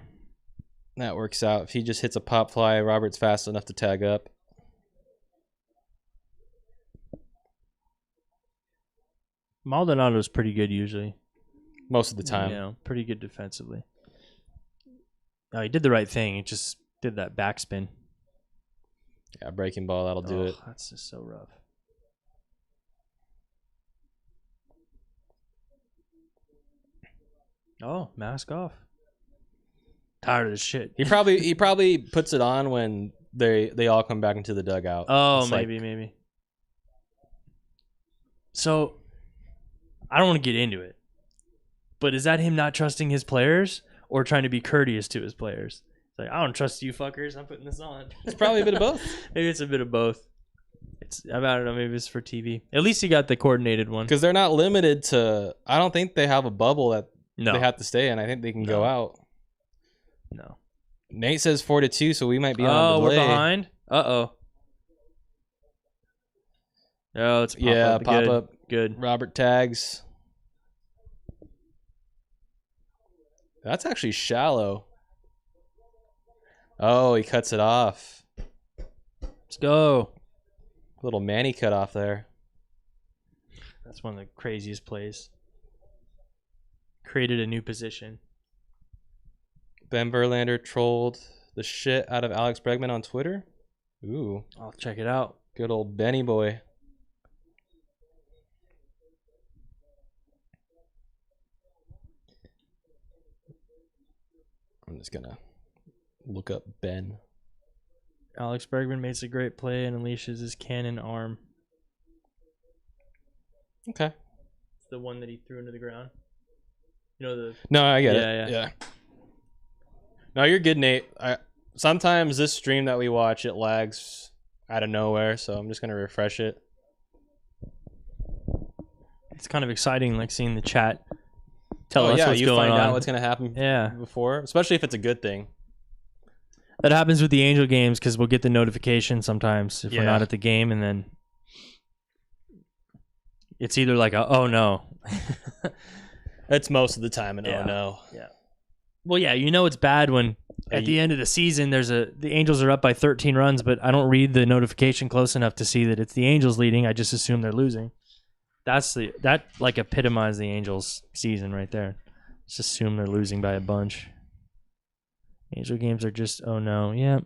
That works out. If he just hits a pop fly, Robert's fast enough to tag up. Maldonado's pretty good usually. Most of the time. Yeah, pretty good defensively. Oh, he did the right thing. He just did that backspin. Yeah, breaking ball, that'll do it. That's just so rough. Oh, mask off. Tired of this shit. He probably puts it on when they all come back into the dugout. Oh, It's maybe. So, I don't want to get into it, but is that him not trusting his players or trying to be courteous to his players? It's like, I don't trust you fuckers. I'm putting this on. It's probably a bit of both. Maybe it's a bit of both. I don't know. Maybe it's for TV. At least he got the coordinated one. Because they're not limited to. I don't think they have a bubble that No. they have to stay in. I think they can go out. No. Nate says 4-2, so we might be on delay. We're behind. Uh-oh. Oh, it's pop up. Good. Robert tags. That's actually shallow. Oh, he cuts it off. Let's go. Little Manny cut off there. That's one of the craziest plays. Created a new position. Ben Verlander trolled the shit out of Alex Bregman on Twitter. Ooh. I'll check it out. Good old Benny boy. I'm just going to look up Ben. Alex Bregman makes a great play and unleashes his cannon arm. Okay. It's the one that he threw into the ground. You know the. No, I get Yeah, it. Yeah. No, you're good, Nate. Sometimes this stream that we watch, it lags out of nowhere, so I'm just gonna refresh it. It's kind of exciting, like seeing the chat tell Oh us yeah, what's you going find on. out what's gonna happen. Yeah. Before, especially if it's a good thing. That happens with the Angel games because we'll get the notification sometimes if we're Yeah. not at the game, and then it's either like a, oh no. It's most of the time an Yeah. oh no. Yeah. Well, yeah, you know it's bad when at the end of the season the Angels are up by 13 runs, but I don't read the notification close enough to see that it's the Angels leading. I just assume they're losing. That like epitomizes the Angels season right there. Just assume they're losing by a bunch. Angel games are just oh no. Yeah.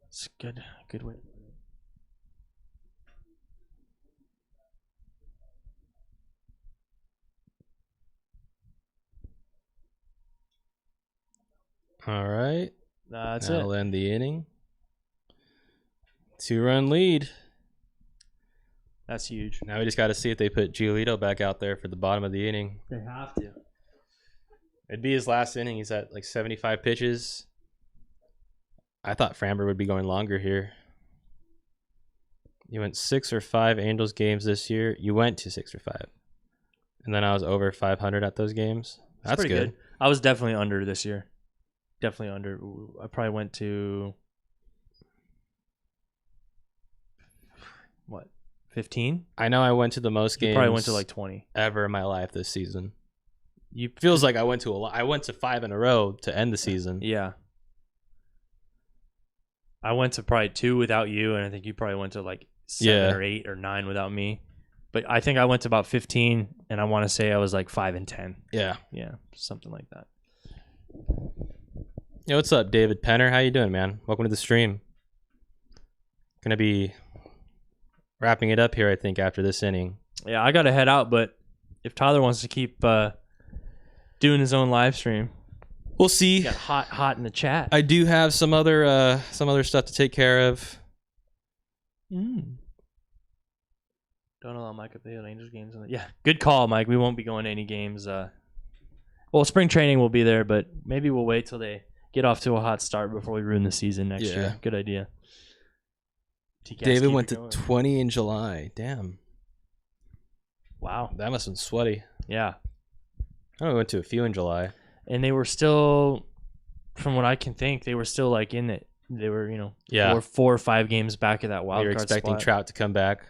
It's good way. All right. That's That'll it. end the inning. 2-run lead. That's huge. Now we just got to see if they put Giolito back out there for the bottom of the inning. They have to. It'd be his last inning. He's at like 75 pitches. I thought Framber would be going longer here. You went 6 or 5 Angels games this year. You went to 6 or 5. And then I was over 500 at those games. That's pretty good. I was definitely under this year. Definitely under. I probably went to what, 15? I know I went to the most games. You probably went to like 20 ever in my life this season. You Feels like I went to a lot. I went to 5 in a row to end the season. Yeah. I went to probably 2 without you, and I think you probably went to like 7 or 8 or 9 without me. But I think I went to about 15, and I want to say I was like 5 and 10. Yeah. Yeah, something like that. Yo, what's up, David Penner? How you doing, man? Welcome to the stream. Gonna be wrapping it up here, I think, after this inning. Yeah, I got to head out, but if Tyler wants to keep doing his own live stream, we'll see. got hot in the chat. I do have some other stuff to take care of. Don't allow Mike to play at Angels games. Yeah, good call, Mike. We won't be going to any games. Well, spring training will be there, but maybe we'll wait till they get off to a hot start before we ruin the season next year. Good idea. David went to 20 in July. Damn. Wow. That must have been sweaty. Yeah. I only went to a few in July. And they were still, from what I can think, they were still like in it. They were, four or 5 games back of that wild You're card expecting spot. Trout to come back.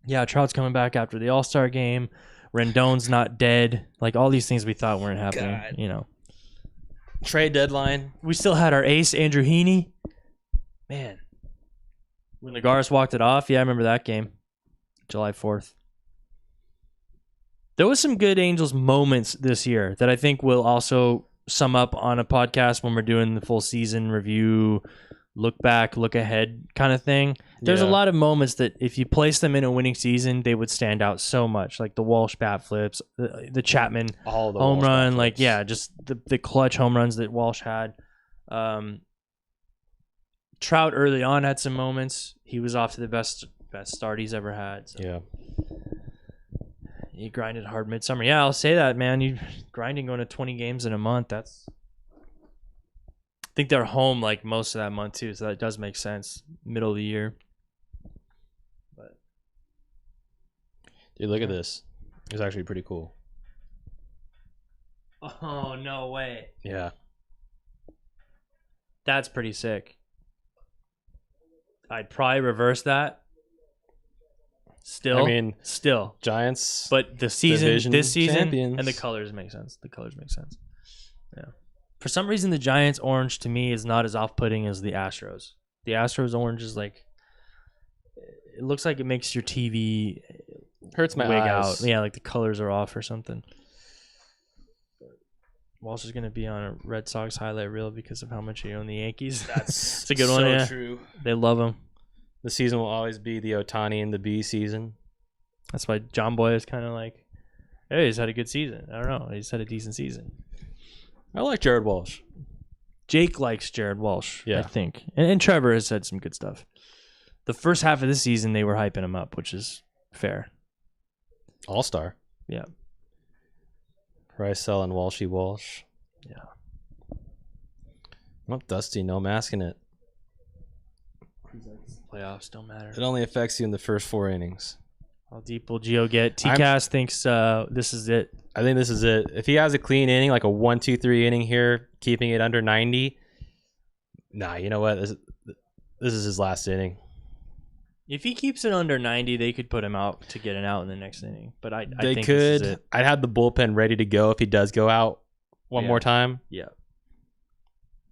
Yeah, Trout's coming back after the All-Star game. Rendon's not dead. Like all these things we thought weren't happening. God. Trade deadline. We still had our ace, Andrew Heaney. Man. When Lagares walked it off, yeah, I remember that game. July 4th. There was some good Angels moments this year that I think we'll also sum up on a podcast when we're doing the full season review, look back, look ahead kind of thing. There's a lot of moments that if you place them in a winning season, they would stand out so much. Like the Walsh bat flips, the Chapman home run, like, just the clutch home runs that Walsh had. Trout early on had some moments. He was off to the best start he's ever had. So. Yeah. He grinded hard midsummer. Yeah, I'll say that, man. You grinding going to 20 games in a month. I think they're home like most of that month too, so that does make sense. Middle of the year. But dude, look at this. It's actually pretty cool. Oh, no way. Yeah. That's pretty sick. I'd probably reverse that. Still, Giants. But this season, champions. and the colors make sense. Yeah. For some reason, the Giants orange to me is not as off-putting as the Astros. The Astros orange is like, it looks like it makes your TV hurts my wig eyes. out. Yeah, like the colors are off or something. Walsh is going to be on a Red Sox highlight reel because of how much he owned the Yankees. It's a good one. Yeah, true. They love him. The season will always be the Ohtani and the B season. That's why John Boy is kind of like, hey, he's had a good season. I don't know. He's had a decent season. I like Jared Walsh. Jake likes Jared Walsh, Yeah. I think. And Trevor has said some good stuff. The first half of the season, they were hyping him up, which is fair. All-star. Yeah. Rysel and Walsh. Yeah. Well, Dusty, no masking it. Playoffs don't matter. It only affects you in the first 4 innings. How deep will Gio get? TCAS thinks this is it. I think this is it. If he has a clean inning, like a 1-2-3 inning here, keeping it under 90, nah, you know what? This is his last inning. If he keeps it under 90, they could put him out to get an out in the next inning. But I They think could. this is it. I'd have the bullpen ready to go if he does go out one more time. Yeah.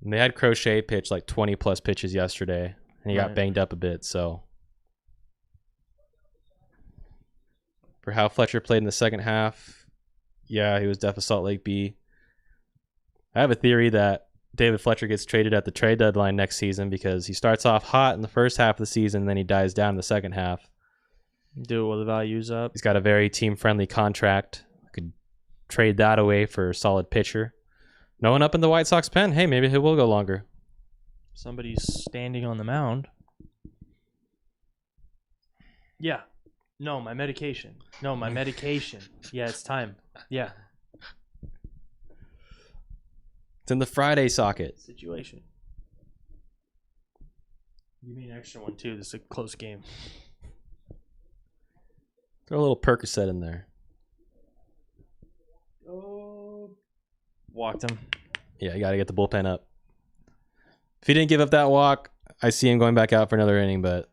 And they had Crochet pitch like 20-plus pitches yesterday, and he got banged up a bit, so. For how Fletcher played in the second half, yeah, he was definitely Salt Lake B. I have a theory that David Fletcher gets traded at the trade deadline next season because he starts off hot in the first half of the season, and then he dies down in the second half. Do it while the value's up. He's got a very team-friendly contract. Could trade that away for a solid pitcher. No one up in the White Sox pen. Hey, maybe he will go longer. Somebody's standing on the mound. Yeah. No, my medication. Yeah, it's time. Yeah. It's in the Friday socket. Situation. You mean extra one, too. This is a close game. Throw a little Percocet in there. Oh. Walked him. Yeah, you got to get the bullpen up. If he didn't give up that walk, I see him going back out for another inning, but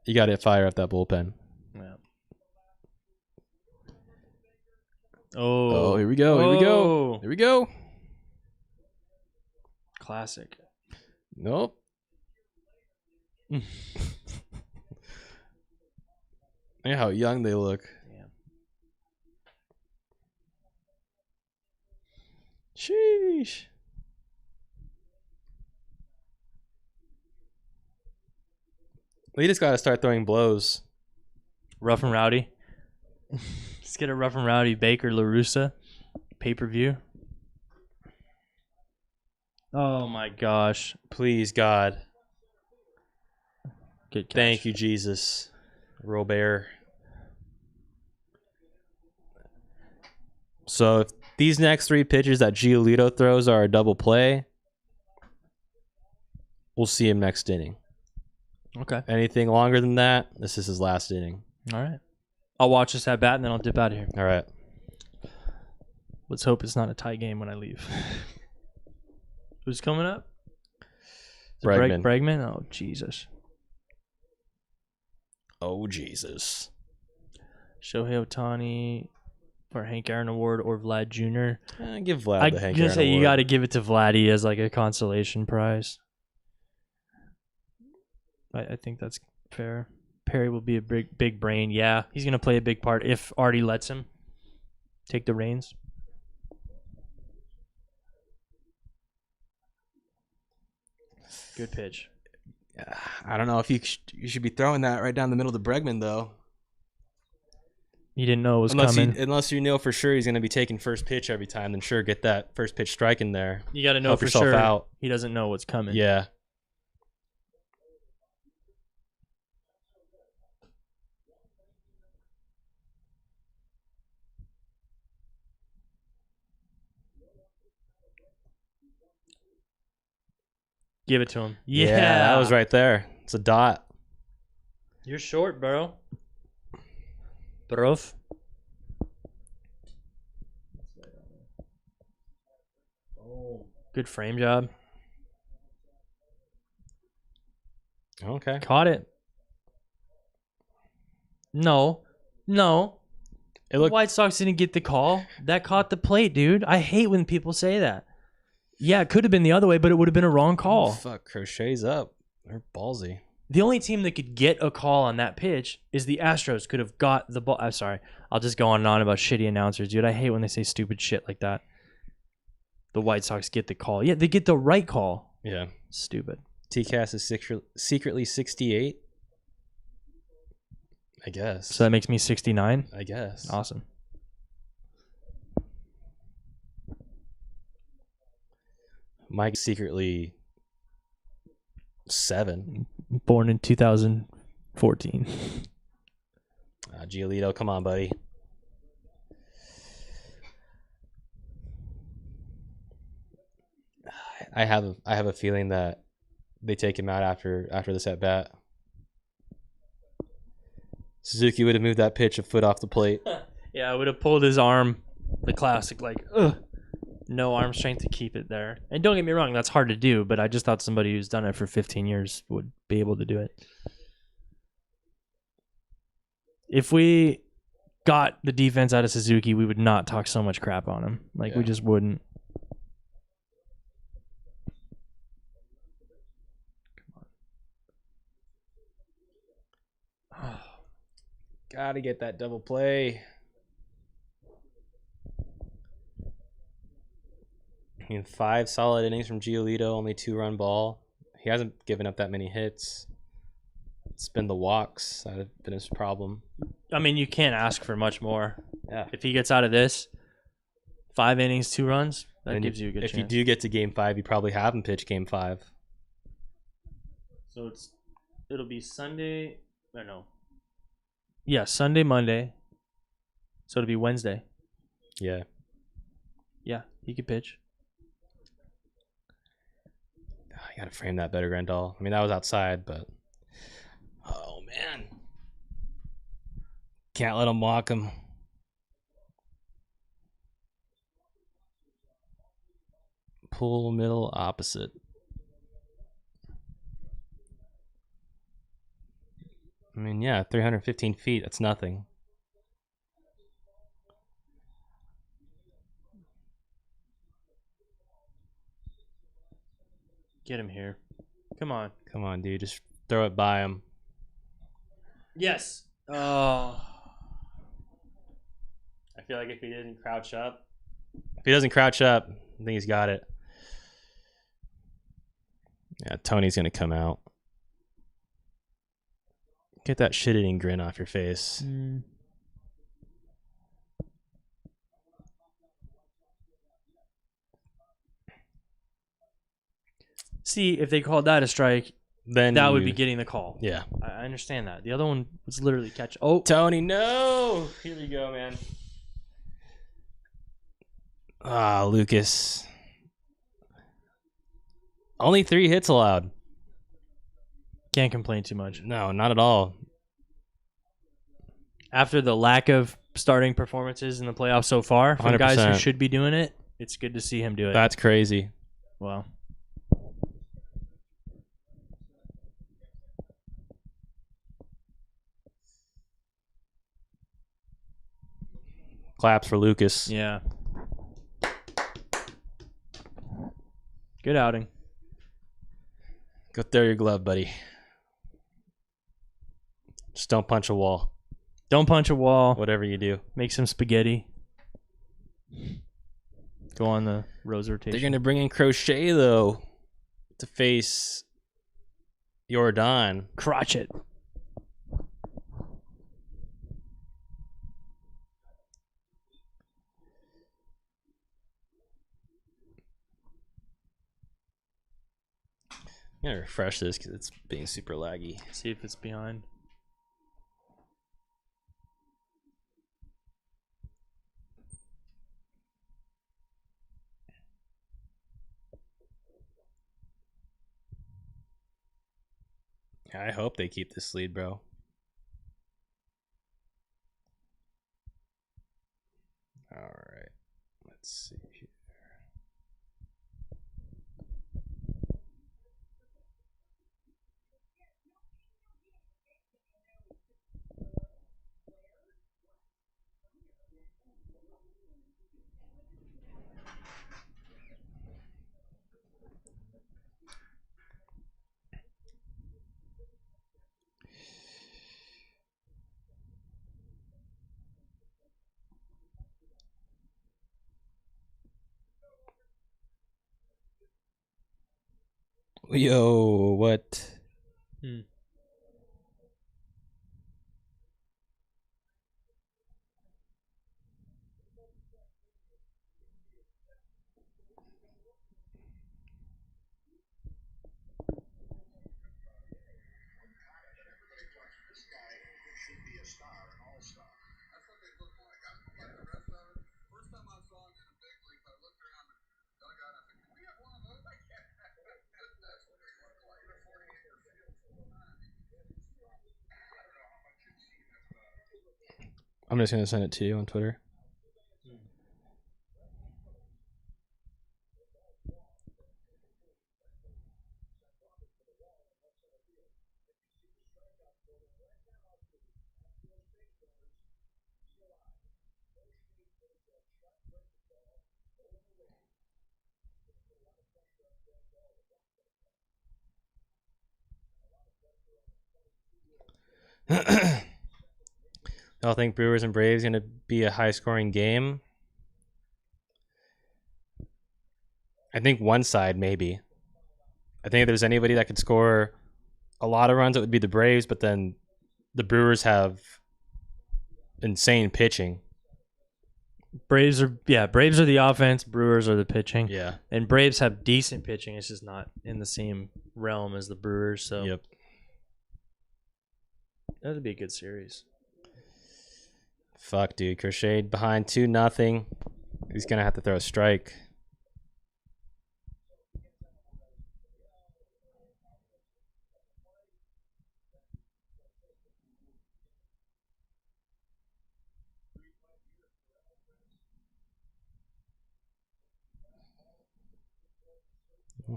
you got to fire up that bullpen. Yeah. Oh, here we go. Here we go. Classic. Nope. Look at how young they look. Damn. Sheesh. We just got to start throwing blows. Rough and Rowdy. Let's get a Rough and Rowdy Baker LaRussa pay-per-view. Oh my gosh. Please, God. Good catch. Thank you, Jesus. Robert. So if these next 3 pitches that Giolito throws are a double play, we'll see him next inning. Okay. Anything longer than that, this is his last inning. All right. I'll watch this at bat and then I'll dip out of here. All right. Let's hope it's not a tie game when I leave. Who's coming up? Bregman. Bregman? Oh, Jesus. Oh, Jesus. Shohei Ohtani for Hank Aaron Award or Vlad Jr. Give Vlad the Hank Aaron say Award. you got to give it to Vladdy as like a consolation prize. I think that's fair. Perry will be a big brain. Yeah, he's going to play a big part if Artie lets him take the reins. Good pitch. I don't know if you should be throwing that right down the middle of the Bregman, though. You didn't know it was coming. Unless you know for sure he's going to be taking first pitch every time, then sure, get that first pitch strike in there. You got to know Help for yourself sure out. he doesn't know what's coming. Yeah. Give it to him. Yeah, that was right there. It's a dot. You're short, bro. Brof. Oh, good frame job. Okay. Caught it. No. It looked. White Sox didn't get the call. That caught the plate, dude. I hate when people say that. Yeah, it could have been the other way, but it would have been a wrong call. Oh, fuck, Crochet's up. They're ballsy. The only team that could get a call on that pitch is the Astros. Could have got the ball. I'm sorry. I'll just go on and on about shitty announcers, dude. I hate when they say stupid shit like that. The White Sox get the call. Yeah, they get the right call. Yeah. Stupid. TCAS is secretly 68. I guess. So that makes me 69. I guess. Awesome. Mike's secretly 7. Born in 2014. Giolito, come on, buddy. I have a feeling that they take him out after this at bat. Suzuki would have moved that pitch a foot off the plate. Yeah, I would have pulled his arm. The classic, like, no arm strength to keep it there. And don't get me wrong, that's hard to do, but I just thought somebody who's done it for 15 years would be able to do it. If we got the defense out of Suzuki, we would not talk so much crap on him. Like, we just wouldn't. Gotta get that double play. I mean, 5 solid innings from Giolito, only 2-run ball. He hasn't given up that many hits. It's been the walks that have been his problem. I mean, you can't ask for much more. Yeah. If he gets out of this, 5 innings, 2 runs, that gives you a good chance. If you do get to Game 5, you probably have him pitch Game 5. So it'll be Sunday. Or no. Yeah, Sunday, Monday. So it'll be Wednesday. Yeah. Yeah, he could pitch. I gotta frame that better, Grandal. I mean, that was outside, but oh man, can't let him walk him. Pull middle opposite. I mean, yeah, 315 feet. That's nothing. Get him here. Come on. Come on, dude. Just throw it by him. Yes. Oh. I feel like if he didn't crouch up. If he doesn't crouch up, I think he's got it. Yeah, Tony's going to come out. Get that shit-eating grin off your face. See, if they called that a strike, Then that would be getting the call. Yeah. I understand that. The other one was literally catch. Oh, Tony, no! Here we go, man. Ah, Lucas. Only 3 hits allowed. can't complain too much. No, not at all. After the lack of starting performances in the playoffs so far from guys who 100%. should be doing it, it's good to see him do it. That's crazy. Wow. Claps for Lucas. Yeah. Good outing. Go throw your glove, buddy. Just don't punch a wall. Don't punch a wall. Whatever you do. Make some spaghetti. Go on the rose rotation. They're going to bring in Crochet, though, to face Jordan. Crotchet. I'm going to refresh this because it's being super laggy. See if it's behind. I hope they keep this lead, bro. All right. Let's see here. Yo, what? I'm just gonna send it to you on Twitter. I think Brewers and Braves going to be a high-scoring game. I think one side maybe. I think if there's anybody that could score a lot of runs, it would be the Braves. But then the Brewers have insane pitching. Braves are the offense. Brewers are the pitching. Yeah. And Braves have decent pitching. It's just not in the same realm as the Brewers. So Yep. that would be a good series. Fuck, dude. Crochet behind 2-0. He's gonna have to throw a strike.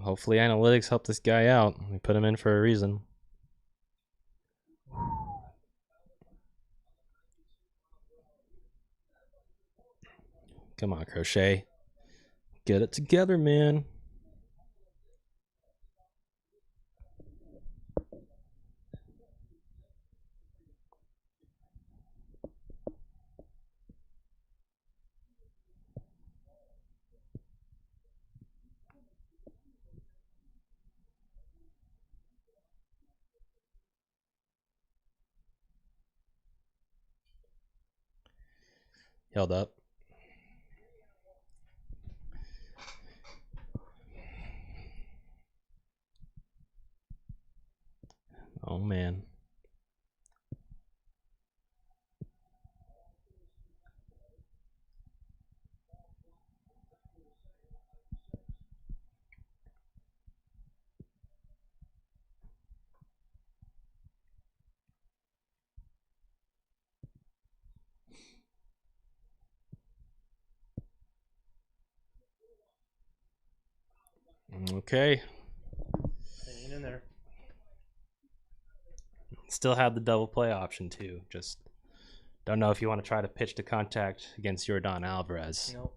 Hopefully analytics help this guy out. We put him in for a reason. Come on, Crochet. Get it together, man. Held up. Oh, man. Okay. Hanging in there. Still have the double play option, too. Just don't know if you want to try to pitch to contact against Yordan Alvarez. Nope.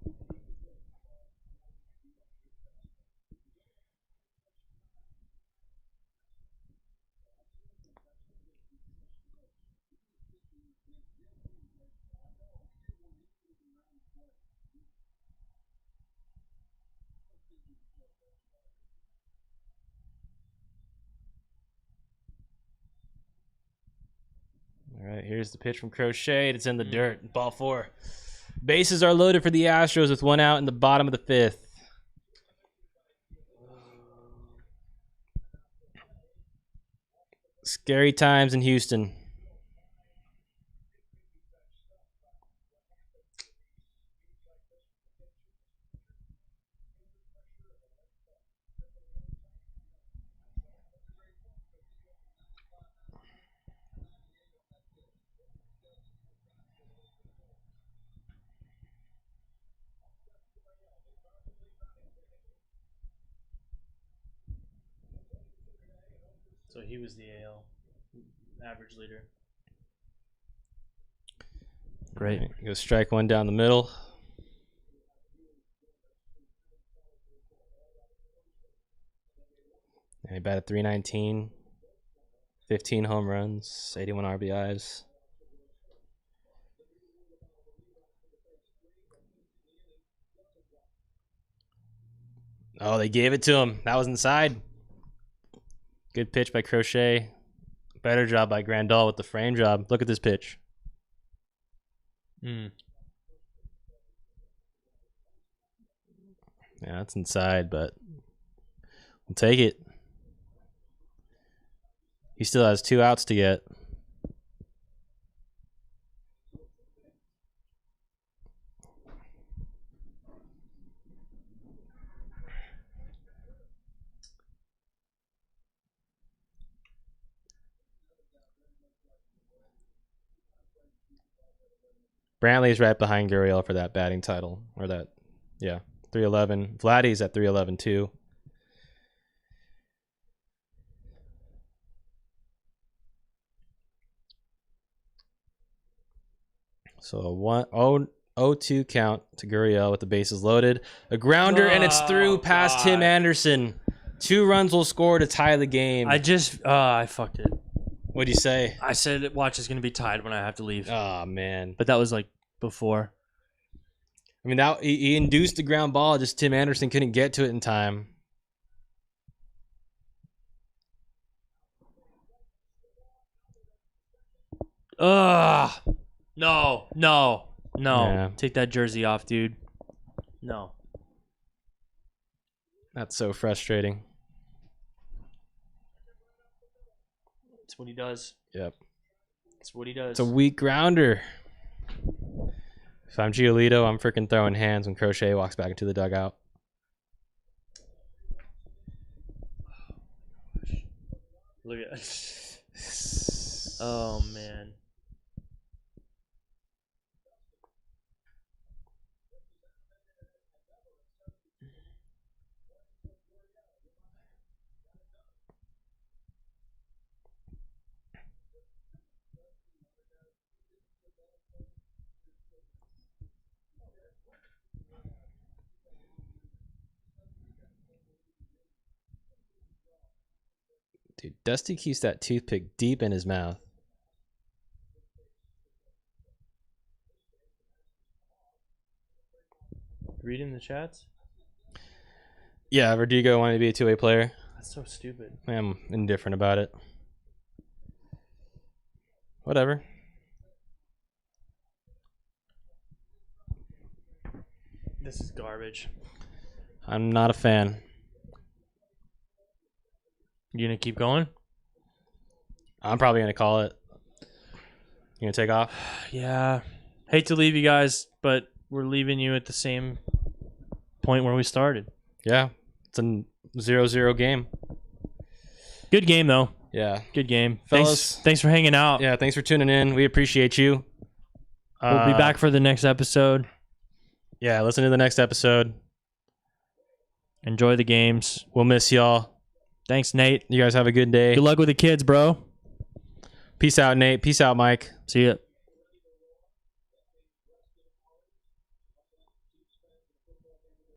All right, here's the pitch from Crochet. It's in the dirt. Ball 4. Bases are loaded for the Astros with 1 out in the bottom of the 5th. Scary times in Houston. So he was the AL average leader. Great. Right, go strike 1 down the middle. And he batted .319, 15 home runs, 81 RBIs. Oh, they gave it to him. That was inside. Good pitch by Crochet. Better job by Grandal with the frame job. Look at this pitch. Yeah, that's inside, but we'll take it. He still has 2 outs to get. Brantley's right behind Gurriel for that batting title. Or that, yeah, 311. Vladdy's at 311 too. So a 0-2 count to Gurriel with the bases loaded. A grounder, and it's through past Tim Anderson. 2 runs will score to tie the game. I fucked it. What'd you say? I said watch is going to be tied when I have to leave. Oh, man. But that was like before. I mean, he induced the ground ball, just Tim Anderson couldn't get to it in time. Ugh. No. Yeah. Take that jersey off, dude. No. That's so frustrating. That's what he does. Yep. That's what he does. It's a weak grounder. If I'm Giolito, I'm freaking throwing hands when Crochet walks back into the dugout. Look at it. Oh, man. Dude, Dusty keeps that toothpick deep in his mouth. Reading the chats? Yeah, Verdugo wanted to be a two-way player. That's so stupid. I'm indifferent about it. Whatever. This is garbage. I'm not a fan. You gonna keep going? I'm probably going to call it. You going to take off? Yeah. Hate to leave you guys, but we're leaving you at the same point where we started. Yeah. It's a 0-0 game. Good game, though. Yeah. Good game. Fellas. Thanks for hanging out. Yeah, thanks for tuning in. We appreciate you. We'll be back for the next episode. Yeah, listen to the next episode. Enjoy the games. We'll miss y'all. Thanks, Nate. You guys have a good day. Good luck with the kids, bro. Peace out, Nate. Peace out, Mike. See ya.